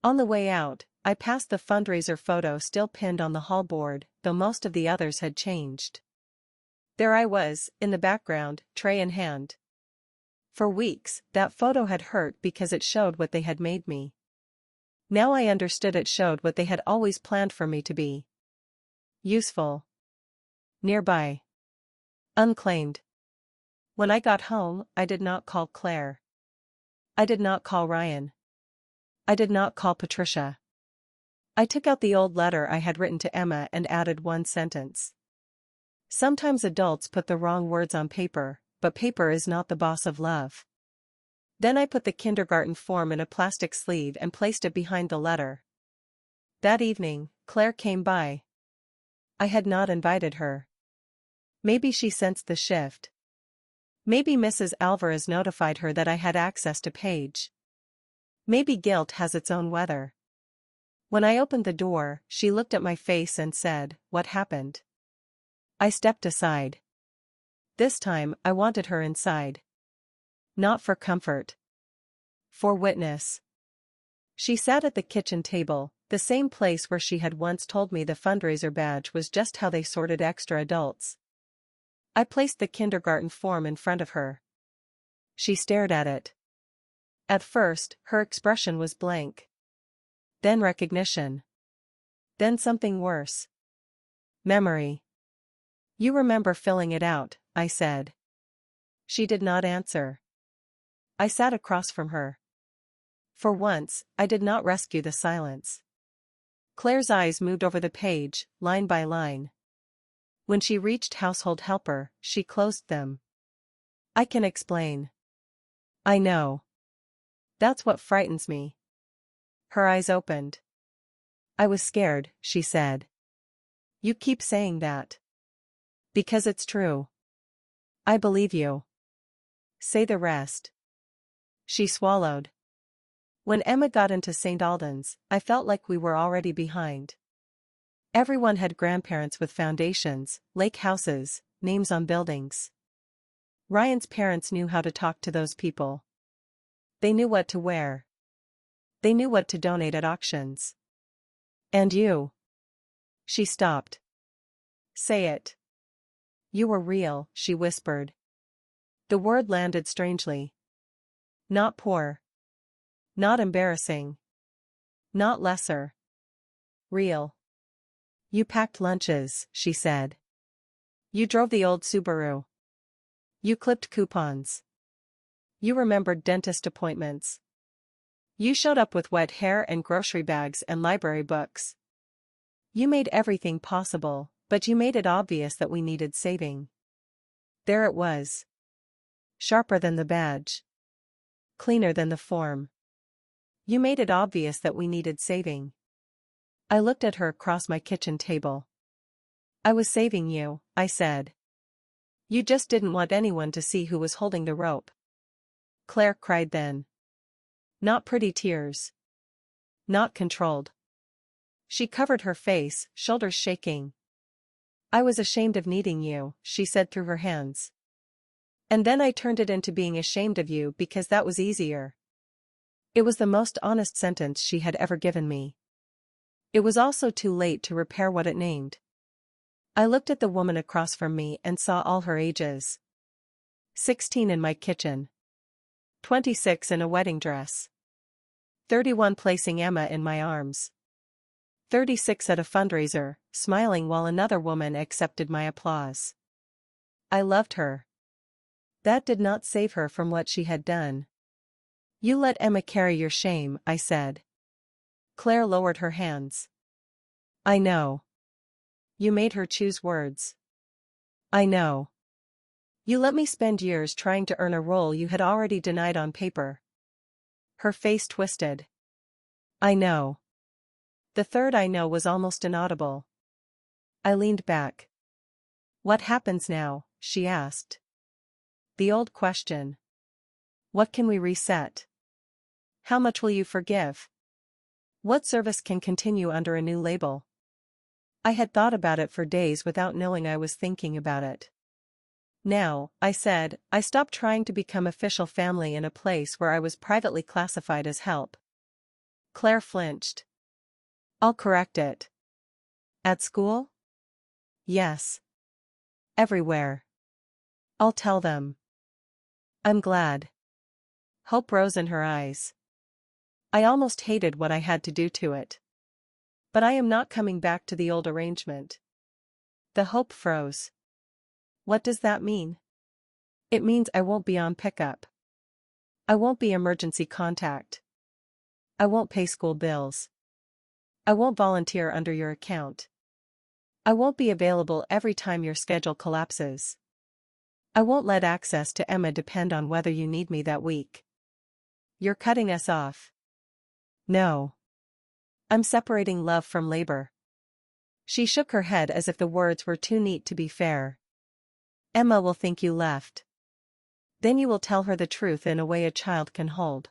On the way out, I passed the fundraiser photo still pinned on the hall board, though most of the others had changed. There I was, in the background, tray in hand. For weeks, that photo had hurt because it showed what they had made me. Now I understood it showed what they had always planned for me to be. Useful. Nearby. Unclaimed. When I got home, I did not call Claire. I did not call Ryan. I did not call Patricia. I took out the old letter I had written to Emma and added one sentence. Sometimes adults put the wrong words on paper, but paper is not the boss of love. Then I put the kindergarten form in a plastic sleeve and placed it behind the letter. That evening, Claire came by. I had not invited her. Maybe she sensed the shift. Maybe Mrs. Alvarez notified her that I had access to Paige. Maybe guilt has its own weather. When I opened the door, she looked at my face and said, "What happened?" I stepped aside. This time, I wanted her inside. Not for comfort. For witness. She sat at the kitchen table, the same place where she had once told me the fundraiser badge was just how they sorted extra adults. I placed the kindergarten form in front of her. She stared at it. At first, her expression was blank. Then recognition. Then something worse. Memory. "You remember filling it out," I said. She did not answer. I sat across from her. For once, I did not rescue the silence. Claire's eyes moved over the page, line by line. When she reached household helper, she closed them. "I can explain." "I know. That's what frightens me." Her eyes opened. "I was scared," she said. "You keep saying that." "Because it's true." "I believe you." "Say the rest." She swallowed. When Emma got into St. Alden's, I felt like we were already behind. Everyone had grandparents with foundations, lake houses, names on buildings. Ryan's parents knew how to talk to those people. They knew what to wear. They knew what to donate at auctions. And you. She stopped. "Say it." "You were real," she whispered. The word landed strangely. Not poor. Not embarrassing. Not lesser. Real. "You packed lunches," she said. "You drove the old Subaru. You clipped coupons. You remembered dentist appointments. You showed up with wet hair and grocery bags and library books. You made everything possible, but you made it obvious that we needed saving." There it was. Sharper than the badge. Cleaner than the form. You made it obvious that we needed saving. I looked at her across my kitchen table. "I was saving you," I said. "You just didn't want anyone to see who was holding the rope." Claire cried then. Not pretty tears. not controlled. She covered her face, shoulders shaking. I was ashamed of needing you, she said through her hands. And then I turned it into being ashamed of you because that was easier. It was the most honest sentence she had ever given me. It was also too late to repair what it named. I looked at the woman across from me and saw all her ages. 16 in my kitchen. 26 in a wedding dress. 31 placing Emma in my arms. 36 at a fundraiser, smiling while another woman accepted my applause. I loved her. That did not save her from what she had done. You let Emma carry your shame, I said. Claire lowered her hands. I know. You made her choose words. I know. You let me spend years trying to earn a role you had already denied on paper. Her face twisted. I know. The third I know was almost inaudible. I leaned back. What happens now? She asked. The old question. What can we reset? How much will you forgive? What service can continue under a new label? I had thought about it for days without knowing I was thinking about it. Now, I said, I stopped trying to become official family in a place where I was privately classified as help. Claire flinched. I'll correct it. At school? Yes. Everywhere. I'll tell them. I'm glad. Hope rose in her eyes. I almost hated what I had to do to it. But I am not coming back to the old arrangement. The hope froze. What does that mean? It means I won't be on pickup. I won't be emergency contact. I won't pay school bills. I won't volunteer under your account. I won't be available every time your schedule collapses. I won't let access to Emma depend on whether you need me that week. You're cutting us off. No. I'm separating love from labor. She shook her head as if the words were too neat to be fair. Emma will think you left. Then you will tell her the truth in a way a child can hold.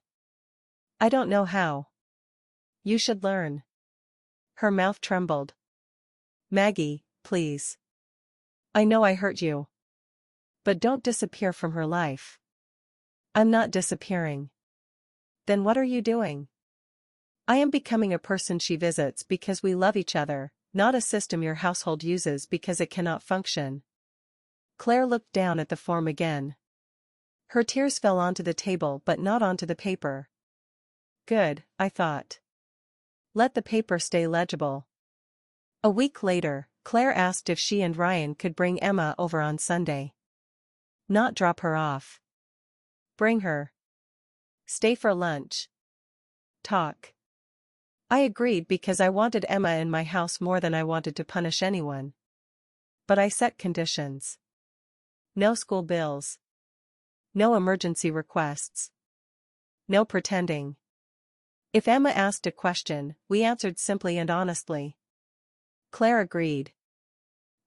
I don't know how. You should learn. Her mouth trembled. Maggie, please. I know I hurt you. But don't disappear from her life. I'm not disappearing. Then what are you doing? I am becoming a person she visits because we love each other, not a system your household uses because it cannot function. Claire looked down at the form again. Her tears fell onto the table but not onto the paper. Good, I thought. Let the paper stay legible. A week later, Claire asked if she and Ryan could bring Emma over on Sunday. Not drop her off. Bring her. Stay for lunch. Talk. I agreed because I wanted Emma in my house more than I wanted to punish anyone. But I set conditions. No school bills. No emergency requests. No pretending. If Emma asked a question, we answered simply and honestly. Claire agreed.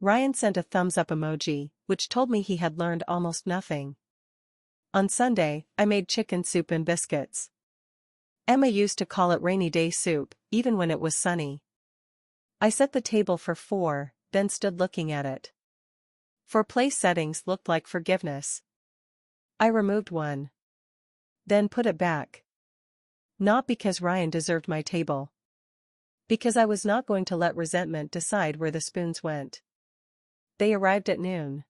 Ryan sent a thumbs-up emoji, which told me he had learned almost nothing. On Sunday, I made chicken soup and biscuits. Emma used to call it rainy day soup, even when it was sunny. I set the table for 4, then stood looking at it. 4 place settings looked like forgiveness. I removed one. Then put it back. Not because Ryan deserved my table. Because I was not going to let resentment decide where the spoons went. They arrived at noon.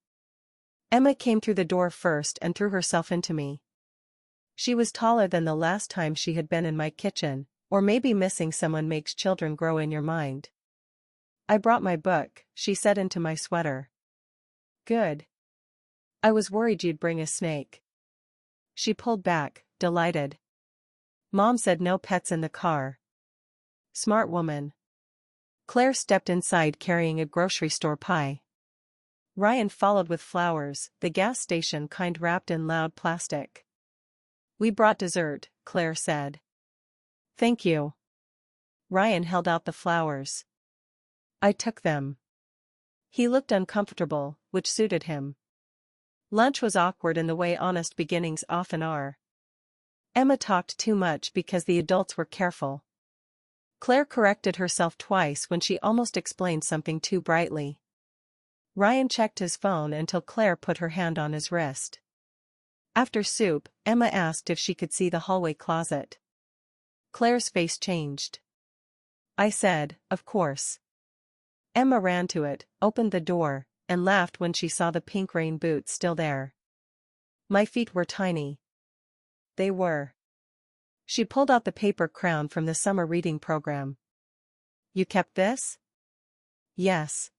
Emma came through the door first and threw herself into me. She was taller than the last time she had been in my kitchen, or maybe missing someone makes children grow in your mind. I brought my book, she said into my sweater. Good. I was worried you'd bring a snake. She pulled back, delighted. Mom said no pets in the car. Smart woman. Claire stepped inside carrying a grocery store pie. Ryan followed with flowers, the gas station kind wrapped in loud plastic. We brought dessert, Claire said. Thank you. Ryan held out the flowers. I took them. He looked uncomfortable, which suited him. Lunch was awkward in the way honest beginnings often are. Emma talked too much because the adults were careful. Claire corrected herself twice when she almost explained something too brightly. Ryan checked his phone until Claire put her hand on his wrist. After soup, Emma asked if she could see the hallway closet. Claire's face changed. I said, of course. Emma ran to it, opened the door, and laughed when she saw the pink rain boots still there. My feet were tiny. They were. She pulled out the paper crown from the summer reading program. You kept this? Yes.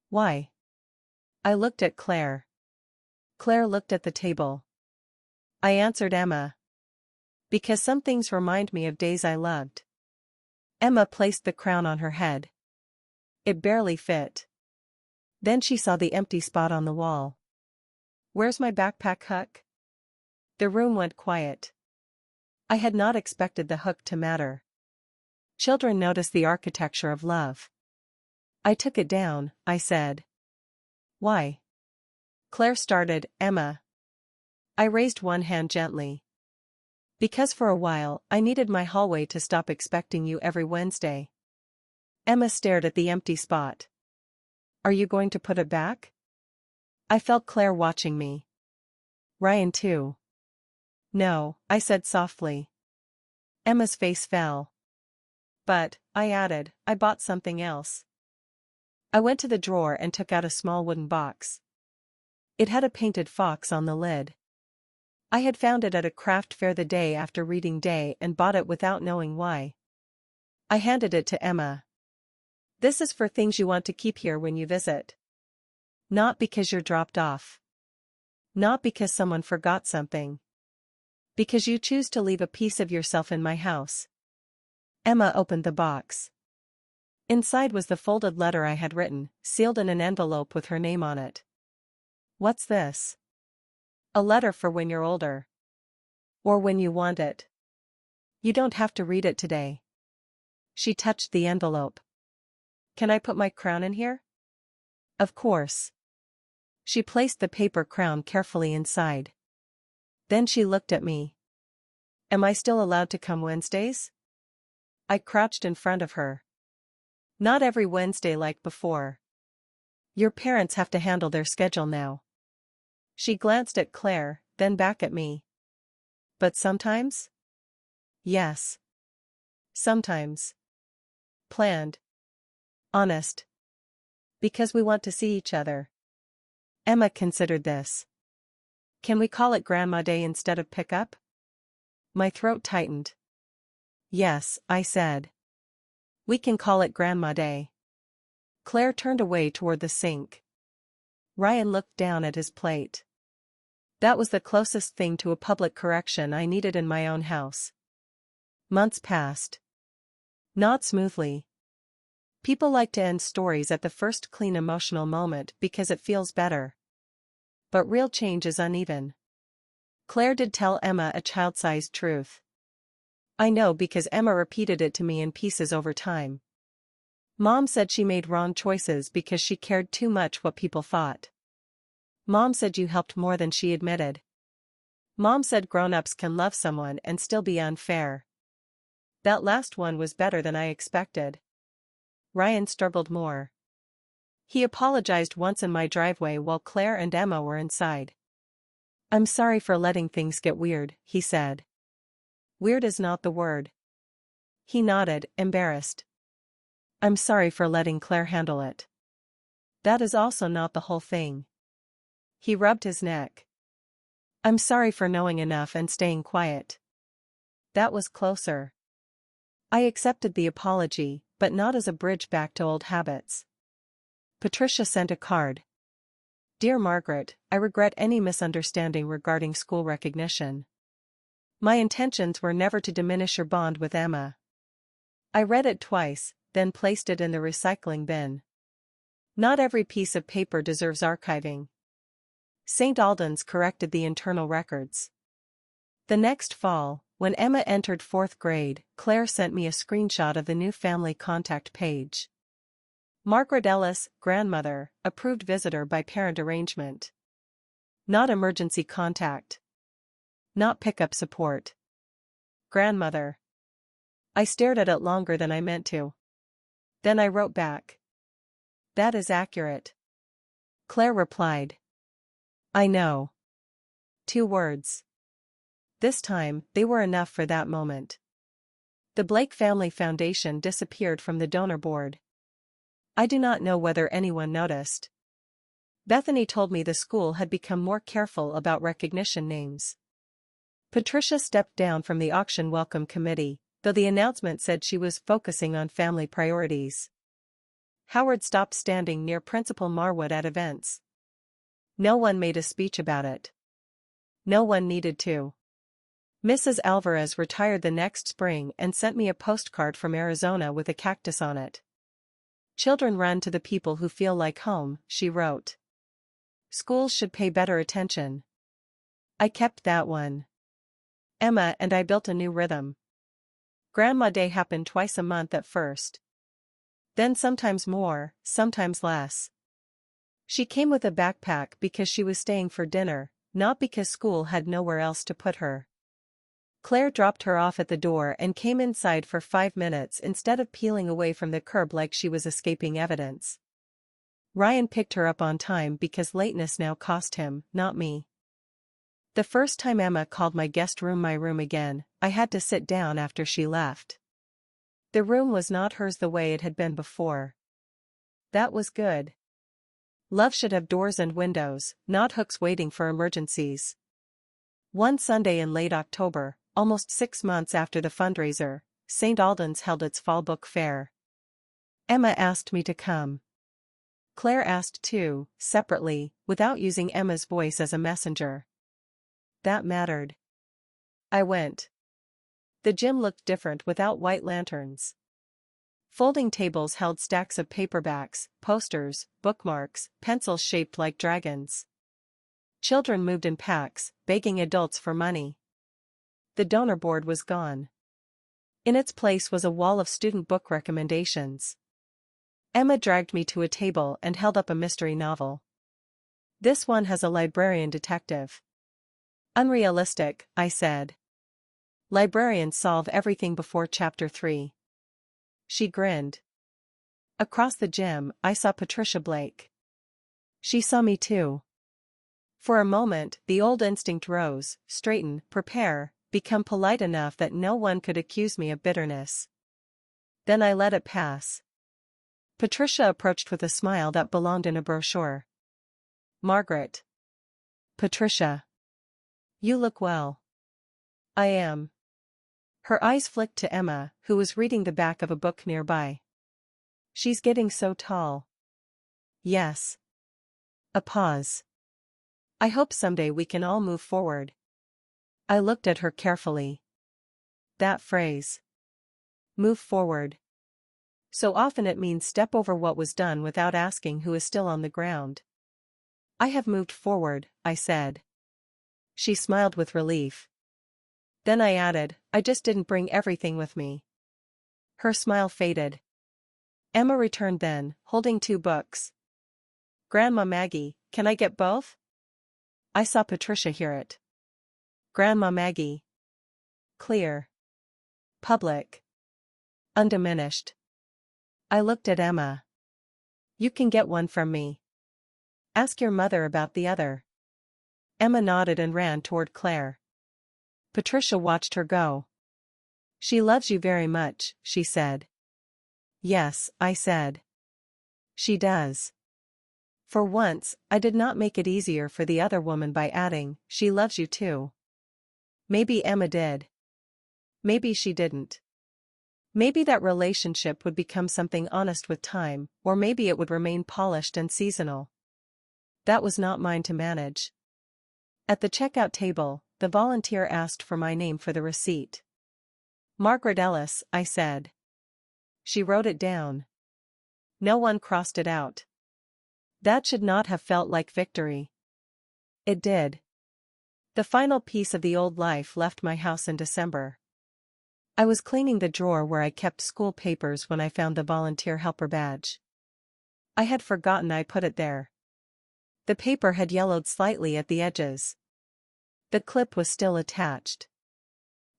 Why? I looked at Claire. Claire looked at the table. I answered Emma. Because some things remind me of days I loved. Emma placed the crown on her head. It barely fit. Then she saw the empty spot on the wall. Where's my backpack hook? The room went quiet. I had not expected the hook to matter. Children notice the architecture of love. I took it down, I said. Why? Claire started, Emma. I raised one hand gently. Because for a while, I needed my hallway to stop expecting you every Wednesday. Emma stared at the empty spot. Are you going to put it back? I felt Claire watching me. Ryan too. No, I said softly. Emma's face fell. But, I added, I bought something else. I went to the drawer and took out a small wooden box. It had a painted fox on the lid. I had found it at a craft fair the day after reading day and bought it without knowing why. I handed it to Emma. This is for things you want to keep here when you visit. Not because you're dropped off. Not because someone forgot something. Because you choose to leave a piece of yourself in my house. Emma opened the box. Inside was the folded letter I had written, sealed in an envelope with her name on it. What's this? A letter for when you're older. Or when you want it. You don't have to read it today. She touched the envelope. Can I put my crown in here? Of course. She placed the paper crown carefully inside. Then she looked at me. Am I still allowed to come Wednesdays? I crouched in front of her. Not every Wednesday like before. Your parents have to handle their schedule now. She glanced at Claire, then back at me. But sometimes? Yes. Sometimes. Planned. Honest. Because we want to see each other. Emma considered this. Can we call it Grandma Day instead of pickup? My throat tightened. Yes, I said. We can call it Grandma Day. Claire turned away toward the sink. Ryan looked down at his plate. That was the closest thing to a public correction I needed in my own house. Months passed. Not smoothly. People like to end stories at the first clean emotional moment because it feels better. But real change is uneven. Claire did tell Emma a child-sized truth. I know because Emma repeated it to me in pieces over time. Mom said she made wrong choices because she cared too much what people thought. Mom said you helped more than she admitted. Mom said grown-ups can love someone and still be unfair. That last one was better than I expected. Ryan struggled more. He apologized once in my driveway while Claire and Emma were inside. I'm sorry for letting things get weird, he said. Weird is not the word. He nodded, embarrassed. I'm sorry for letting Claire handle it. That is also not the whole thing. He rubbed his neck. I'm sorry for knowing enough and staying quiet. That was closer. I accepted the apology, but not as a bridge back to old habits. Patricia sent a card. Dear Margaret, I regret any misunderstanding regarding school recognition. My intentions were never to diminish your bond with Emma. I read it twice, then placed it in the recycling bin. Not every piece of paper deserves archiving. St. Alden's corrected the internal records. The next fall, when Emma entered 4th grade, Claire sent me a screenshot of the new family contact page. Margaret Ellis, grandmother, approved visitor by parent arrangement. Not emergency contact. Not pickup support. Grandmother. I stared at it longer than I meant to. Then I wrote back. That is accurate. Claire replied. I know. 2 words. This time, they were enough for that moment. The Blake Family Foundation disappeared from the donor board. I do not know whether anyone noticed. Bethany told me the school had become more careful about recognition names. Patricia stepped down from the auction welcome committee, though the announcement said she was focusing on family priorities. Howard stopped standing near Principal Marwood at events. No one made a speech about it. No one needed to. Mrs. Alvarez retired the next spring and sent me a postcard from Arizona with a cactus on it. Children run to the people who feel like home, she wrote. Schools should pay better attention. I kept that one. Emma and I built a new rhythm. Grandma Day happened twice a month at first. Then sometimes more, sometimes less. She came with a backpack because she was staying for dinner, not because school had nowhere else to put her. Claire dropped her off at the door and came inside for 5 minutes instead of peeling away from the curb like she was escaping evidence. Ryan picked her up on time because lateness now cost him, not me. The first time Emma called my guest room my room again, I had to sit down after she left. The room was not hers the way it had been before. That was good. Love should have doors and windows, not hooks waiting for emergencies. One Sunday in late October, almost 6 months after the fundraiser, St. Albans held its fall book fair. Emma asked me to come. Claire asked too, separately, without using Emma's voice as a messenger. That mattered. I went. The gym looked different without white lanterns. Folding tables held stacks of paperbacks, posters, bookmarks, pencils shaped like dragons. Children moved in packs, begging adults for money. The donor board was gone. In its place was a wall of student book recommendations. Emma dragged me to a table and held up a mystery novel. This one has a librarian detective. Unrealistic, I said. Librarians solve everything before chapter 3. She grinned. Across the gym, I saw Patricia Blake. She saw me too. For a moment, the old instinct rose: straighten, prepare, become polite enough that no one could accuse me of bitterness. Then I let it pass. Patricia approached with a smile that belonged in a brochure. Margaret. Patricia. You look well. I am. Her eyes flicked to Emma, who was reading the back of a book nearby. She's getting so tall. Yes. A pause. I hope someday we can all move forward. I looked at her carefully. That phrase. Move forward. So often it means step over what was done without asking who is still on the ground. I have moved forward, I said. She smiled with relief. Then I added, I just didn't bring everything with me. Her smile faded. Emma returned then, holding 2 books. Grandma Maggie, can I get both? I saw Patricia hear it. Grandma Maggie. Clear. Public. Undiminished. I looked at Emma. You can get one from me. Ask your mother about the other. Emma nodded and ran toward Claire. Patricia watched her go. She loves you very much, she said. Yes, I said. She does. For once, I did not make it easier for the other woman by adding, she loves you too. Maybe Emma did. Maybe she didn't. Maybe that relationship would become something honest with time, or maybe it would remain polished and seasonal. That was not mine to manage. At the checkout table, the volunteer asked for my name for the receipt. Margaret Ellis, I said. She wrote it down. No one crossed it out. That should not have felt like victory. It did. The final piece of the old life left my house in December. I was cleaning the drawer where I kept school papers when I found the volunteer helper badge. I had forgotten I put it there. The paper had yellowed slightly at the edges. The clip was still attached.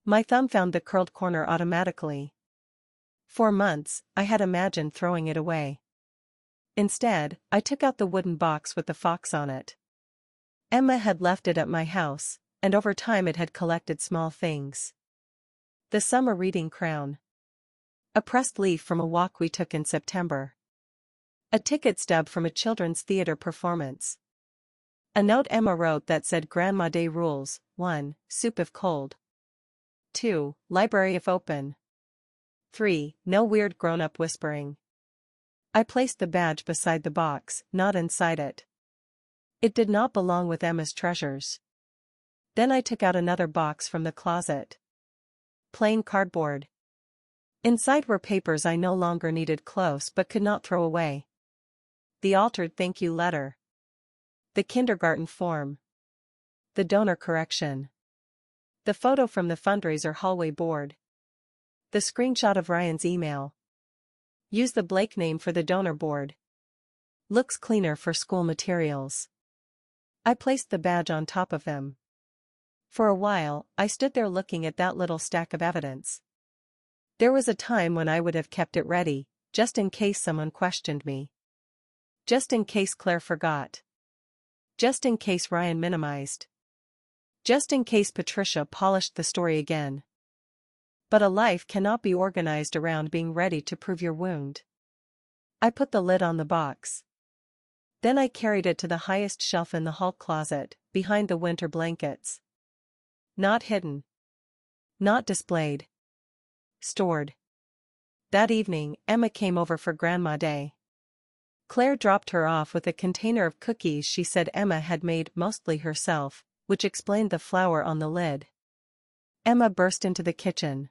My thumb found the curled corner automatically. For months, I had imagined throwing it away. Instead, I took out the wooden box with the fox on it. Emma had left it at my house, and over time it had collected small things. The summer reading crown. A pressed leaf from a walk we took in September. A ticket stub from a children's theater performance. A note Emma wrote that said Grandma Day rules: 1. Soup if cold. 2. Library if open. 3. No weird grown-up whispering. I placed the badge beside the box, not inside it. It did not belong with Emma's treasures. Then I took out another box from the closet. Plain cardboard. Inside were papers I no longer needed close but could not throw away. The altered thank you letter. The kindergarten form. The donor correction. The photo from the fundraiser hallway board. The screenshot of Ryan's email. Use the Blake name for the donor board. Looks cleaner for school materials. I placed the badge on top of them. For a while, I stood there looking at that little stack of evidence. There was a time when I would have kept it ready, just in case someone questioned me. Just in case Claire forgot. Just in case Ryan minimized. Just in case Patricia polished the story again. But a life cannot be organized around being ready to prove your wound. I put the lid on the box. Then I carried it to the highest shelf in the hall closet, behind the winter blankets. Not hidden. Not displayed. Stored. That evening, Emma came over for Grandma Day. Claire dropped her off with a container of cookies she said Emma had made mostly herself, which explained the flour on the lid. Emma burst into the kitchen.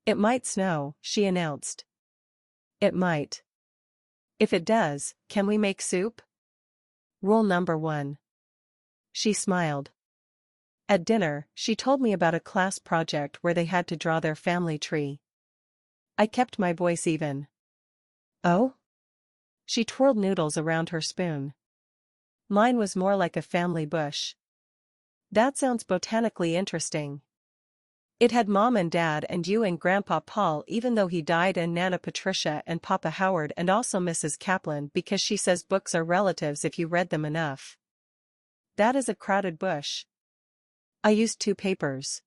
It might snow, she announced. It might. If it does, can we make soup? Rule number 1. She smiled. At dinner, she told me about a class project where they had to draw their family tree. I kept my voice even. Oh? She twirled noodles around her spoon. Mine was more like a family bush. That sounds botanically interesting. It had Mom and Dad and you and Grandpa Paul even though he died and Nana Patricia and Papa Howard and also Mrs. Kaplan because she says books are relatives if you read them enough. That is a crowded bush. I used 2 papers.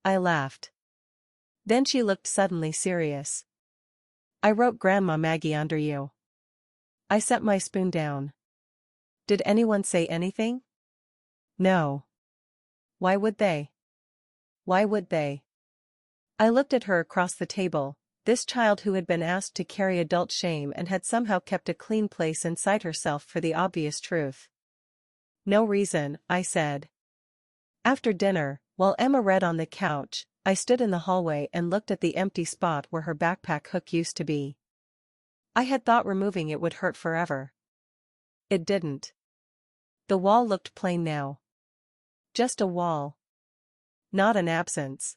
I laughed. Then she looked suddenly serious. I wrote Grandma Maggie under you. I set my spoon down. Did anyone say anything? No. Why would they? Why would they? I looked at her across the table, this child who had been asked to carry adult shame and had somehow kept a clean place inside herself for the obvious truth. No reason, I said. After dinner, while Emma read on the couch, I stood in the hallway and looked at the empty spot where her backpack hook used to be. I had thought removing it would hurt forever. It didn't. The wall looked plain now. Just a wall. Not an absence.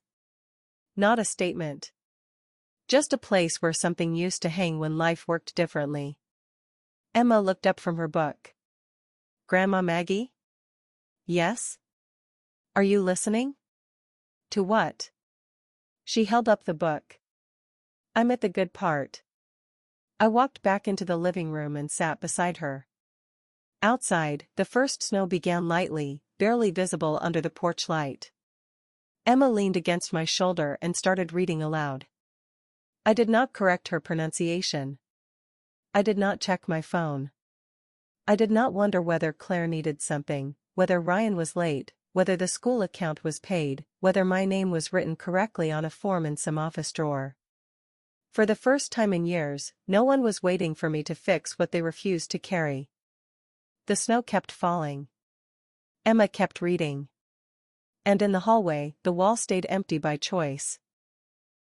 Not a statement. Just a place where something used to hang when life worked differently. Emma looked up from her book. Grandma Maggie? Yes? Are you listening? To what? She held up the book. I'm at the good part. I walked back into the living room and sat beside her. Outside, the first snow began lightly, barely visible under the porch light. Emma leaned against my shoulder and started reading aloud. I did not correct her pronunciation. I did not check my phone. I did not wonder whether Claire needed something, whether Ryan was late, whether the school account was paid, whether my name was written correctly on a form in some office drawer. For the first time in years, no one was waiting for me to fix what they refused to carry. The snow kept falling. Emma kept reading. And in the hallway, the wall stayed empty by choice.